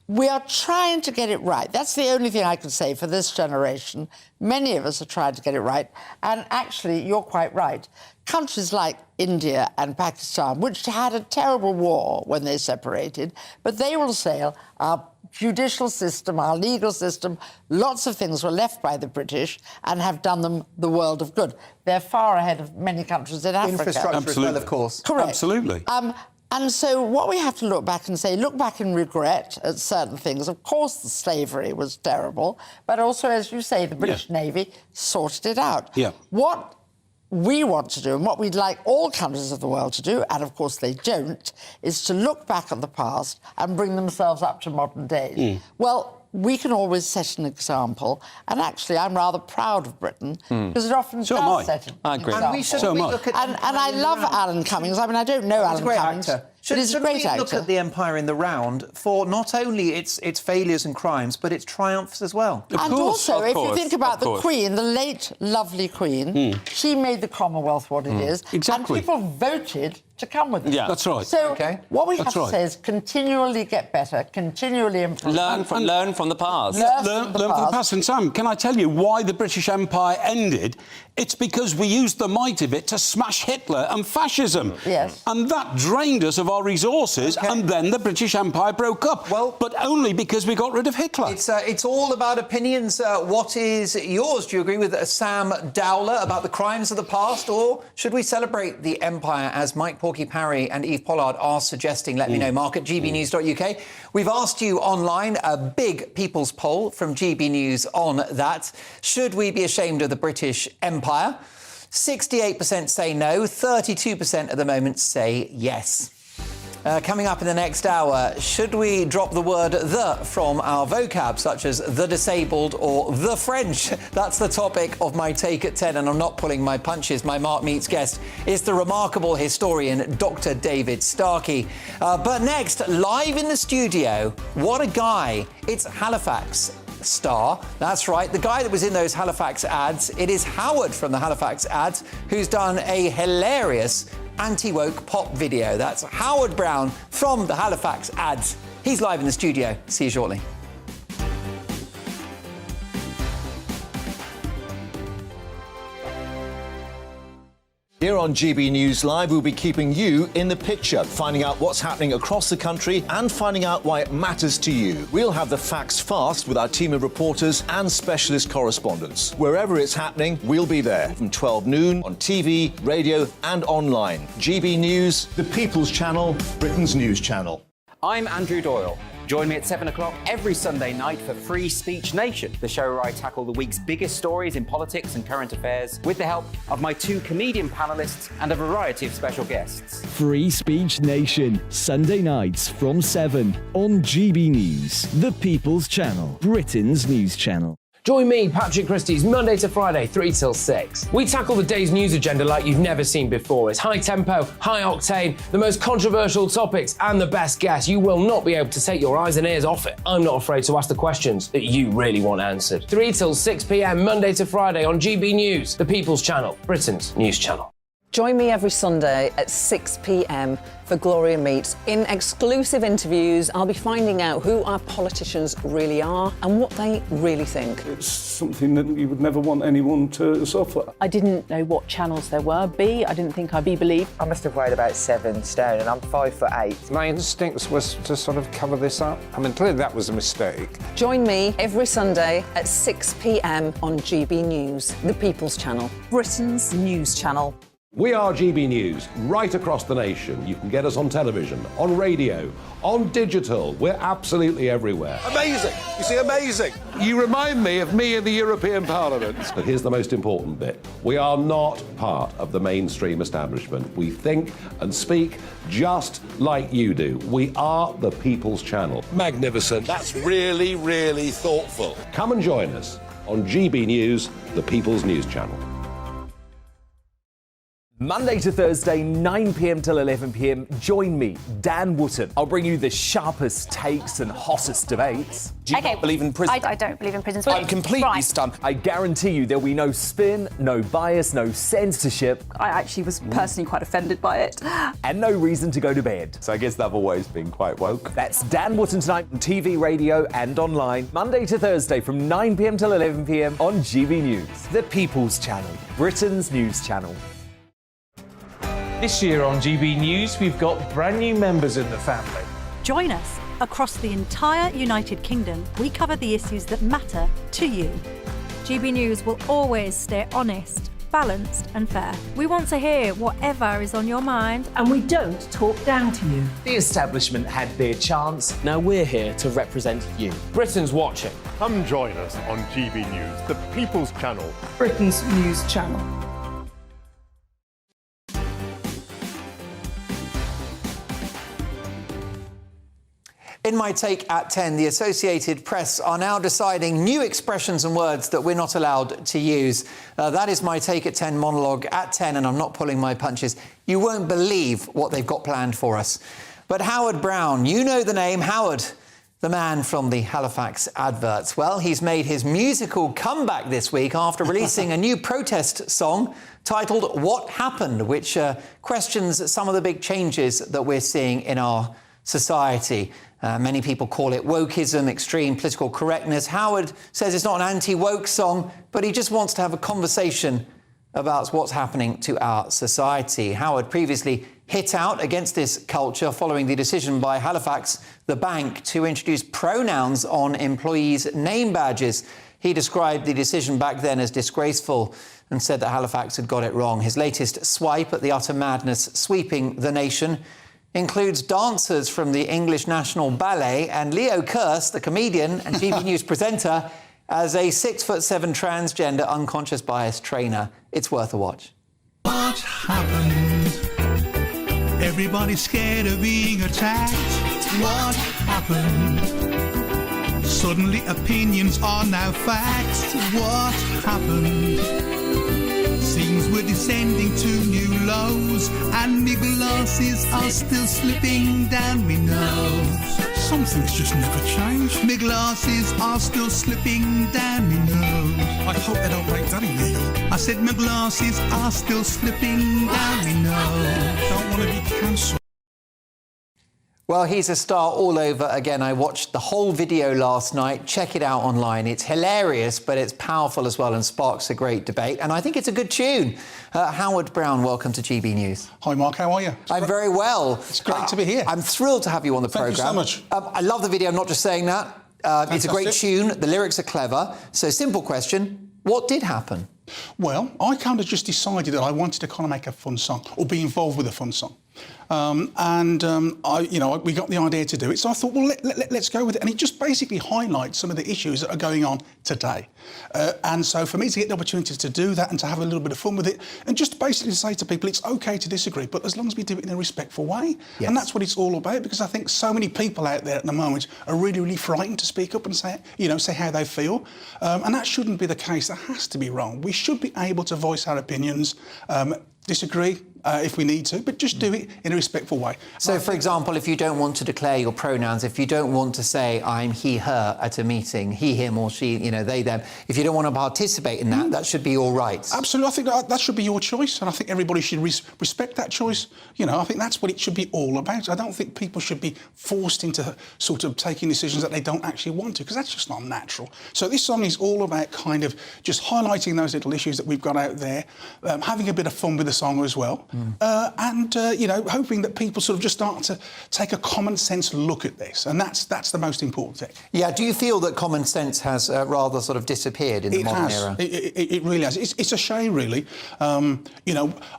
we are trying to get it right. That's the only thing I can say for this generation. Many of us are trying to get it right. And actually, you're quite right. Countries like India and Pakistan, which had a terrible war when they separated, but they will say our judicial system, our legal system, lots of things were left by the British and have done them the world of good. They're far ahead of many countries in Africa. Infrastructure as well, of course. Correct. Absolutely. And so what we have to look back and say, look back and regret at certain things. Of course, the slavery was terrible, but also, as you say, the British Navy sorted it out. Yeah. What we want to do, and what we'd like all countries of the world to do, and of course they don't, is to look back at the past and bring themselves up to modern days. Well, we can always set an example. And actually, I'm rather proud of Britain because it often does set an example. And we should look at and I love Alan Cummings. I mean, I don't know Alan Cummings. Should he's a great actor. Look at the Empire in the round for not only its failures and crimes, but its triumphs as well. And also, if you think about the Queen, the late, lovely Queen, she made the Commonwealth what it is. Exactly. And people voted to come with it. Yeah, that's right. So what we have to say is continually get better, continually improve. Learn from the past. Learn from the past. And Sam, can I tell you why the British Empire ended? It's because we used the might of it to smash Hitler and fascism. Yes. And that drained us of our resources, and then the British Empire broke up. Well, but only because we got rid of Hitler. It's all about opinions. What is yours? Do you agree with Sam Dowler about the crimes of the past, or should we celebrate the Empire as Mike Porky Parry and Eve Pollard are suggesting? Let me know, Mark at gbnews.uk. We've asked you online a big people's poll from GB News on that. Should we be ashamed of the British Empire? 68% say no, 32% at the moment say yes. Coming up in the next hour, should we drop the word "the" from our vocab, such as the disabled or the French? That's the topic of my take at 10, and I'm not pulling my punches. My Mark Meets guest is the remarkable historian, Dr. David Starkey. But next, live in the studio, what a guy. It's Halifax star. That's right, the guy that was in those Halifax ads. It is Howard from the Halifax ads who's done a hilarious anti-woke pop video. That's Howard Brown from the Halifax ads. He's live in the studio. See you shortly. Here on GB News Live, we'll be keeping you in the picture, finding out what's happening across the country and finding out why it matters to you. We'll have the facts fast with our team of reporters and specialist correspondents. Wherever it's happening, we'll be there from 12 noon on TV, radio and online. GB News, the People's Channel, Britain's news channel. I'm Andrew Doyle. Join me at 7 o'clock every Sunday night for Free Speech Nation, the show where I tackle the week's biggest stories in politics and current affairs with the help of my 2 comedian panellists and a variety of special guests. Free Speech Nation, Sunday nights from 7 on GB News, the People's Channel, Britain's news channel. Join me, Patrick Christie's, Monday to Friday, 3 till 6. We tackle the day's news agenda like you've never seen before. It's high tempo, high octane, the most controversial topics and the best guests. You will not be able to take your eyes and ears off it. I'm not afraid to ask the questions that you really want answered. 3 till 6 p.m, Monday to Friday on GB News, the People's Channel, Britain's news channel. Join me every Sunday at 6 p.m. for Gloria Meets. In exclusive interviews, I'll be finding out who our politicians really are and what they really think. It's something that you would never want anyone to suffer. I didn't know what channels there were. I didn't think I'd be believed. I must have weighed about 7 stone and I'm 5'8". My instincts was to sort of cover this up. I mean, clearly that was a mistake. Join me every Sunday at 6 p.m. on GB News, the People's Channel, Britain's news channel. We are GB News, right across the nation. You can get us on television, on radio, on digital. We're absolutely everywhere. Amazing. You see, amazing. You remind me of me in the European Parliament. But here's the most important bit. We are not part of the mainstream establishment. We think and speak just like you do. We are the People's Channel. Magnificent. That's really, really thoughtful. Come and join us on GB News, the People's News Channel. Monday to Thursday, 9 p.m. till 11 p.m. Join me, Dan Wootton. I'll bring you the sharpest takes and hottest debates. Do you not believe in prisons? I don't believe in prisons. I'm completely stunned. I guarantee you there'll be no spin, no bias, no censorship. I actually was personally quite offended by it. And no reason to go to bed. So I guess they've always been quite woke. That's Dan Wootton tonight on TV, radio and online. Monday to Thursday from 9 p.m. till 11 p.m. on GB News. The People's Channel, Britain's news channel. This year on GB News, we've got brand new members in the family. Join us. Across the entire United Kingdom, we cover the issues that matter to you. GB News will always stay honest, balanced and fair. We want to hear whatever is on your mind. And we don't talk down to you. The establishment had their chance. Now we're here to represent you. Britain's watching. Come join us on GB News, the People's Channel, Britain's news channel. In my take at 10, the Associated Press are now deciding new expressions and words that we're not allowed to use. That is my take at 10 monologue at 10, and I'm not pulling my punches. You won't believe what they've got planned for us. But Howard Brown, you know the name, Howard, the man from the Halifax adverts. Well, he's made his musical comeback this week after releasing a new protest song titled What Happened, which questions some of the big changes that we're seeing in our society. Many people call it wokeism, extreme political correctness. Howard says it's not an anti-woke song, but he just wants to have a conversation about what's happening to our society. Howard previously hit out against this culture following the decision by Halifax, the bank, to introduce pronouns on employees' name badges. He described the decision back then as disgraceful and said that Halifax had got it wrong. His latest swipe at the utter madness sweeping the nation includes dancers from the English National Ballet and Leo Kearse, the comedian and GB News presenter, as a 6'7" transgender unconscious bias trainer. It's worth a watch. What happened? Everybody's scared of being attacked. What happened? Suddenly opinions are now facts. What happened? Seems we're descending to new lows, and my glasses are still slipping down me nose. Some things just never change. My glasses are still slipping down me nose. I hope they don't make that illegal. I said my glasses are still slipping down me nose. Don't want to be cancelled. Well, he's a star all over again. I watched the whole video last night. Check it out online. It's hilarious, but it's powerful as well and sparks a great debate. And I think it's a good tune. Howard Brown, welcome to GB News. Hi, Mark. How are you? I'm very well. It's great to be here. I'm thrilled to have you on the programme. Thank you so much. I love the video. I'm not just saying that. It's a great tune. The lyrics are clever. So, simple question. What did happen? Well, I kind of just decided that I wanted to kind of make a fun song or be involved with a fun song. We got the idea to do it, so I thought, well, let's go with it. And it just basically highlights some of the issues that are going on today. And so for me to get the opportunity to do that and to have a little bit of fun with it, and just basically say to people, it's OK to disagree, but as long as we do it in a respectful way. Yes. And that's what it's all about, because I think so many people out there at the moment are really, really frightened to speak up and say how they feel. And that shouldn't be the case. That has to be wrong. We should be able to voice our opinions, disagree if we need to, but just do it in a respectful way. So, for example, if you don't want to declare your pronouns, if you don't want to say I'm he, her at a meeting, he, him or she, they, them, if you don't want to participate in that, that should be your right. Absolutely. I think that should be your choice, and I think everybody should respect that choice. I think that's what it should be all about. I don't think people should be forced into sort of taking decisions that they don't actually want to, because that's just not natural. So this song is all about kind of just highlighting those little issues that we've got out there, having a bit of fun with the song as well. Hoping that people sort of just start to take a common sense look at this, and that's the most important thing. Yeah, do you feel that common sense has rather sort of disappeared in the modern era? It really has. It's a shame, really. I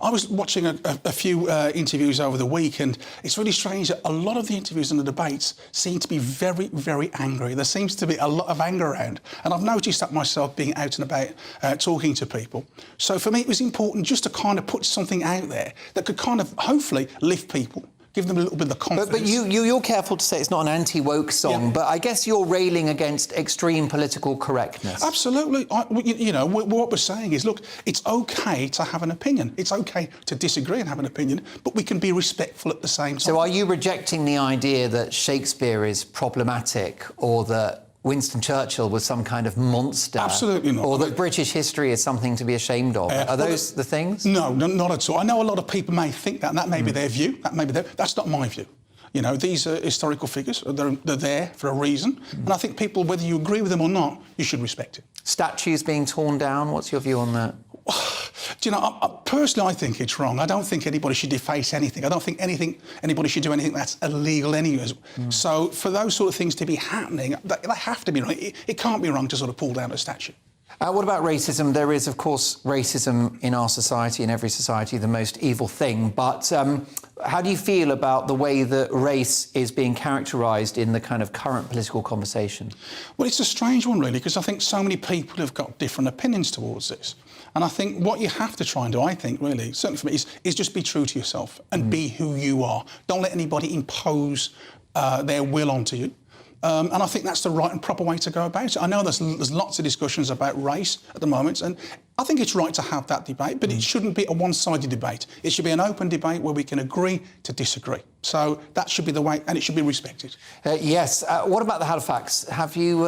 was watching a few interviews over the week, and it's really strange that a lot of the interviews and the debates seem to be very, very angry. There seems to be a lot of anger around, and I've noticed that myself being out and about talking to people. So for me, it was important just to kind of put something out there that could kind of hopefully lift people, give them a little bit of confidence. But you're careful to say it's not an anti-woke song, but I guess you're railing against extreme political correctness. Absolutely. What we're saying is, look, it's OK to have an opinion. It's OK to disagree and have an opinion, but we can be respectful at the same time. So are you rejecting the idea that Shakespeare is problematic, or that Winston Churchill was some kind of monster? Absolutely not. Or that British history is something to be ashamed of? Are those the things? No, not at all. I know a lot of people may think that, and that may be their view. That's not my view. These are historical figures. They're there for a reason. And I think people, whether you agree with them or not, you should respect it. Statues being torn down, what's your view on that? Personally, I think it's wrong. I don't think anybody should deface anything. I don't think anybody should do anything that's illegal anyways. So for those sort of things to be happening, they have to be wrong. It can't be wrong to sort of pull down a statue. What about racism? There is, of course, racism in our society, in every society, the most evil thing. But how do you feel about the way that race is being characterised in the kind of current political conversation? Well, it's a strange one, really, because I think so many people have got different opinions towards this. And I think what you have to try and do, I think, really, certainly for me, is just be true to yourself and be who you are. Don't let anybody impose their will onto you. And I think that's the right and proper way to go about it. I know there's lots of discussions about race at the moment, and I think it's right to have that debate, but it shouldn't be a one-sided debate. It should be an open debate where we can agree to disagree. So that should be the way, and it should be respected. Yes. What about the Halifax? Have you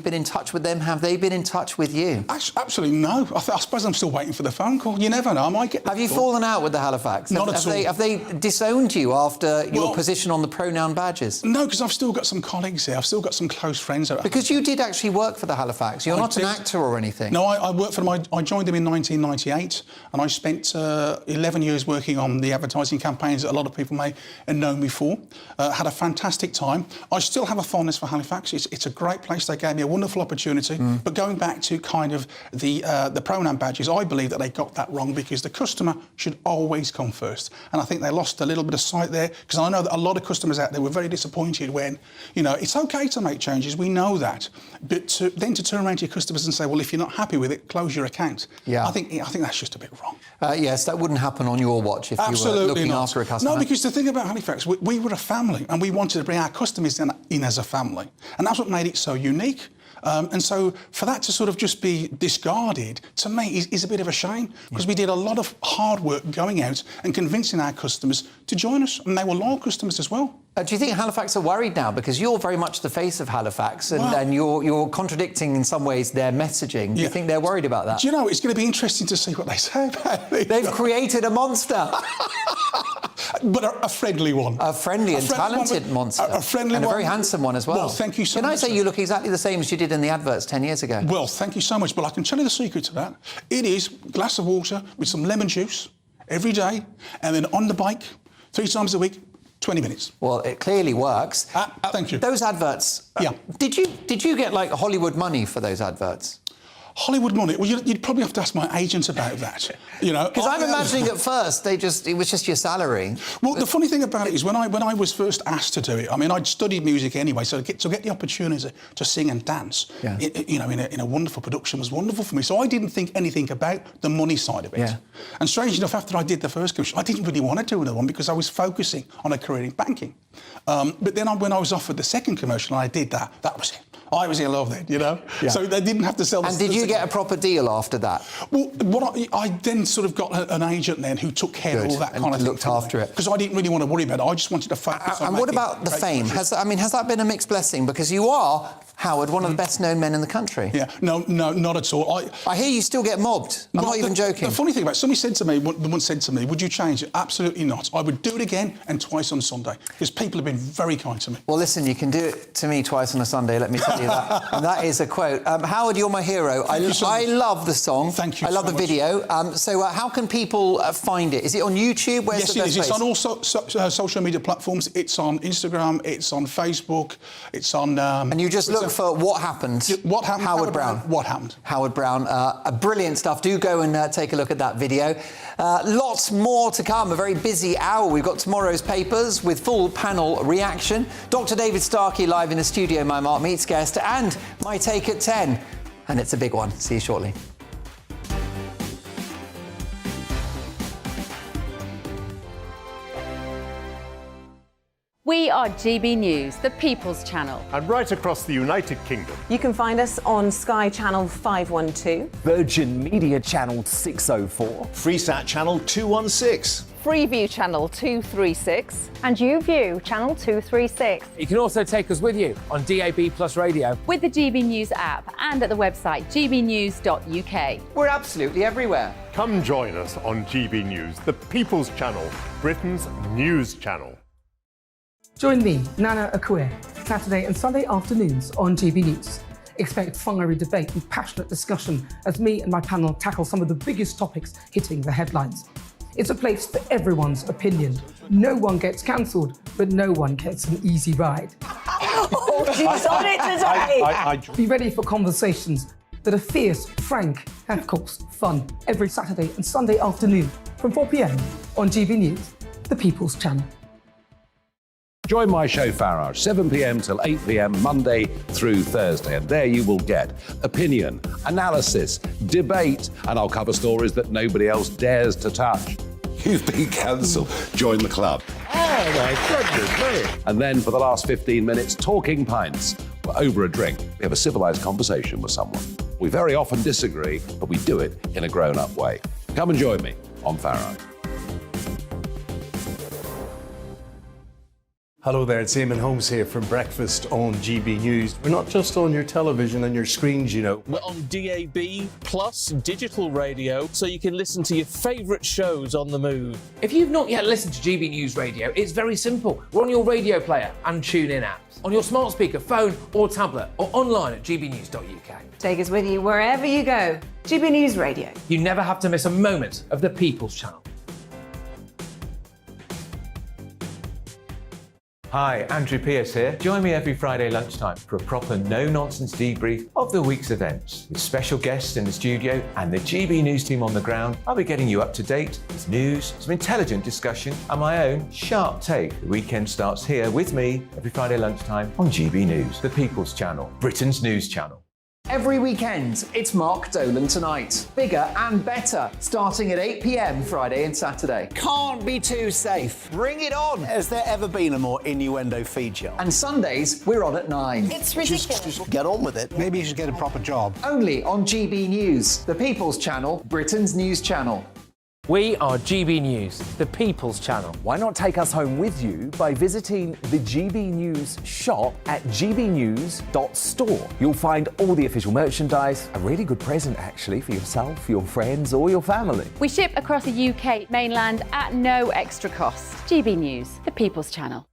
been in touch with them? Have they been in touch with you? Absolutely no. I suppose I'm still waiting for the phone call. You never know. I might get. Have you fallen out with the Halifax? Not at all. Have they disowned you after your position on the pronoun badges? No, because I've still got some colleagues here. I've still got some close friends. Because you did actually work for the Halifax. You're not an actor or anything. No, I worked for them. I joined them in 1998, and I spent 11 years working on the advertising campaigns that a lot of people may have known me for. Had a fantastic time. I still have a fondness for Halifax. It's a great place. They gave me a wonderful opportunity. But going back to kind of the pronoun badges, I believe that they got that wrong, because the customer should always come first. And I think they lost a little bit of sight there, because I know that a lot of customers out there were very disappointed when, you know, it's OK to make changes, we know that, but then to turn around to your customers and say, well, if you're not happy with it, close your account. Yeah. I think that's just a bit wrong. Yes, that wouldn't happen on your watch if you were looking after a customer. No, because the thing about Halifax, we were a family, and we wanted to bring our customers in as a family, and that's what made it so unique. And so for that to sort of just be discarded, to me, is a bit of a shame, because we did a lot of hard work going out and convincing our customers to join us, and they were loyal customers as well. Do you think Halifax are worried now? Because you're very much the face of Halifax, and you're contradicting in some ways their messaging. Do you think they're worried about that? Do you know, it's going to be interesting to see what they say about it. They've created a monster. But a friendly one. A friendly and talented monster. A friendly and one. a very handsome one as well. Well, thank you so much. Can I say you look exactly the same as you did in the adverts 10 years ago? Well, thank you so much. But I can tell you the secret to that. It is a glass of water with some lemon juice every day, and then on the bike 3 times a week, 20 minutes. Well, it clearly works. Thank you. Those adverts. Yeah. Did you get like Hollywood money for those adverts? Hollywood money? Well, you'd probably have to ask my agent about that. You know, because I'm imagining at first it was just your salary. Well, the funny thing about it is when I was first asked to do it, I mean, I'd studied music anyway, so to get the opportunity to sing and dance, in a wonderful production was wonderful for me. So I didn't think anything about the money side of it. Yeah. And strange enough, after I did the first commission, I didn't really want to do another one because I was focusing on a career in banking. But then when I was offered the second commercial and I did that, that was it. I was in love then, you know? Yeah. So they didn't have to sell... And did you get a proper deal after that? Well, I then sort of got an agent then who took care of all that kind of thing. Looked after it. Because I didn't really want to worry about it. I just wanted to focus on... And what about the fame? Has that been a mixed blessing? Because you are, Howard, one of the best-known men in the country. Yeah, no, not at all. I hear you still get mobbed. I'm not even joking. The funny thing about it, somebody said to me, once said to me, would you change it? Absolutely not. I would do it again and twice on Sunday, because people have been very kind to me. Well, listen, you can do it to me twice on a Sunday, let me tell you that. And that is a quote. Howard, you're my hero. I love the song. Thank you. I love the video. So how can people find it? Is it on YouTube? Where's yes, the best it is. place? It's on all social media platforms. It's on Instagram. It's on Facebook. It's on... and you just look for What Happened. What Happened? Howard Brown. What Happened? Howard Brown. Brilliant stuff. Do go and take a look at that video. Lots more to come. A very busy hour. We've got tomorrow's papers with full panel reaction. Dr. David Starkey live in the studio, my Mark Meets guest, and my take at 10. And it's a big one. See you shortly. We are GB News, the People's Channel. And right across the United Kingdom. You can find us on Sky Channel 512. Virgin Media Channel 604. Freesat Channel 216. Freeview Channel 236. And YouView Channel 236. You can also take us with you on DAB Plus Radio. With the GB News app and at the website gbnews.uk. We're absolutely everywhere. Come join us on GB News, the People's Channel, Britain's news channel. Join me, Nana Akue, Saturday and Sunday afternoons on GB News. Expect fiery debate and passionate discussion as me and my panel tackle some of the biggest topics hitting the headlines. It's a place for everyone's opinion. No one gets cancelled, but no one gets an easy ride. Oh, she's on it today! Be ready for conversations that are fierce, frank, and of course, fun. Every Saturday and Sunday afternoon from 4 p.m. on GB News, the People's Channel. Join my show Farage, 7 p.m. till 8 p.m. Monday through Thursday, and there you will get opinion, analysis, debate, and I'll cover stories that nobody else dares to touch. You've been cancelled. Join the club. Oh, my goodness me. And then for the last 15 minutes, talking pints. We're over a drink. We have a civilised conversation with someone. We very often disagree, but we do it in a grown-up way. Come and join me on Farage. Hello there, it's Eamon Holmes here from Breakfast on GB News. We're not just on your television and your screens, you know. We're on DAB plus digital radio, so you can listen to your favourite shows on the move. If you've not yet listened to GB News Radio, it's very simple. We're on your radio player and tune-in apps, on your smart speaker, phone or tablet, or online at gbnews.uk. Take us with you wherever you go. GB News Radio. You never have to miss a moment of the People's Channel. Hi, Andrew Pierce here. Join me every Friday lunchtime for a proper no-nonsense debrief of the week's events. With special guests in the studio and the GB News team on the ground, I'll be getting you up to date with news, some intelligent discussion and my own sharp take. The weekend starts here with me every Friday lunchtime on GB News, the People's Channel, Britain's news channel. Every weekend, it's Mark Dolan Tonight. Bigger and better, starting at 8 p.m. Friday and Saturday. Can't be too safe. Bring it on. Has there ever been a more innuendo feature? And Sundays, we're on at 9. It's ridiculous. Just get on with it. Maybe you should get a proper job. Only on GB News, the People's Channel, Britain's news channel. We are GB News, the People's Channel. Why not take us home with you by visiting the GB News shop at gbnews.store. You'll find all the official merchandise, a really good present actually for yourself, your friends or your family. We ship across the UK mainland at no extra cost. GB News, the People's Channel.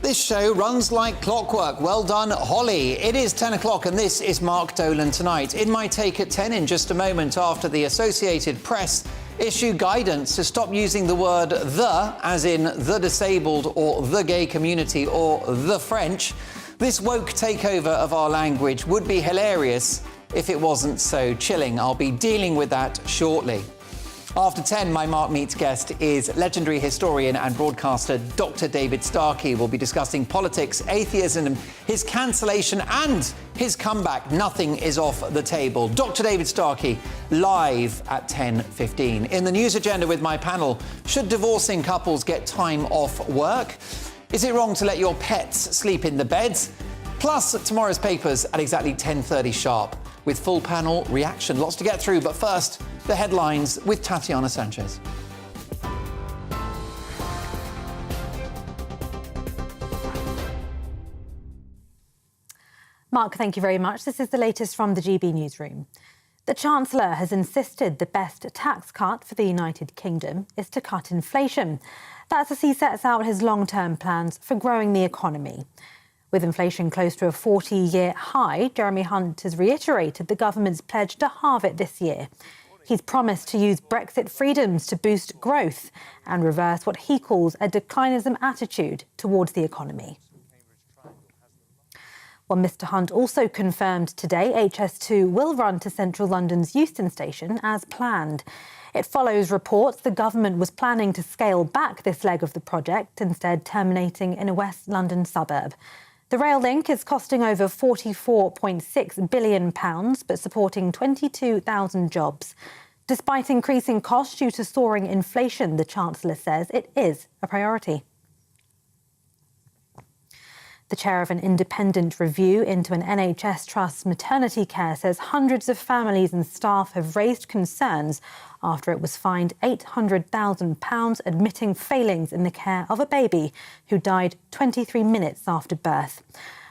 This show runs like clockwork. Well done, Holly. It is 10 o'clock and this is Mark Dolan Tonight. In my take at 10 in just a moment after the Associated Press issue guidance to stop using the word the, as in the disabled or the gay community or the French. This woke takeover of our language would be hilarious if it wasn't so chilling. I'll be dealing with that shortly. After 10, my Mark Meets guest is legendary historian and broadcaster Dr. David Starkey. We'll be discussing politics, atheism, his cancellation and his comeback. Nothing is off the table. Dr. David Starkey, live at 10:15. In the news agenda with my panel, should divorcing couples get time off work? Is it wrong to let your pets sleep in the beds? Plus, tomorrow's papers at exactly 10:30 sharp. With full panel reaction. Lots to get through, but first, the headlines with Tatiana Sanchez. Mark, thank you very much. This is the latest from the GB newsroom. The Chancellor has insisted the best tax cut for the United Kingdom is to cut inflation. That's as he sets out his long-term plans for growing the economy. With inflation close to a 40-year high, Jeremy Hunt has reiterated the government's pledge to halve it this year. He's promised to use Brexit freedoms to boost growth and reverse what he calls a declinism attitude towards the economy. Well, Mr Hunt also confirmed today HS2 will run to central London's Euston station as planned. It follows reports the government was planning to scale back this leg of the project, instead terminating in a West London suburb. The rail link is costing over £44.6 billion, but supporting 22,000 jobs. Despite increasing costs due to soaring inflation, the Chancellor says it is a priority. The chair of an independent review into an NHS trust's maternity care says hundreds of families and staff have raised concerns after it was fined £800,000 admitting failings in the care of a baby who died 23 minutes after birth.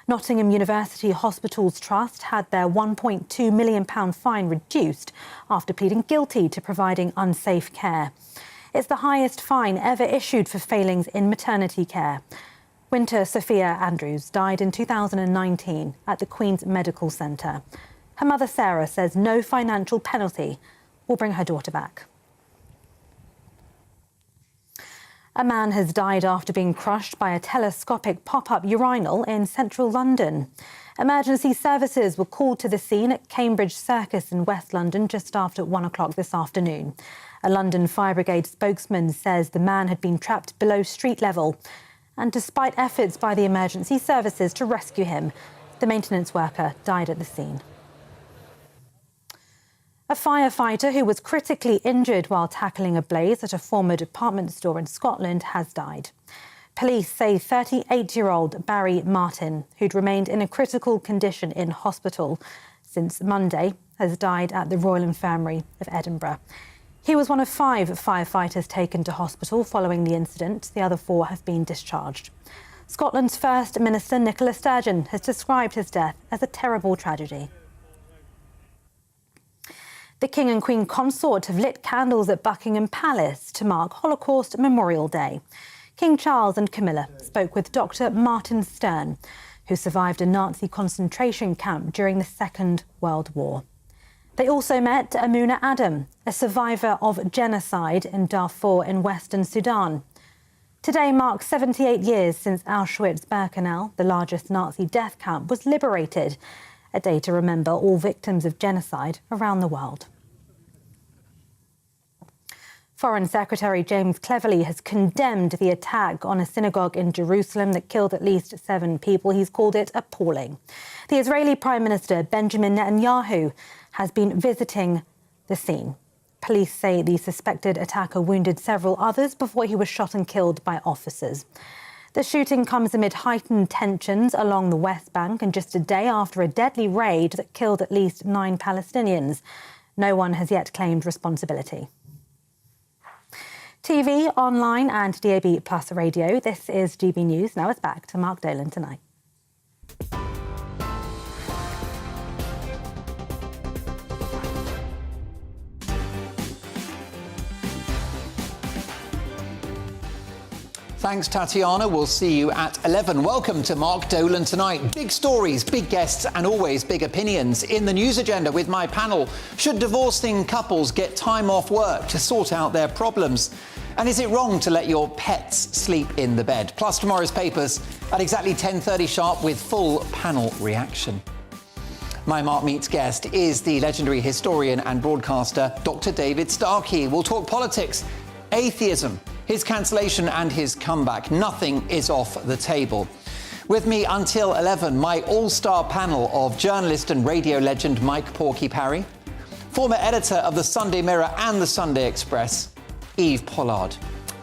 Nottingham University Hospitals Trust had their £1.2 million fine reduced after pleading guilty to providing unsafe care. It's the highest fine ever issued for failings in maternity care. Winter Sophia Andrews died in 2019 at the Queen's Medical Centre. Her mother Sarah says no financial penalty will bring her daughter back. A man has died after being crushed by a telescopic pop-up urinal in central London. Emergency services were called to the scene at Cambridge Circus in West London just after 1 o'clock this afternoon. A London Fire Brigade spokesman says the man had been trapped below street level. And despite efforts by the emergency services to rescue him, the maintenance worker died at the scene. A firefighter who was critically injured while tackling a blaze at a former department store in Scotland has died. Police say 38-year-old Barry Martin, who'd remained in a critical condition in hospital since Monday, has died at the Royal Infirmary of Edinburgh. He was one of 5 firefighters taken to hospital following the incident. The other 4 have been discharged. Scotland's First Minister Nicola Sturgeon has described his death as a terrible tragedy. The King and Queen Consort have lit candles at Buckingham Palace to mark Holocaust Memorial Day. King Charles and Camilla spoke with Dr. Martin Stern, who survived a Nazi concentration camp during the Second World War. They also met Amuna Adam, a survivor of genocide in Darfur in Western Sudan. Today marks 78 years since Auschwitz-Birkenau, the largest Nazi death camp, was liberated, a day to remember all victims of genocide around the world. Foreign Secretary James Cleverly has condemned the attack on a synagogue in Jerusalem that killed at least 7 people. He's called it appalling. The Israeli Prime Minister Benjamin Netanyahu has been visiting the scene. Police say the suspected attacker wounded several others before he was shot and killed by officers. The shooting comes amid heightened tensions along the West Bank and just a day after a deadly raid that killed at least 9 Palestinians. No one has yet claimed responsibility. TV, online and DAB Plus radio. This is GB News. Now it's back to Mark Dolan tonight. Thanks, Tatiana. We'll see you at 11. Welcome to Mark Dolan Tonight. Big stories, big guests and always big opinions. In the news agenda with my panel, should divorcing couples get time off work to sort out their problems? And is it wrong to let your pets sleep in the bed? Plus tomorrow's papers at exactly 10:30 sharp with full panel reaction. My Mark Meets guest is the legendary historian and broadcaster Dr. David Starkey. We'll talk politics, atheism, his cancellation and his comeback. Nothing is off the table. With me until 11, my all-star panel of journalist and radio legend Mike Porky Parry, former editor of the Sunday Mirror and the Sunday Express, Eve Pollard,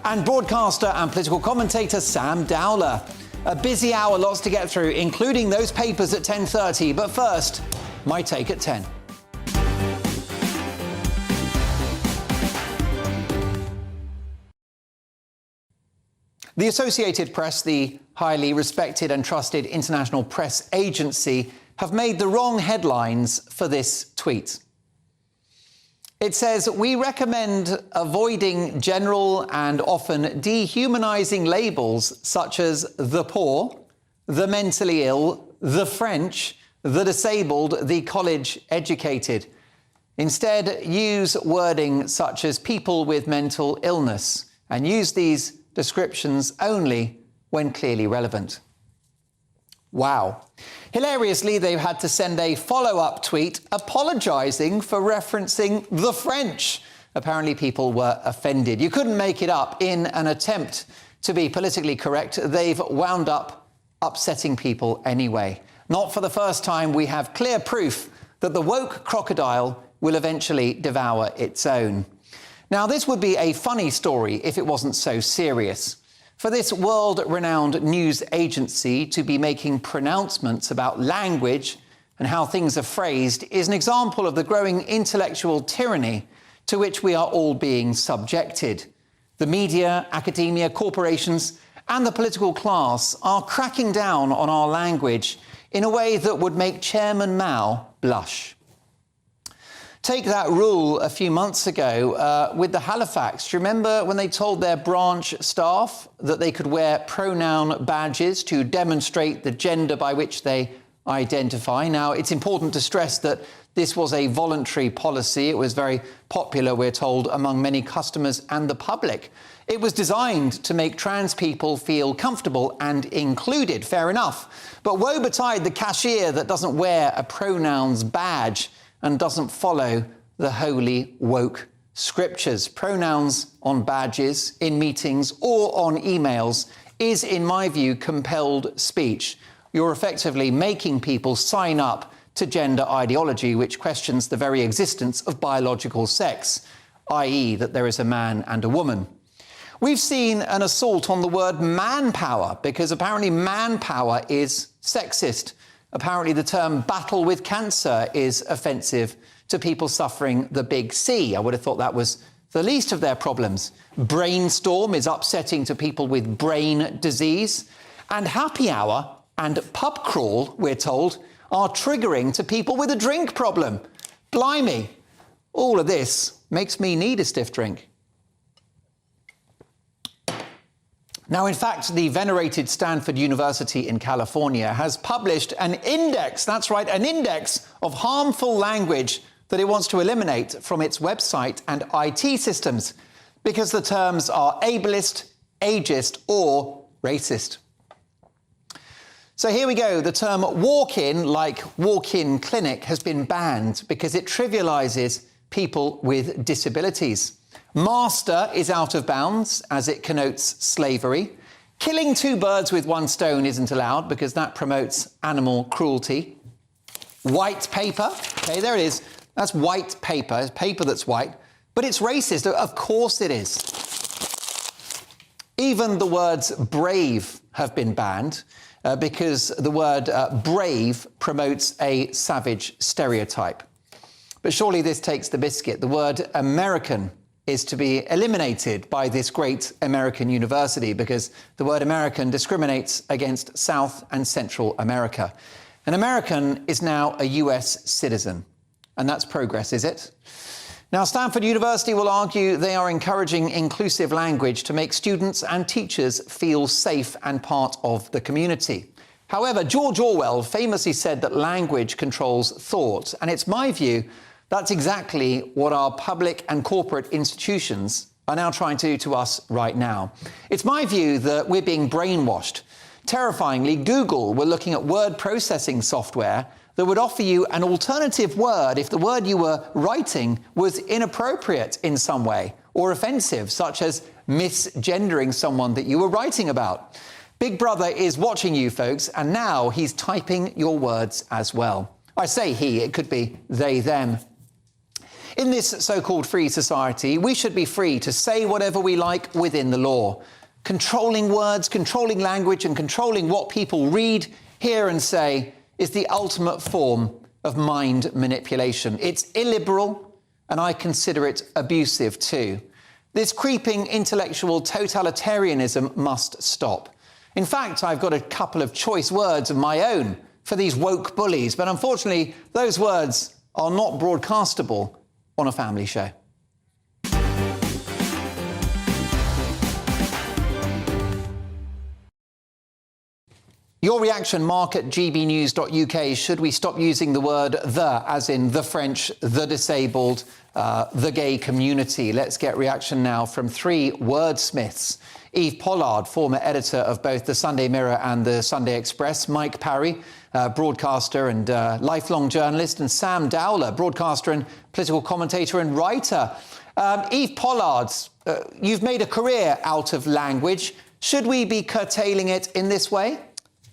and broadcaster and political commentator Sam Dowler. A busy hour, lots to get through, including those papers at 10:30. But first, my take at 10. The Associated Press, the highly respected and trusted international press agency, have made the wrong headlines for this tweet. It says, "We recommend avoiding general and often dehumanizing labels such as the poor, the mentally ill, the French, the disabled, the college educated. Instead, use wording such as people with mental illness and use these descriptions only when clearly relevant." Wow. Hilariously, they've had to send a follow-up tweet apologising for referencing the French. Apparently people were offended. You couldn't make it up. In an attempt to be politically correct, they've wound up upsetting people anyway. Not for the first time, we have clear proof that the woke crocodile will eventually devour its own. Now, this would be a funny story if it wasn't so serious. For this world-renowned news agency to be making pronouncements about language and how things are phrased is an example of the growing intellectual tyranny to which we are all being subjected. The media, academia, corporations and the political class are cracking down on our language in a way that would make Chairman Mao blush. Take that rule a few months ago with the Halifax. Do you remember when they told their branch staff that they could wear pronoun badges to demonstrate the gender by which they identify? Now, it's important to stress that this was a voluntary policy. It was very popular, we're told, among many customers and the public. It was designed to make trans people feel comfortable and included. Fair enough. But woe betide the cashier that doesn't wear a pronouns badge and doesn't follow the holy woke scriptures. Pronouns on badges, in meetings or on emails is, in my view, compelled speech. You're effectively making people sign up to gender ideology, which questions the very existence of biological sex, i.e. that there is a man and a woman. We've seen an assault on the word manpower, because apparently manpower is sexist. Apparently the term battle with cancer is offensive to people suffering the big C. I would have thought that was the least of their problems. Brainstorm is upsetting to people with brain disease. And happy hour and pub crawl, we're told, are triggering to people with a drink problem. Blimey, all of this makes me need a stiff drink. Now, in fact, the venerated Stanford University in California has published an index, that's right, an index of harmful language that it wants to eliminate from its website and IT systems because the terms are ableist, ageist, or racist. So here we go. The term walk-in, like walk-in clinic, has been banned because it trivialises people with disabilities. Master is out of bounds as it connotes slavery. Killing two birds with one stone isn't allowed because that promotes animal cruelty. White paper, okay, there it is. That's white paper, it's paper that's white, but it's racist. Of course it is. Even the words brave have been banned because the word brave promotes a savage stereotype. But surely this takes the biscuit. The word American is to be eliminated by this great American university because the word American discriminates against South and Central America. An American is now a US citizen. And that's progress, is it? Now, Stanford University will argue they are encouraging inclusive language to make students and teachers feel safe and part of the community. However, George Orwell famously said that language controls thought, and it's my view that's exactly what our public and corporate institutions are now trying to do to us right now. It's my view that we're being brainwashed. Terrifyingly, Google were looking at word processing software that would offer you an alternative word if the word you were writing was inappropriate in some way or offensive, such as misgendering someone that you were writing about. Big Brother is watching you, folks, and now he's typing your words as well. I say he, it could be they, them. In this so-called free society, we should be free to say whatever we like within the law. Controlling words, controlling language, and controlling what people read, hear and say is the ultimate form of mind manipulation. It's illiberal, and I consider it abusive too. This creeping intellectual totalitarianism must stop. In fact, I've got a couple of choice words of my own for these woke bullies, but unfortunately, those words are not broadcastable on a family show. Your reaction, Mark at gbnews.uk. Should we stop using the word the, as in the French, the disabled, the gay community? Let's get reaction now from three wordsmiths. Eve Pollard, former editor of both the Sunday Mirror and the Sunday Express. Mike Parry, broadcaster and lifelong journalist. And Sam Dowler, broadcaster and political commentator and writer. Eve Pollard, you've made a career out of language. Should we be curtailing it in this way?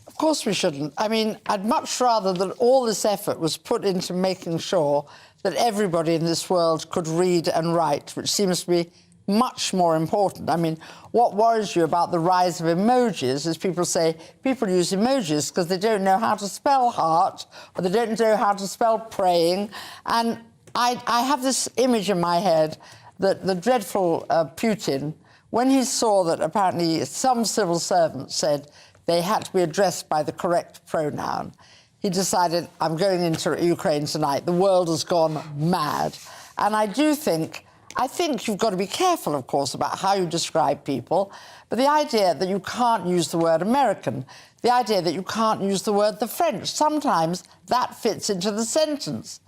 Of course we shouldn't. I mean, I'd much rather that all this effort was put into making sure that everybody in this world could read and write, which seems to be much more important. I mean, what worries you about the rise of emojis is people say people use emojis because they don't know how to spell heart or they don't know how to spell praying. And I have this image in my head that the dreadful Putin, when he saw that apparently some civil servants said they had to be addressed by the correct pronoun, he decided, I'm going into Ukraine tonight. The world has gone mad. And I think you've got to be careful, of course, about how you describe people. But the idea that you can't use the word American, the idea that you can't use the word the French, sometimes that fits into the sentence.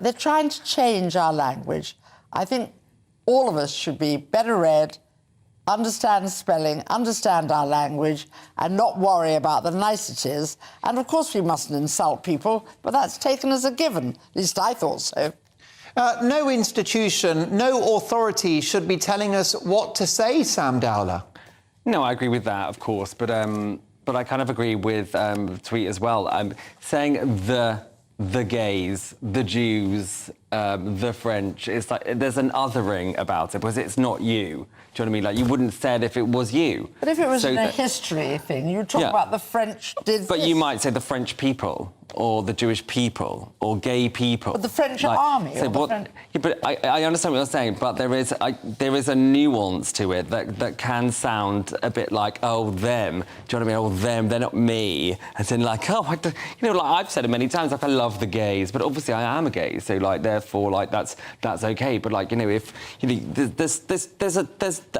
They're trying to change our language. I think all of us should be better read, understand spelling, understand our language, and not worry about the niceties. And of course we mustn't insult people, but that's taken as a given. At least I thought so. No institution, no authority should be telling us what to say, Sam Dowler. No, I agree with that, of course, but I kind of agree with the tweet as well. Saying the gays, the Jews, the French, it's like there's an othering about it because it's not you. Do you know what I mean? Like, you wouldn't say it if it was you. But if it was a history thing, you would talk about the French did But this. you might say the French people, or the Jewish people, or gay people. But the French army. So yeah, but I understand what you're saying, but there is a nuance to it that can sound a bit like, oh, them. Do you know what I mean? Oh, them, they're not me. As in, like, oh, like I've said it many times, like, I love the gays, but obviously I am a gay, so, like, therefore, like, that's okay. But, like, if there's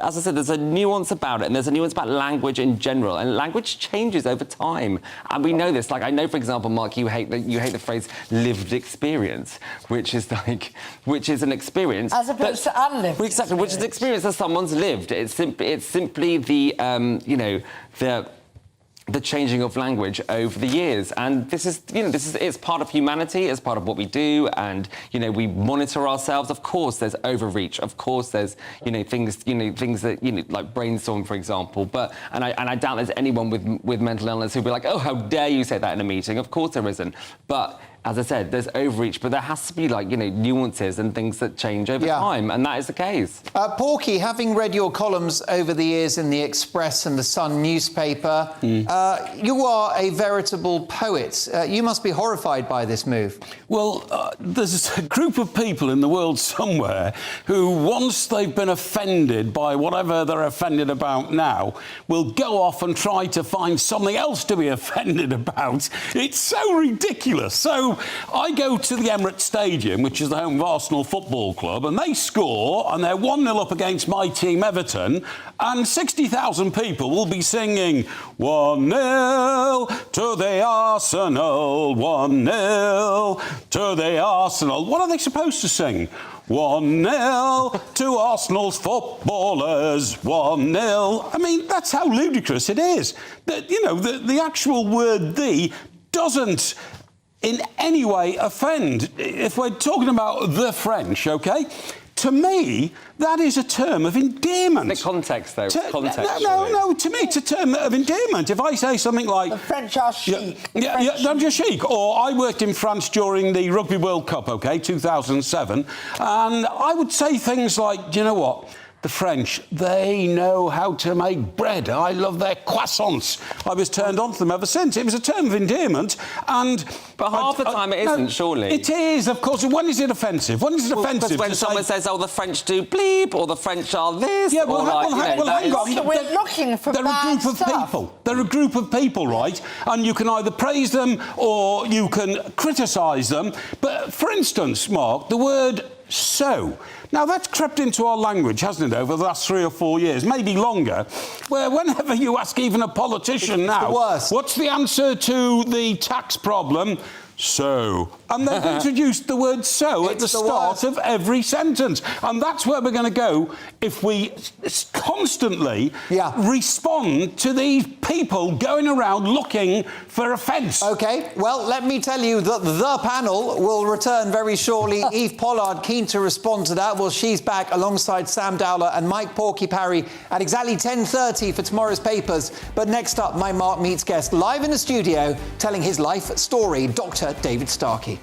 as I said, there's a nuance about it, and there's a nuance about language in general, and language changes over time, and we know this. Like, I know, for example, Mark, you hate the phrase lived experience, which is an experience as opposed to unlived. Exactly, which is an experience that someone's lived. It's simply the changing of language over the years, and this is it's part of humanity, it's part of what we do, and we monitor ourselves. Of course, there's overreach. Of course, there's things that like brainstorm, for example. And I doubt there's anyone with mental illness who'd be like, oh, how dare you say that in a meeting? Of course there isn't. But as I said, there's overreach, but there has to be, like, nuances and things that change over time, and that is the case. Porky, having read your columns over the years in the Express and the Sun newspaper, you are a veritable poet. You must be horrified by this move. Well, there's a group of people in the world somewhere who, once they've been offended by whatever they're offended about now, will go off and try to find something else to be offended about. It's so ridiculous. So I go to the Emirates Stadium, which is the home of Arsenal Football Club, and they score, and they're 1-0 up against my team, Everton, and 60,000 people will be singing 1-0 to the Arsenal, 1-0 to the Arsenal. What are they supposed to sing? 1-0 to Arsenal's footballers, 1-0. I mean, that's how ludicrous it is. The actual word "the" doesn't in any way offend. If we're talking about the French, OK? To me, that is a term of endearment. The context, though. No, to me, it's a term of endearment. If I say something like... The French are chic. I'm just chic. Or I worked in France during the Rugby World Cup, OK, 2007, and I would say things like, do you know what? The French, they know how to make bread. I love their croissants. I was turned on to them ever since. It was a term of endearment, and... But half the time it isn't, surely. It is, of course. When is it offensive? When is it offensive when someone says, oh, the French do bleep, or the French are this, yeah, well, hang on. We're looking for bad stuff. They're a group of people, right? And you can either praise them or you can criticise them. But, for instance, Mark, the word "so." Now, that's crept into our language, hasn't it, over the last 3 or 4 years, maybe longer, where whenever you ask even a politician now, what's the answer to the tax problem? So. And they've introduced the word "so" at the start of every sentence. And that's where we're going to go if we constantly respond to these people going around looking for offence. OK, well, let me tell you that the panel will return very shortly. Eve Pollard, keen to respond to that. Well, she's back alongside Sam Dowler and Mike Porky Parry at exactly 10:30 for tomorrow's papers. But next up, my Mark Meets guest live in the studio telling his life story, Dr. David Starkey.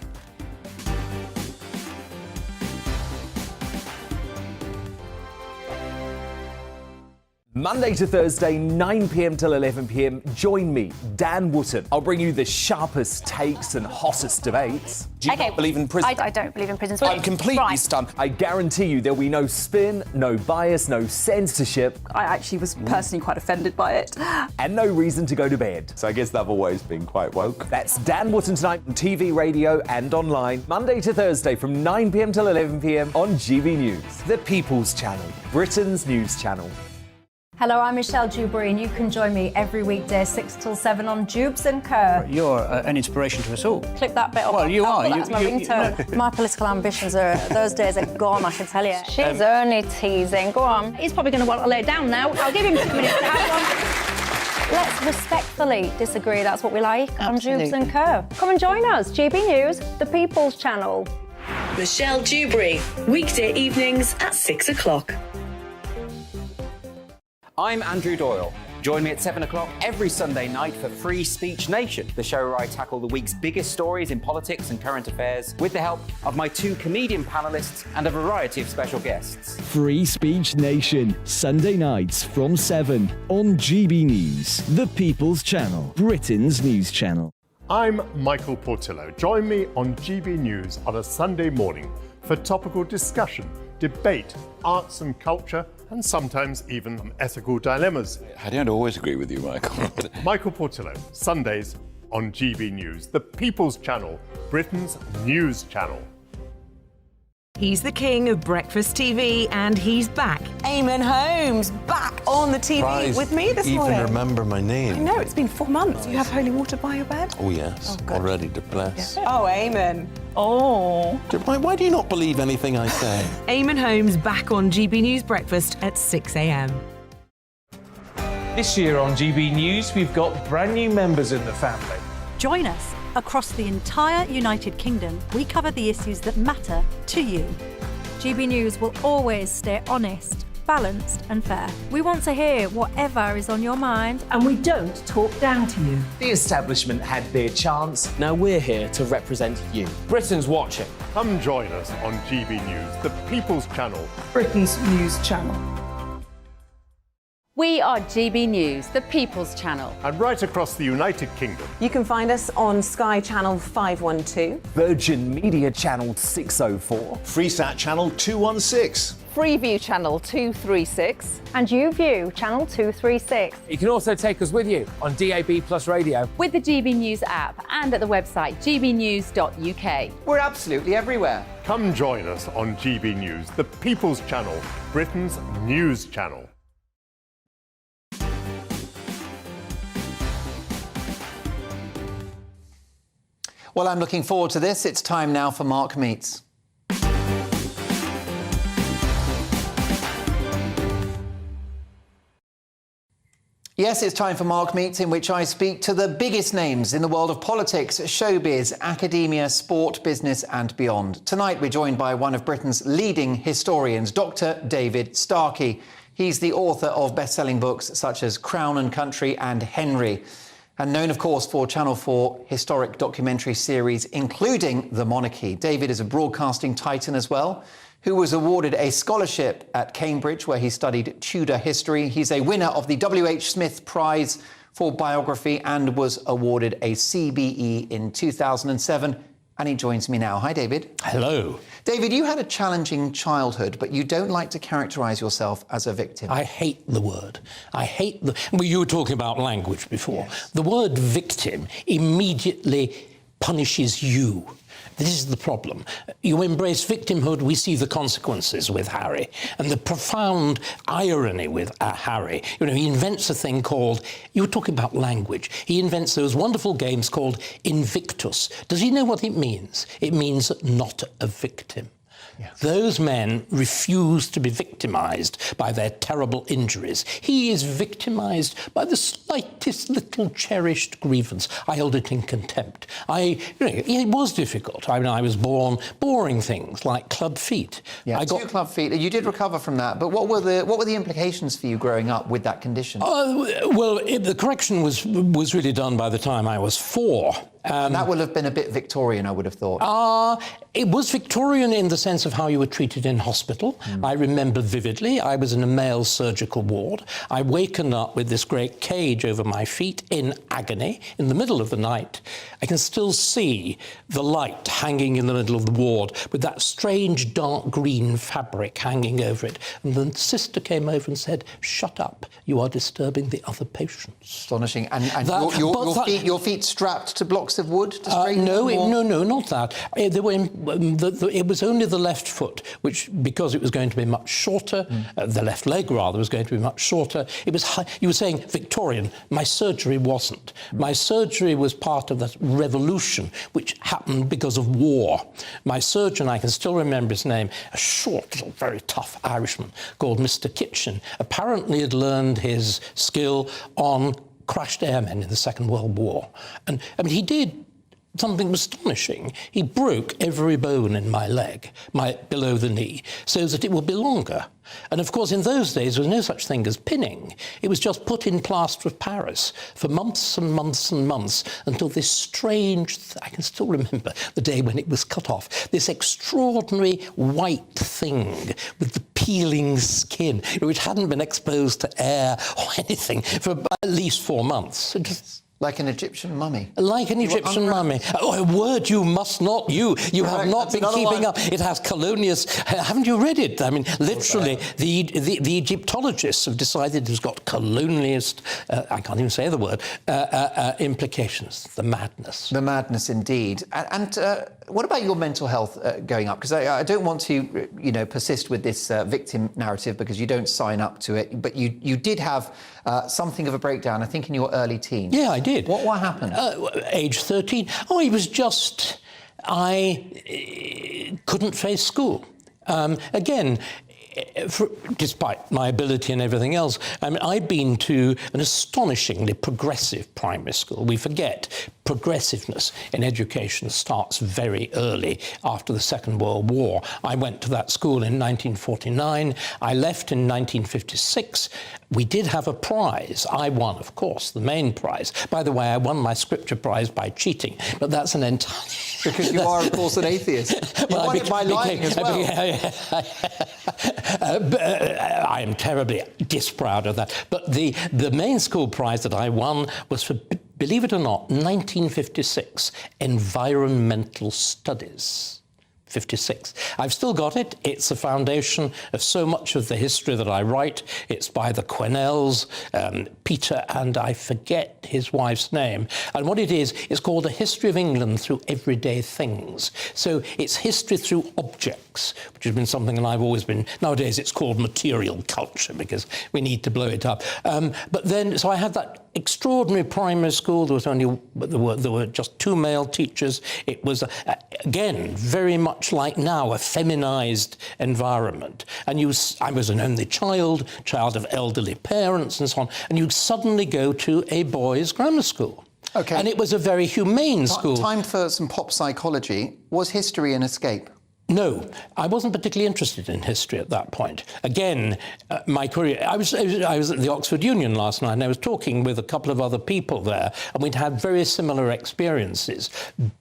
Monday to Thursday, 9 p.m. till 11 p.m. Join me, Dan Wootton. I'll bring you the sharpest takes and hottest debates. Do you not believe in prisons? I don't believe in prisons. I'm completely stunned. I guarantee you there'll be no spin, no bias, no censorship. I actually was personally quite offended by it. And no reason to go to bed. So I guess they've always been quite woke. That's Dan Wootton tonight on TV, radio and online. Monday to Thursday from 9 p.m. till 11 p.m. on GB News. The People's Channel, Britain's news channel. Hello, I'm Michelle Dewberry, and you can join me every weekday 6 till 7 on Jubes and Kerr. You're an inspiration to us all. Clip that bit up. Well, you are. That's my ringtone. My political ambitions those days are gone, I can tell you. She's only teasing. Go on. He's probably going to want to lay down now. I'll give him 2 minutes to have one. Let's respectfully disagree. That's what we like on Jubes and Kerr. Come and join us. GB News, the People's Channel. Michelle Dewberry, weekday evenings at 6 o'clock. I'm Andrew Doyle. Join me at 7 o'clock every Sunday night for Free Speech Nation, the show where I tackle the week's biggest stories in politics and current affairs with the help of my 2 comedian panellists and a variety of special guests. Free Speech Nation, Sunday nights from 7 on GB News, the People's Channel, Britain's news channel. I'm Michael Portillo. Join me on GB News on a Sunday morning for topical discussion, debate, arts and culture, and sometimes even some ethical dilemmas. I don't always agree with you, Michael. Michael Portillo, Sundays on GB News, the People's Channel, Britain's news channel. He's the king of breakfast TV, and he's back. Eamon Holmes, back on the TV Surprised with me this morning. Even remember my name. I know, it's been 4 months. You have holy water by your bed? Oh, yes. Oh, good. Already to bless. Yeah. Oh, Eamon. Oh. Why do you not believe anything I say? Eamon Holmes back on GB News Breakfast at 6 a.m. This year on GB News, we've got brand new members in the family. Join us. Across the entire United Kingdom, we cover the issues that matter to you. GB News will always stay honest, balanced and fair. We want to hear whatever is on your mind. And we don't talk down to you. The establishment had their chance. Now we're here to represent you. Britain's watching. Come join us on GB News, the People's Channel, Britain's news channel. We are GB News, the People's Channel. And right across the United Kingdom. You can find us on Sky Channel 512. Virgin Media Channel 604. Freesat Channel 216. Freeview Channel 236. And YouView Channel 236. You can also take us with you on DAB+ radio. With the GB News app and at the website gbnews.uk. We're absolutely everywhere. Come join us on GB News, the People's Channel, Britain's news channel. Well, I'm looking forward to this. It's time now for Mark Meets. Yes, it's time for Mark Meets, in which I speak to the biggest names in the world of politics, showbiz, academia, sport, business and beyond. Tonight, we're joined by one of Britain's leading historians, Dr. David Starkey. He's the author of best-selling books such as Crown and Country and Henry, and known, of course, for Channel 4 historic documentary series, including The Monarchy. David is a broadcasting titan as well, who was awarded a scholarship at Cambridge, where he studied Tudor history. He's a winner of the W.H. Smith Prize for Biography and was awarded a CBE in 2007. And he joins me now. Hi, David. Hello. David, you had a challenging childhood, but you don't like to characterise yourself as a victim. I hate the word. I hate the... Well, you were talking about language before. Yes. The word victim immediately punishes you. This is the problem. You embrace victimhood, we see the consequences with Harry, and the profound irony with Harry. You know, he invents a thing called, you were talking about language, he invents those wonderful games called Invictus. Does he know what it means? It means not a victim. Yes. Those men refuse to be victimised by their terrible injuries. He is victimised by the slightest little cherished grievance. I held it in contempt. It was difficult. I mean, I was born boring things like club feet. Yeah, I got 2 club feet. You did recover from that, but what were the implications for you growing up with that condition? The correction was really done by the time I was 4. That would have been a bit Victorian, I would have thought. It was Victorian in the sense of how you were treated in hospital. I remember vividly, I was in a male surgical ward. I wakened up with this great cage over my feet in agony in the middle of the night. I can still see the light hanging in the middle of the ward with that strange dark green fabric hanging over it. And the sister came over and said, "Shut up, you are disturbing the other patients." Astonishing. And your feet strapped to blocks of wood to straighten them? No, not that. It was only the left foot, which, because it was going to be much shorter, the left leg, rather, was going to be much shorter. It was you were saying Victorian. My surgery wasn't. My surgery was part of that revolution which happened because of war. My surgeon, I can still remember his name, a short, little, very tough Irishman called Mr. Kitchen, apparently had learned his skill on crashed airmen in the Second World War. And I mean, he did something astonishing. He broke every bone in my leg, below the knee, so that it would be longer. And of course, in those days, there was no such thing as pinning. It was just put in plaster of Paris for months and months and months until this strange, I can still remember the day when it was cut off, this extraordinary white thing with the peeling skin, which hadn't been exposed to air or anything for at least 4 months. Like an Egyptian mummy. Like an Egyptian mummy. Oh, a word you must not. You have not been keeping up. It has colonius. Haven't you read it? I mean, literally, the Egyptologists have decided it's got colonialist, I can't even say the word, implications. The madness. The madness, indeed. And what about your mental health going up? Because I don't want to, persist with this victim narrative because you don't sign up to it. But you did have something of a breakdown, I think, in your early teens. Yeah, I did. What happened? Age 13. Oh, it was just... I couldn't face school. Again, despite my ability and everything else, I mean, I'd been to an astonishingly progressive primary school. We forget progressiveness in education starts very early after the Second World War. I went to that school in 1949. I left in 1956. We did have a prize. I won, of course, the main prize. By the way, I won my scripture prize by cheating, but that's an entire... Because you are, of course, an atheist. You won it by lying as well. I am terribly disproud of that. But the main school prize that I won was for, believe it or not, 1956 Environmental Studies. 56. I've still got it. It's the foundation of so much of the history that I write. It's by the Quenelles, Peter, and I forget his wife's name. And what it is, it's called A History of England Through Everyday Things. So it's history through objects, which has been something that I've always been... Nowadays, it's called material culture because we need to blow it up. But then, so I had that extraordinary primary school. There were just 2 male teachers. It was, again, very much like now, a feminized environment. And I was an only child of elderly parents and so on, and you'd suddenly go to a boys' grammar school. Okay. And it was a very humane school. Time for some pop psychology. Was history an escape? No, I wasn't particularly interested in history at that point. Again, my career... I was at the Oxford Union last night, and I was talking with a couple of other people there, and we'd had very similar experiences.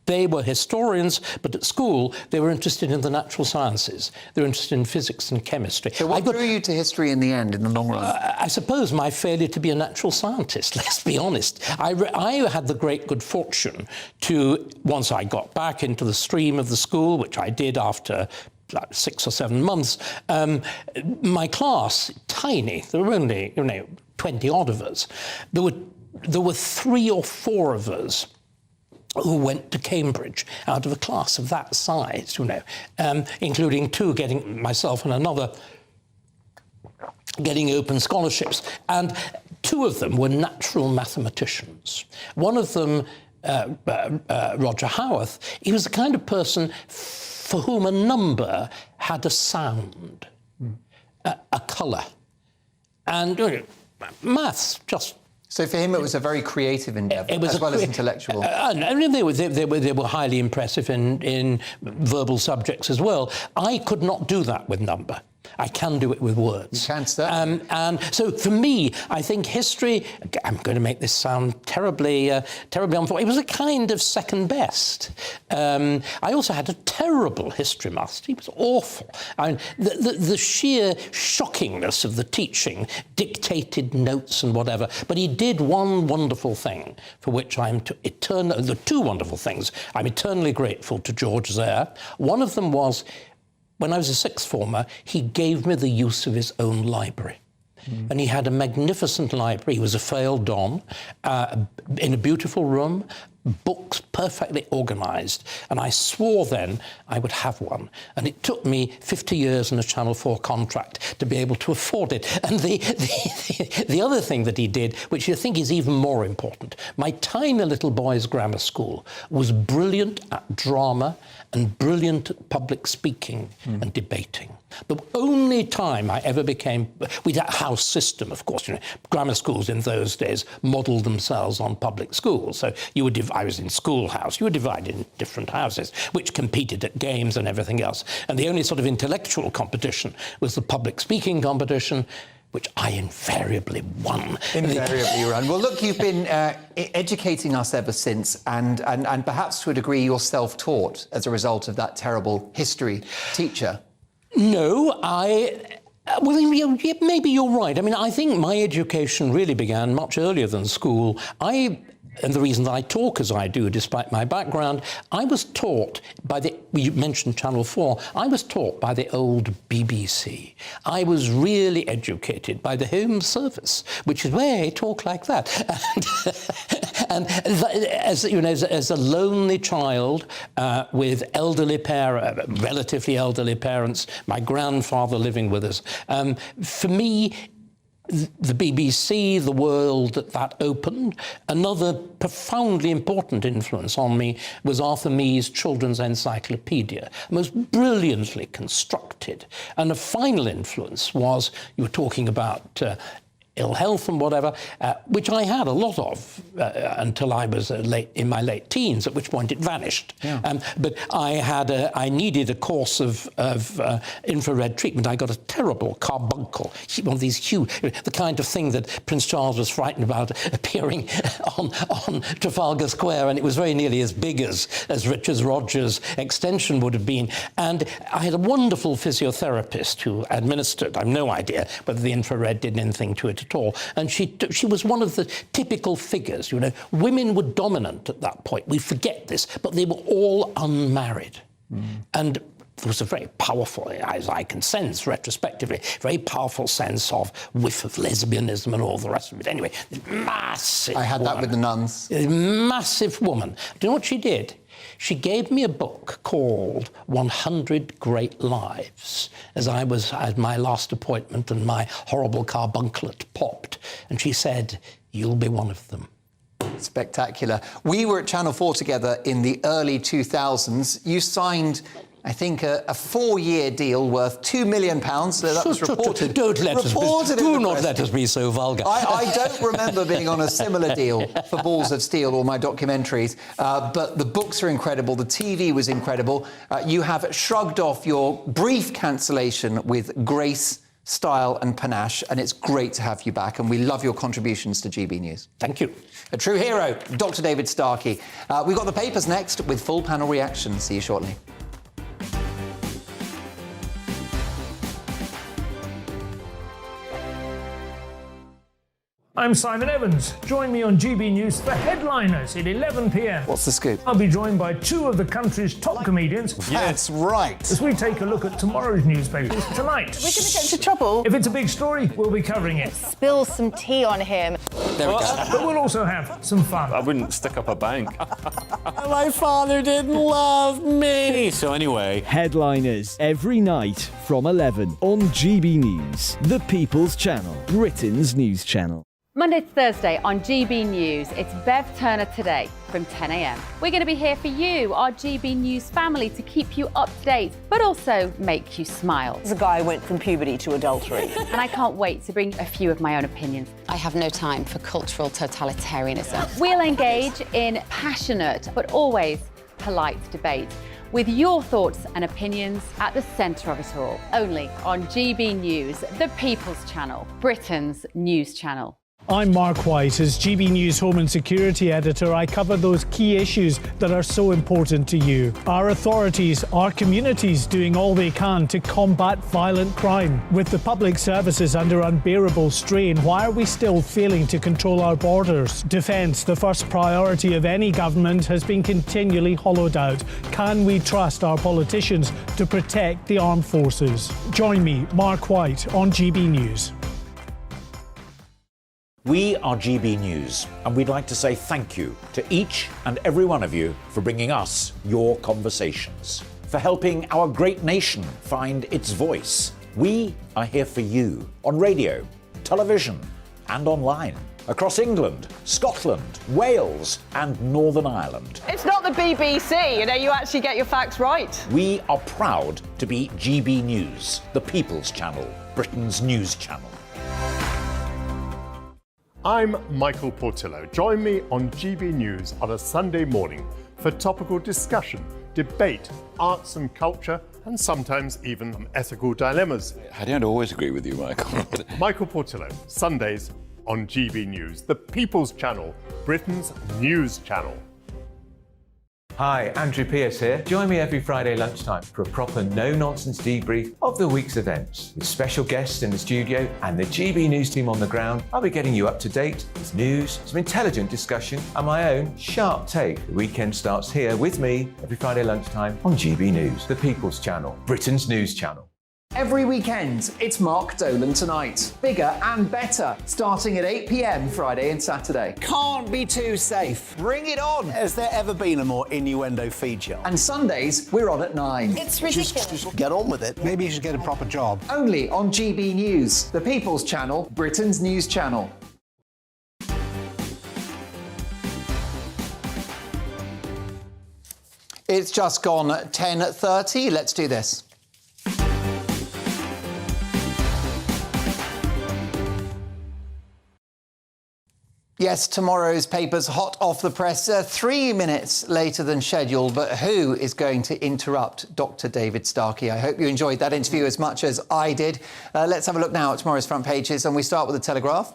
They were historians, but at school, they were interested in the natural sciences. They were interested in physics and chemistry. So what drew you to history in the end, in the long run? I suppose my failure to be a natural scientist, let's be honest. I had the great good fortune to, once I got back into the stream of the school, which I did after 6 or 7 months, my class, tiny, there were only 20 odd of us. There were 3 or 4 of us who went to Cambridge out of a class of that size, including 2 getting, myself and another, getting open scholarships. And 2 of them were natural mathematicians. One of them, Roger Howarth, he was the kind of person for whom a number had a sound, a colour. And maths just... So for him, it was a very creative endeavour, as well as intellectual. And they were highly impressive in verbal subjects as well. I could not do that with number. I can do it with words. You can, sir. And so for me, I think history, I'm going to make this sound terribly unfortunate. It was a kind of second best. I also had a terrible history master. He was awful. I mean, the sheer shockingness of the teaching dictated notes and whatever. But he did one wonderful thing for which the 2 wonderful things I'm eternally grateful to George Zare. One of them was, when I was a 6th former, he gave me the use of his own library. And he had a magnificent library. He was a failed Don, in a beautiful room, books perfectly organised. And I swore then I would have one. And it took me 50 years and a Channel 4 contract to be able to afford it. And the other thing that he did, which I think is even more important, my tiny little boys' grammar school was brilliant at drama and brilliant at public speaking and debating. The only time I ever became... With that house system, of course, grammar schools in those days modelled themselves on public schools. So you would I was in schoolhouse. You were divided into different houses, which competed at games and everything else. And the only sort of intellectual competition was the public speaking competition, which I invariably won. Invariably run. Well, look, you've been educating us ever since, and perhaps to a degree you're self-taught as a result of that terrible history teacher. No, well, maybe you're right. I mean, I think my education really began much earlier than school. And the reason that I talk as I do, despite my background, I was taught by you mentioned Channel 4, I was taught by the old BBC. I was really educated by the Home Service, which is where I talk like that. And as a lonely child with relatively elderly parents, my grandfather living with us, for me, the BBC, the world that opened. Another profoundly important influence on me was Arthur Mee's Children's Encyclopedia, most brilliantly constructed. And a final influence was, you were talking about ill health and whatever, which I had a lot of until I was in my late teens, at which point it vanished. Yeah. But I needed a course of infrared treatment. I got a terrible carbuncle, one of these huge, the kind of thing that Prince Charles was frightened about appearing on Trafalgar Square, and it was very nearly as big as Richard Rogers' extension would have been. And I had a wonderful physiotherapist who administered, I have no idea whether the infrared did anything to it at all. And she was one of the typical figures, you know. Women were dominant at that point. We forget this, but they were all unmarried. And there was a very powerful, as I can sense retrospectively, very powerful sense of whiff of lesbianism and all the rest of it. Anyway, massive I had woman. that with the nuns. Massive woman. Do you know what she did? She gave me a book called 100 Great Lives, as I was at my last appointment and my horrible carbunclet popped. And she said, "You'll be one of them." Spectacular. We were at Channel 4 together in the early 2000s. You signed, I think, a 4-year deal worth £2 million. So that was reported. Do not let us be so vulgar. I don't remember being on a similar deal for Balls of Steel or my documentaries, but the books are incredible. The TV was incredible. You have shrugged off your brief cancellation with grace, style and panache, and it's great to have you back, and we love your contributions to GB News. Thank you. A true hero, Dr. David Starkey. We've got the papers next with full panel reaction. See you shortly. I'm Simon Evans. Join me on GB News for Headliners at 11 p.m. What's the scoop? I'll be joined by 2 of the country's top comedians. That's right. As we take a look at tomorrow's newspapers tonight. We're going to get into trouble. If it's a big story, we'll be covering it. Spill some tea on him. There we go. But we'll also have some fun. I wouldn't stick up a bank. My father didn't love me. So anyway. Headliners every night from 11 on GB News, the People's Channel, Britain's news channel. Monday to Thursday on GB News, it's Bev Turner Today from 10 a.m. We're going to be here for you, our GB News family, to keep you up to date, but also make you smile. The guy went from puberty to adultery. And I can't wait to bring a few of my own opinions. I have no time for cultural totalitarianism. We'll engage in passionate, but always polite debate, with your thoughts and opinions at the centre of it all. Only on GB News, the People's Channel, Britain's news channel. I'm Mark White. As GB News Home and Security Editor, I cover those key issues that are so important to you. Our authorities, our communities doing all they can to combat violent crime. With the public services under unbearable strain, why are we still failing to control our borders? Defence, the first priority of any government, has been continually hollowed out. Can we trust our politicians to protect the armed forces? Join me, Mark White, on GB News. We are GB News, and we'd like to say thank you to each and every one of you for bringing us your conversations, for helping our great nation find its voice. We are here for you on radio, television, and online, across England, Scotland, Wales, and Northern Ireland. It's not the BBC, you know, you actually get your facts right. We are proud to be GB News, the People's Channel, Britain's news channel. I'm Michael Portillo. Join me on GB News on a Sunday morning for topical discussion, debate, arts and culture, and sometimes even ethical dilemmas. I don't always agree with you, Michael. Michael Portillo, Sundays on GB News, the People's Channel, Britain's news channel. Hi, Andrew Pierce here. Join me every Friday lunchtime for a proper no-nonsense debrief of the week's events. With special guests in the studio and the GB News team on the ground, I'll be getting you up to date with news, some intelligent discussion, and my own sharp take. The weekend starts here with me every Friday lunchtime on GB News, the People's Channel, Britain's news channel. Every weekend, it's Mark Dolan Tonight. Bigger and better, starting at 8 p.m. Friday and Saturday. Can't be too safe. Bring it on. Has there ever been a more innuendo feature? And Sundays, we're on at 9. It's ridiculous. Just get on with it. Maybe you should get a proper job. Only on GB News, the People's Channel, Britain's news channel. It's just gone 10:30. Let's do this. Yes, tomorrow's paper's hot off the press, 3 minutes later than scheduled. But who is going to interrupt Dr. David Starkey? I hope you enjoyed that interview as much as I did. Let's have a look now at tomorrow's front pages, and we start with the Telegraph.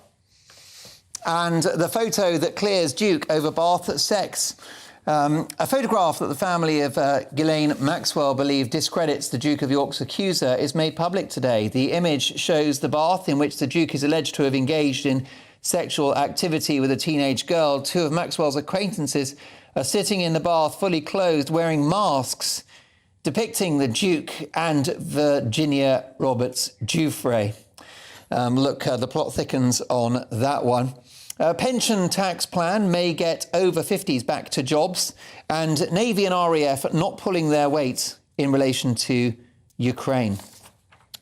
And the photo that clears Duke over Bath sex. A photograph that the family of Ghislaine Maxwell believe discredits the Duke of York's accuser is made public today. The image shows the bath in which the Duke is alleged to have engaged in sexual activity with a teenage girl. Two of Maxwell's acquaintances are sitting in the bath, fully clothed, wearing masks, depicting the Duke and Virginia Roberts Giuffre. The plot thickens on that one. Pension tax plan may get over 50s back to jobs, and Navy and RAF not pulling their weight in relation to Ukraine.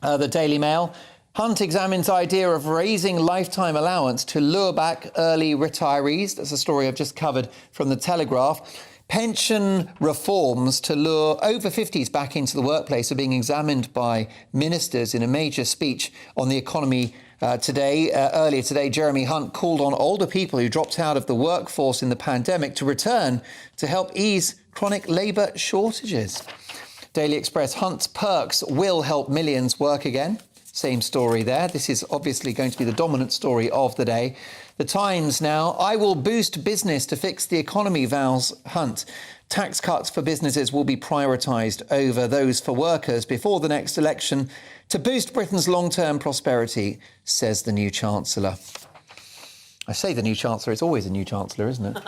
The Daily Mail. Hunt examines idea of raising lifetime allowance to lure back early retirees. That's a story I've just covered from the Telegraph. Pension reforms to lure over 50s back into the workplace are being examined by ministers in a major speech on the economy today. Earlier today, Jeremy Hunt called on older people who dropped out of the workforce in the pandemic to return to help ease chronic labour shortages. Daily Express. Hunt's perks will help millions work again. Same story there. This is obviously going to be the dominant story of the day. The Times now. I will boost business to fix the economy, vows Hunt. Tax cuts for businesses will be prioritised over those for workers before the next election to boost Britain's long-term prosperity, says the new Chancellor. I say the new Chancellor, it's always a new Chancellor, isn't it?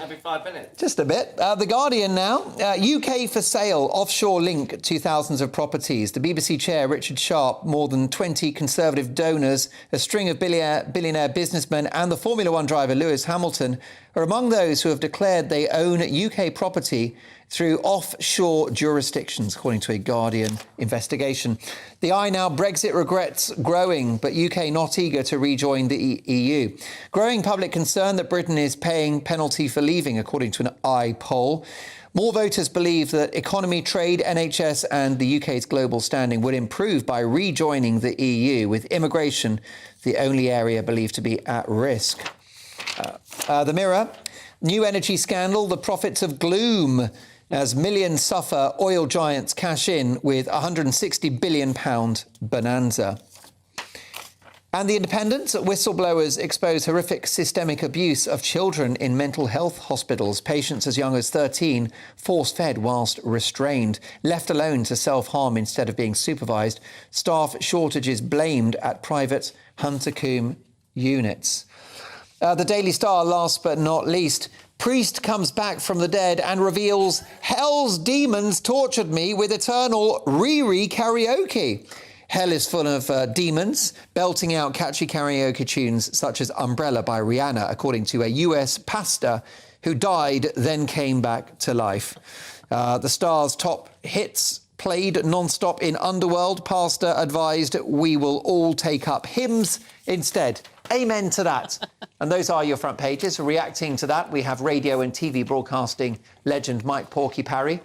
Every 5 minutes. Just a bit. The Guardian now. UK for sale, offshore link to thousands of properties. The BBC chair, Richard Sharp, more than 20 Conservative donors, a string of billionaire businessmen and the Formula One driver Lewis Hamilton are among those who have declared they own UK property through offshore jurisdictions, according to a Guardian investigation. The Eye now. Brexit regrets growing, but UK not eager to rejoin the EU. Growing public concern that Britain is paying penalty for leaving, according to an Eye poll. More voters believe that economy, trade, NHS and the UK's global standing would improve by rejoining the EU, with immigration the only area believed to be at risk. The Mirror. New energy scandal, the prophets of gloom. As millions suffer, oil giants cash in with £160 billion bonanza. And The Independent. Whistleblowers expose horrific systemic abuse of children in mental health hospitals. Patients as young as 13 force-fed whilst restrained, left alone to self-harm instead of being supervised. Staff shortages blamed at private Hunter-Combe units. The Daily Star, last but not least. Priest comes back from the dead and reveals hell's demons tortured me with eternal Riri karaoke. Hell is full of demons belting out catchy karaoke tunes such as Umbrella by Rihanna, according to a US pastor who died, then came back to life. The Star's top hits played non-stop in Underworld. Pastor advised we will all take up hymns instead. Amen to that. And those are your front pages. Reacting to that, we have radio and TV broadcasting legend Mike Porky Parry.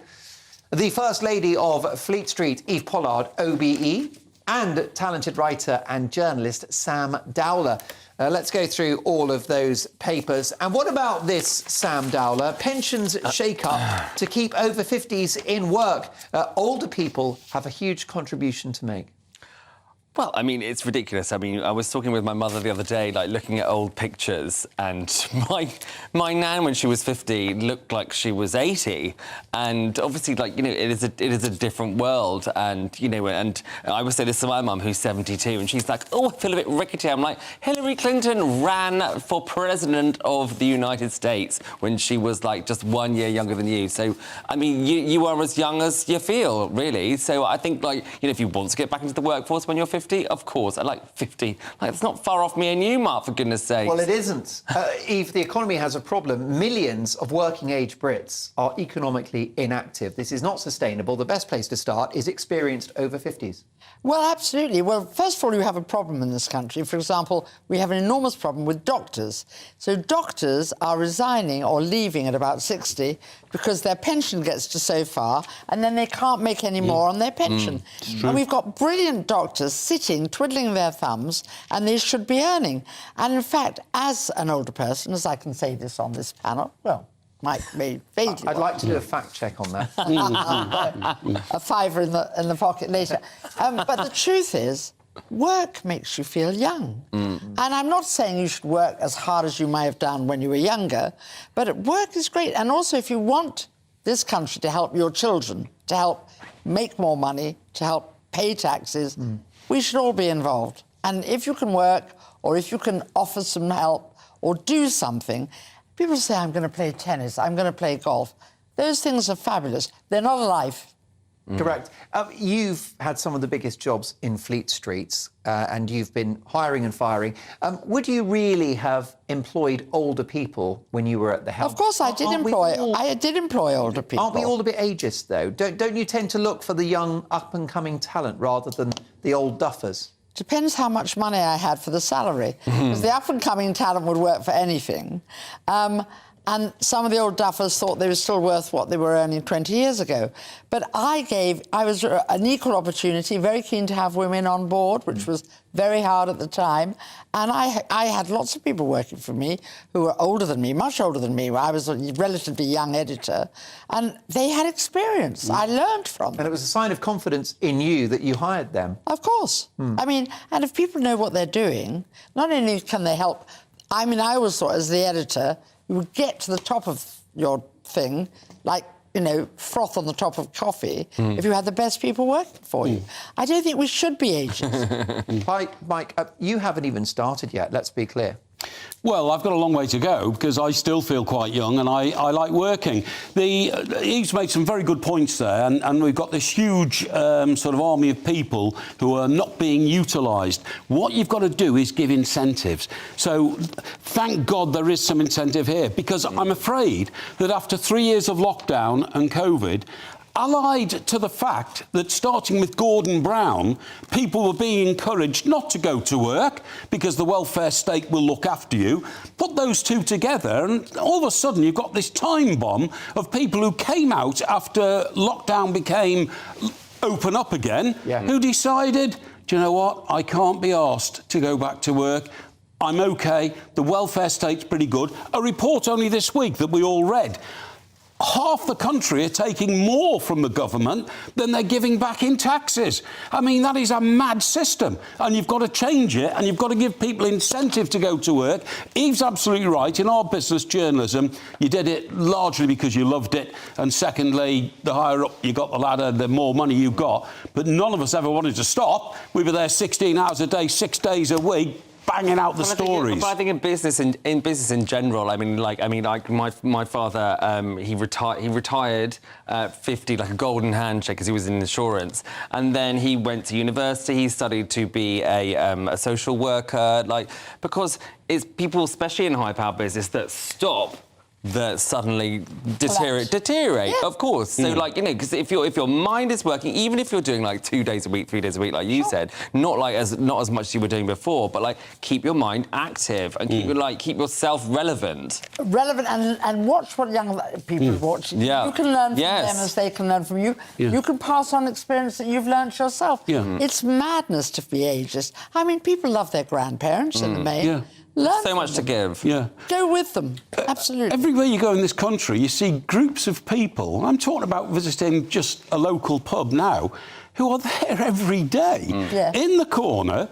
The First Lady of Fleet Street, Eve Pollard, OBE. and talented writer and journalist Sam Dowler. Let's go through all of those papers. And what about this, Sam Dowler? Pensions shake-up to keep over 50s in work. Older people have a huge contribution to make. Well, I mean, it's ridiculous. I mean, I was talking with my mother the other day, like, looking at old pictures, and my nan, when she was 50, looked like she was 80. And obviously, like, you know, it is a different world. And, you know, and I would say this to my mum, who's 72, and she's like, oh, I feel a bit rickety. I'm like, Hillary Clinton ran for president of the United States when she was, like, just 1 year younger than you. So, I mean, you are as young as you feel, really. So I think, like, you know, if you want to get back into the workforce when you're 50, of course. I like 50. Like, it's not far off me and you, Mark, for goodness sake. Well, it isn't. Eve, the economy has a problem. Millions of working-age Brits are economically inactive. This is not sustainable. The best place to start is experienced over 50s. Well, absolutely. Well, first of all, you have a problem in this country. For example, we have an enormous problem with doctors. So doctors are resigning or leaving at about 60 because their pension gets to so far and then they can't make any more on their pension. And we've got brilliant doctors sitting, twiddling their thumbs, and they should be earning. And in fact, as an older person, as I can say this on this panel, well, might be vaguely. I'd like to do a fact check on that. A fiver in the pocket later. But the truth is, work makes you feel young. And I'm not saying you should work as hard as you might have done when you were younger, but work is great. And also, if you want this country to help your children, to help make more money, to help pay taxes, we should all be involved. And if you can work, or if you can offer some help, or do something, people say, I'm going to play tennis, I'm going to play golf. Those things are fabulous. They're not a life. Correct. You've had some of the biggest jobs in Fleet Street, and you've been hiring and firing. Would you really have employed older people when you were at the helm? Of course, I did employ older people. Aren't we all a bit ageist, though? Don't you tend to look for the young, up-and-coming talent rather than the old duffers? Depends how much money I had for the salary. Because the up-and-coming talent would work for anything. And some of the old duffers thought they were still worth what they were earning 20 years ago. But I was an equal opportunity, very keen to have women on board, which was very hard at the time. And I had lots of people working for me who were older than me, much older than me. I was a relatively young editor. And they had experience. I learned from them. And it was a sign of confidence in you that you hired them. Of course. I mean, and if people know what they're doing, not only can they help... I mean, I always thought, as the editor, you would get to the top of your thing, like, you know, froth on the top of coffee, if you had the best people working for you. I don't think we should be ageist. Mike, you haven't even started yet, let's be clear. Well, I've got a long way to go because I still feel quite young and I like working. He's made some very good points there, and we've got this huge sort of army of people who are not being utilised. What you've got to do is give incentives. So thank God there is some incentive here, because I'm afraid that after 3 years of lockdown and COVID, allied to the fact that, starting with Gordon Brown, people were being encouraged not to go to work because the welfare state will look after you. Put those two together and all of a sudden you've got this time bomb of people who came out after lockdown became open up again, who decided, do you know what, I can't be asked to go back to work. I'm OK, the welfare state's pretty good. A report only this week that we all read. Half the country are taking more from the government than they're giving back in taxes. I mean, that is a mad system, and you've got to change it, and you've got to give people incentive to go to work. Eve's absolutely right. In our business, journalism, you did it largely because you loved it, and secondly, the higher up you got the ladder, the more money you got. But none of us ever wanted to stop. We were there 16 hours a day, 6 days a week, banging out the stories. But I think in business in general, I mean, like my father, he retired 50, like a golden handshake, because he was in insurance, and then he went to university. He studied to be a social worker, like, because it's people, especially in high-powered business, that stop that suddenly deteriorate, of course. So, like, you know, because if your mind is working, even if you're doing like 2 days a week, 3 days a week, like you said, not as much as you were doing before, but like keep your mind active and keep yourself relevant. Relevant and watch what young people watch. Yeah. You can learn from them as they can learn from you. You can pass on experience that you've learned yourself. It's madness to be ageist. I mean, people love their grandparents in the main. Learn so much to give. Go with them. Absolutely. Everywhere you go in this country, you see groups of people. I'm talking about visiting just a local pub now, who are there every day, in the corner,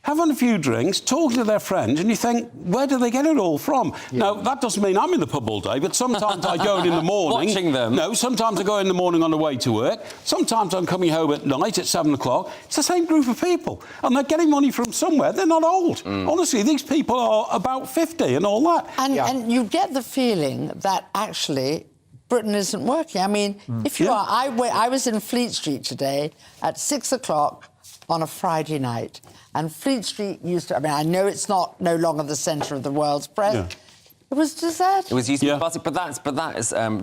having a few drinks, talking to their friends, and you think, where do they get it all from? Now, that doesn't mean I'm in the pub all day, but sometimes I go in the morning. Watching them. No, sometimes I go in the morning on the way to work. Sometimes I'm coming home at night at 7 o'clock. It's the same group of people, and they're getting money from somewhere. They're not old. Honestly, these people are about 50 and all that. And you get the feeling that actually Britain isn't working. I mean, if you are... I was in Fleet Street today at 6 o'clock on a Friday night. And Fleet Street used to... I mean, I know it's no longer the centre of the world's press. It was deserted. It was used to be bustling, but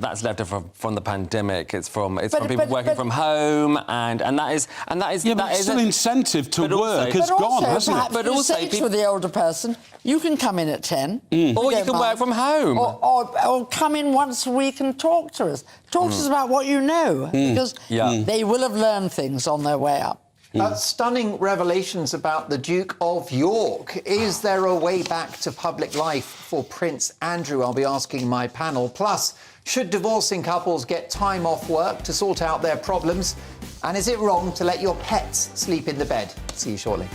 that's left from the pandemic. It's from people working from home, and that is but still incentive to work has gone, hasn't it? But also, with the older person, you can come in at 10, or you can work from home, or come in once a week and talk to us. Talk to us about what you know, because they will have learned things on their way up. Stunning revelations about the Duke of York. Is there a way back to public life for Prince Andrew? I'll be asking my panel. Plus, should divorcing couples get time off work to sort out their problems? And is it wrong to let your pets sleep in the bed? See you shortly.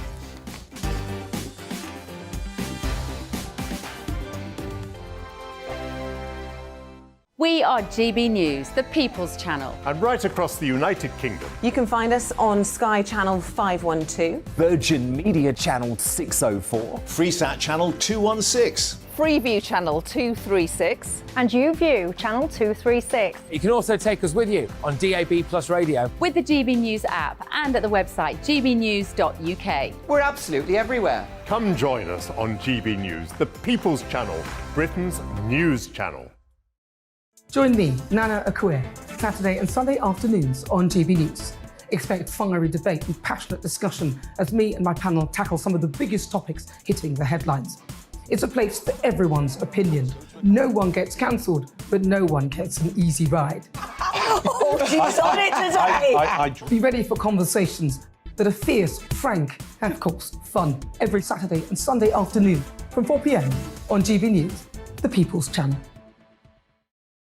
We are GB News, the People's Channel. And right across the United Kingdom. You can find us on Sky Channel 512. Virgin Media Channel 604. Freesat Channel 216. Freeview Channel 236. And YouView Channel 236. You can also take us with you on DAB Plus Radio. With the GB News app and at the website gbnews.uk. We're absolutely everywhere. Come join us on GB News, the People's Channel, Britain's news channel. Join me, Nana Akue, Saturday and Sunday afternoons on GB News. Expect fiery debate and passionate discussion as me and my panel tackle some of the biggest topics hitting the headlines. It's a place for everyone's opinion. No one gets cancelled, but no one gets an easy ride. Oh, she's on it today! Be ready for conversations that are fierce, frank, and of course, fun. Every Saturday and Sunday afternoon from 4 p.m. on GB News, the People's Channel.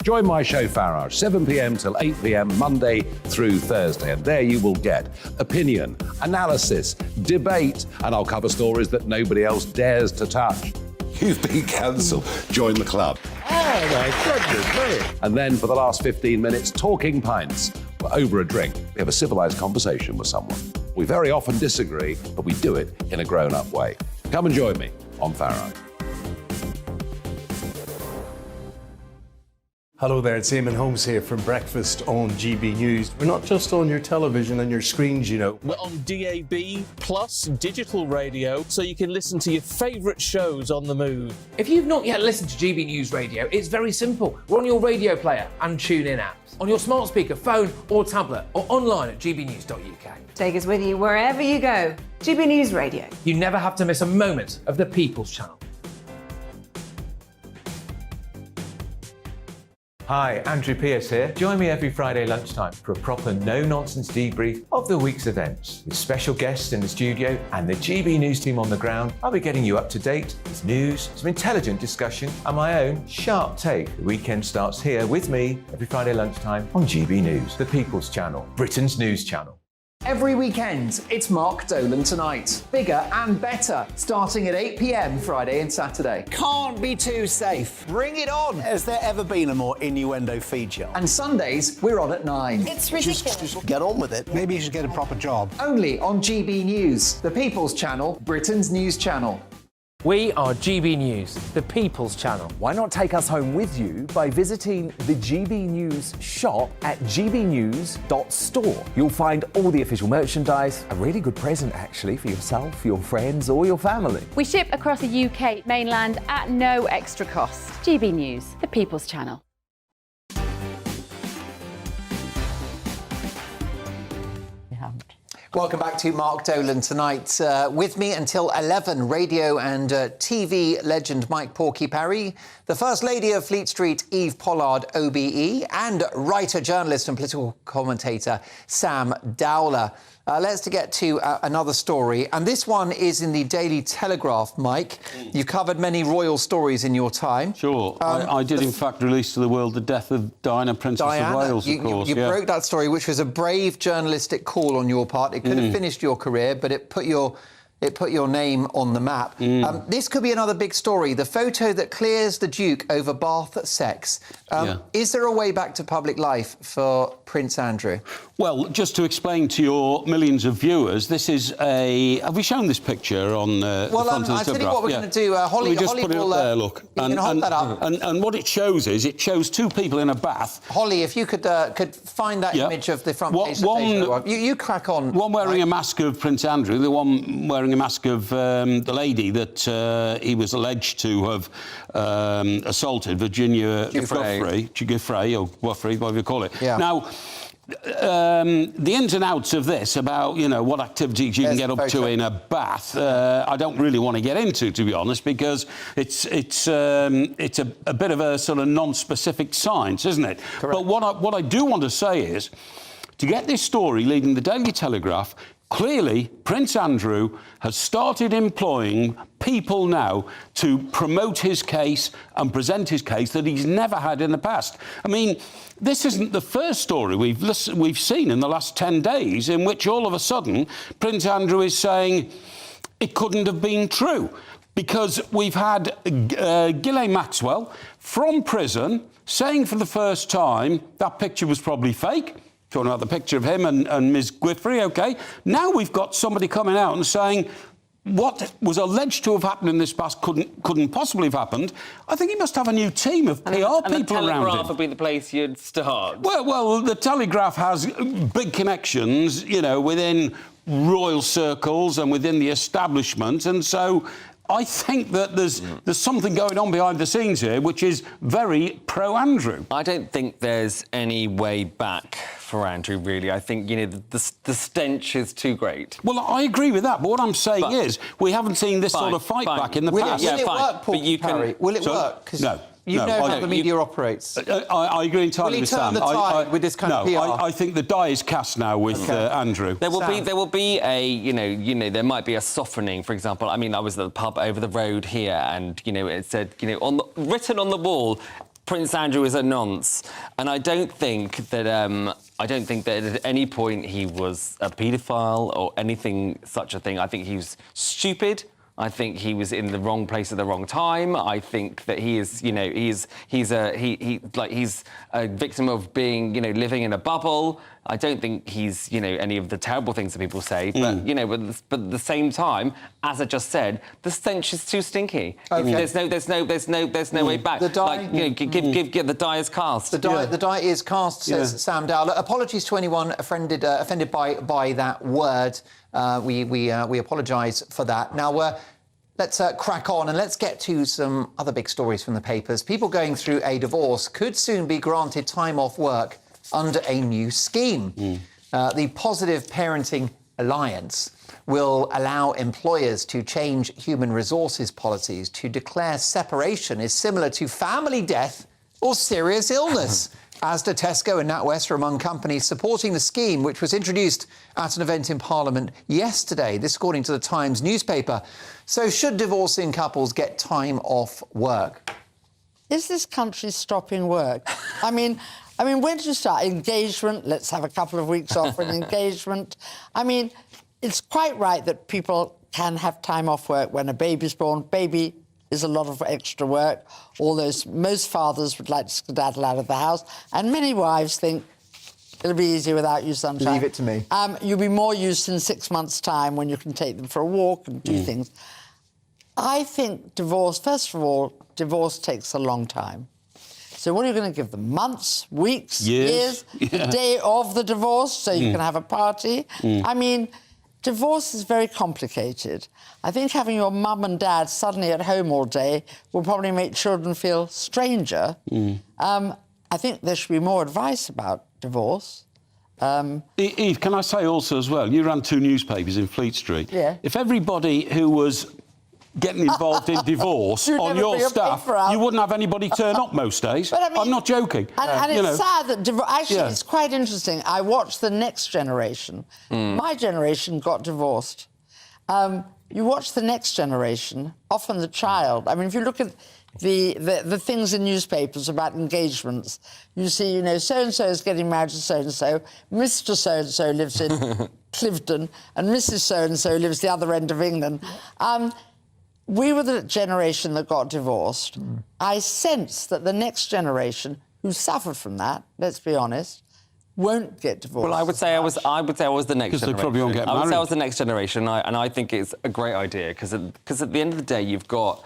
Join my show Farage, 7 p.m. till 8 p.m. Monday through Thursday, and there you will get opinion, analysis, debate, and I'll cover stories that nobody else dares to touch. You've been cancelled. Join the club. Oh my goodness me! And then for the last 15 minutes, talking pints. We're over a drink. We have a civilised conversation with someone. We very often disagree, but we do it in a grown-up way. Come and join me on Farage. Hello there, it's Eamon Holmes here from Breakfast on GB News. We're not just on your television and your screens, you know. We're on DAB plus digital radio, so you can listen to your favourite shows on the move. If you've not yet listened to GB News Radio, it's very simple. We're on your radio player and tune-in apps, on your smart speaker, phone or tablet, or online at gbnews.uk. Take us with you wherever you go. GB News Radio. You never have to miss a moment of the People's Channel. Hi, Andrew Pierce here. Join me every Friday lunchtime for a proper no-nonsense debrief of the week's events. With special guests in the studio and the GB News team on the ground, I'll be getting you up to date with news, some intelligent discussion, and my own sharp take. The weekend starts here with me every Friday lunchtime on GB News, the People's Channel, Britain's news channel. Every weekend, it's Mark Dolan Tonight. Bigger and better, starting at 8 p.m. Friday and Saturday. Can't be too safe. Bring it on. Has there ever been a more innuendo feature? And Sundays, we're on at 9. It's ridiculous. Just get on with it. Maybe you should get a proper job. Only on GB News, the People's Channel, Britain's news channel. We are GB News, the People's Channel. Why not take us home with you by visiting the GB News shop at gbnews.store. You'll find all the official merchandise, a really good present actually for yourself, your friends or your family. We ship across the UK mainland at no extra cost. GB News, the People's Channel. Welcome back to Mark Dolan tonight. With me until 11, radio and TV legend Mike Porky Parry, the First Lady of Fleet Street, Eve Pollard, OBE, and writer, journalist and political commentator Sam Dowler. Let's get to another story, and this one is in the Daily Telegraph, Mike. You've covered many royal stories in your time. Sure. I did, in fact, release to the world the death of Diana, Princess of Wales, of course. You broke that story, which was a brave journalistic call on your part. It could have finished your career, but it put your name on the map. This could be another big story. The photo that clears the Duke over Bath sex. Is there a way back to public life for Prince Andrew? Well, just to explain to your millions of viewers, this is a... Have we shown this picture on the front of the I'll tell you Telegraph? what we're going to do. Holly just put it will... up there, look. You can hold that up. And what it shows is, it shows two people in a bath. Holly, if you could find that image of the front page. You crack on. One wearing a mask of Prince Andrew, the one wearing a mask of the lady that he was alleged to have assaulted, Virginia Giuffre, or Guffrey, whatever you call it. Now, the ins and outs of this about, you know, what activities you can get up to in a bath, I don't really want to get into, to be honest, because it's a bit of a sort of non-specific science, isn't it? Correct. But what I do want to say is, to get this story leading the Daily Telegraph, clearly, Prince Andrew has started employing people now to promote his case and present his case that he's never had in the past. I mean, this isn't the first story we've seen in the last 10 days in which all of a sudden Prince Andrew is saying it couldn't have been true, because we've had Ghislaine Maxwell from prison saying for the first time that picture was probably fake. Talking about the picture of him and Ms. Guthrie, OK. Now we've got somebody coming out and saying what was alleged to have happened in this past couldn't possibly have happened. I think he must have a new team of PR people around him. The Telegraph would be the place you'd start. Well, the Telegraph has big connections, you know, within royal circles and within the establishment, and so I think that there's something going on behind the scenes here which is very pro-Andrew. I don't think there's any way back for Andrew, really. I think, you know, the stench is too great. Well, I agree with that, but what I'm saying is we haven't seen this sort of fight back in the past. Will it work, Paul Parry? Will it work? No. You know how the media operates. I agree entirely with Sam. Will he turn the tide with this kind of PR? I think the die is cast now with Andrew. There will be a, you know, there might be a softening. For example, I mean, I was at the pub over the road here, and, you know, it said, you know, written on the wall, Prince Andrew is a nonce, and I don't think that at any point he was a paedophile or anything such a thing. I think he was stupid. I think he was in the wrong place at the wrong time. I think that he is, you know, he's a victim of being, you know, living in a bubble. I don't think he's, you know, any of the terrible things that people say. But you know, but at the same time, as I just said, the stench is too stinky. Okay. There's no way back. The die, like, you know, give the die is cast. The die is cast, says Sam Dowler. Apologies to anyone offended by that word. We apologise for that. Now, let's crack on and let's get to some other big stories from the papers. People going through a divorce could soon be granted time off work under a new scheme. The Positive Parenting Alliance will allow employers to change human resources policies to declare separation is similar to family death or serious illness. Asda, Tesco and NatWest are among companies supporting the scheme, which was introduced at an event in Parliament yesterday. This according to the Times newspaper. So should divorcing couples get time off work? Is this country stopping work? I mean, when did you start? Engagement, let's have a couple of weeks off for an engagement. I mean, it's quite right that people can have time off work when a baby's born. Baby is a lot of extra work. Most fathers would like to skedaddle out of the house, and many wives think it'll be easier without you, sunshine. Leave it to me. You'll be more used in 6 months' time when you can take them for a walk and do things. I think divorce, first of all, divorce takes a long time. So what are you going to give them? Months, weeks, years? The day of the divorce, so you can have a party? I mean, divorce is very complicated. I think having your mum and dad suddenly at home all day will probably make children feel stranger. I think there should be more advice about divorce. Eve, can I say also as well, you ran 2 newspapers in Fleet Street. Yeah. If everybody who was getting involved in divorce on your staff, you wouldn't have anybody turn up most days. But I mean, I'm not joking. And it's sad that... Actually, it's quite interesting. I watched The Next Generation. My generation got divorced. You watch The Next Generation, often the child... I mean, if you look at the things in newspapers about engagements, you see, you know, so-and-so is getting married to so-and-so, Mr. So-and-so lives in Clifton, and Mrs. So-and-so lives the other end of England. We were the generation that got divorced. I sense that the next generation, who suffered from that, let's be honest, won't get divorced. Well, I would say I was the next generation. Because they probably won't get married. I would say I was the next generation, and I think it's a great idea because at the end of the day, you've got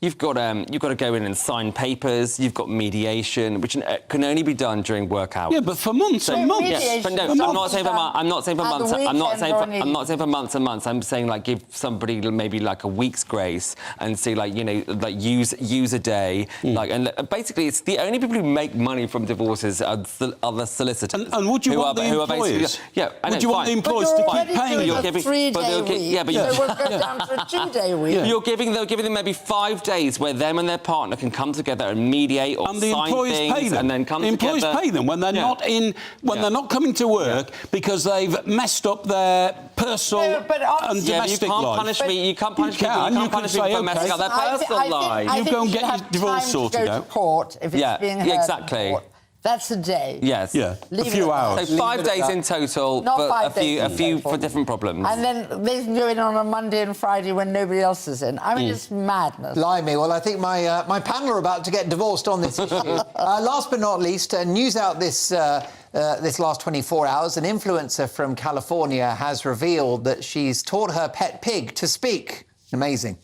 to go in and sign papers. You've got mediation, which can only be done during work hours. Yeah, but for months and months. Yes, but no, I'm not saying for months. I'm not saying for months and months. I'm saying like give somebody maybe like a week's grace and say like, you know, like use a day. Like, and basically, it's the only people who make money from divorces are the solicitors. And would you want the employers? Would you want the employers to keep paying? You're giving a 3-day week. So we'll go down to a 2-day week. They're giving them maybe 5 days where them and their partner can come together and mediate or and the sign employers things pay them. And then come the together. Employers pay them when they're not in, when they're not coming to work because they've messed up their personal and domestic life. You can't punish people for messing up their personal life. You go and get your divorce sorted out. To court if it's being heard exactly. in court. That's a day. Yes. Yeah. A few hours. So 5 days in total, Not but a few for different problems. And then they can go in on a Monday and Friday when nobody else is in. I mean, it's madness. Blimey, well, I think my panel are about to get divorced on this issue. Last but not least, news out this last 24 hours. An influencer from California has revealed that she's taught her pet pig to speak. Amazing.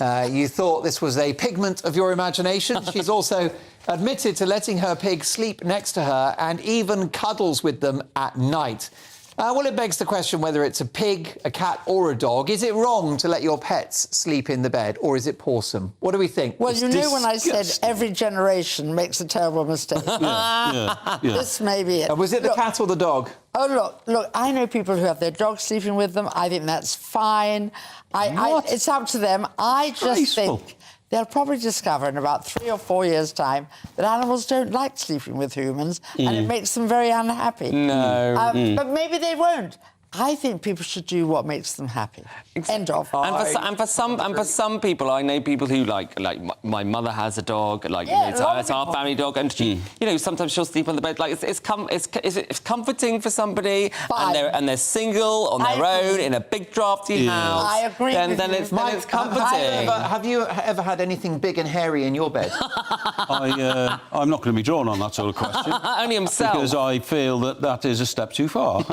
You thought this was a pigment of your imagination. She's also admitted to letting her pig sleep next to her and even cuddles with them at night. Well, it begs the question whether it's a pig, a cat or a dog. Is it wrong to let your pets sleep in the bed, or is it pawsome? What do we think? Well, you know when I said every generation makes a terrible mistake. This may be it. Was it the cat or the dog? Oh, look, I know people who have their dogs sleeping with them. I think that's fine. It's up to them. I just think they'll probably discover in about 3 or 4 years' time that animals don't like sleeping with humans and it makes them very unhappy. No. But maybe they won't. I think people should do what makes them happy. End of. And for some people, I know people who like my mother has a dog, like it's our family dog, and she, you know, sometimes she'll sleep on the bed. Like it's comforting for somebody, and they're single on their own in a big drafty house. I agree. Then it's comforting. Have you ever had anything big and hairy in your bed? I'm not going to be drawn on that sort of question. Only himself. Because I feel that is a step too far.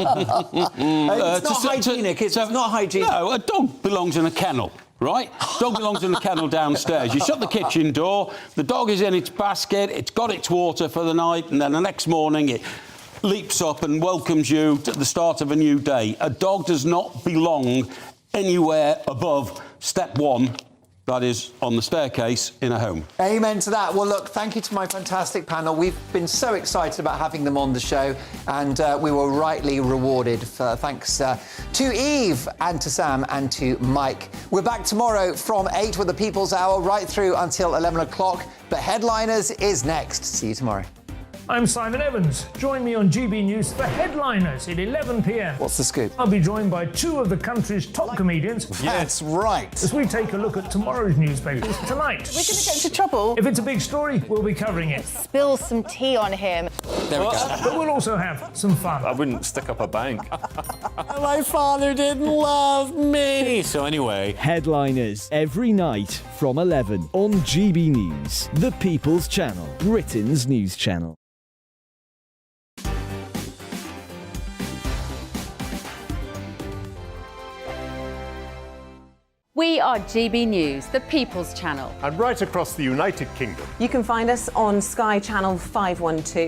It's not hygienic. It's not hygienic. No, a dog belongs in a kennel, right? Dog belongs in a kennel downstairs. You shut the kitchen door, the dog is in its basket, it's got its water for the night, and then the next morning it leaps up and welcomes you to the start of a new day. A dog does not belong anywhere above step 1. That is, on the staircase in a home. Amen to that. Well, look, thank you to my fantastic panel. We've been so excited about having them on the show, and we were rightly rewarded. Thanks to Eve and to Sam and to Mike. We're back tomorrow from 8 with the People's Hour, right through until 11 o'clock. But Headliners is next. See you tomorrow. I'm Simon Evans. Join me on GB News for Headliners at 11 p.m. What's the scoop? I'll be joined by 2 of the country's top comedians. That's right. As we take a look at tomorrow's newspapers tonight. We're going to get into trouble. If it's a big story, we'll be covering it. Spill some tea on him. There we go. But we'll also have some fun. I wouldn't stick up a bank. My father didn't love me. So anyway, Headliners every night from 11 on GB News, the People's Channel, Britain's news channel. We are GB News, the People's Channel. And right across the United Kingdom. You can find us on Sky Channel 512.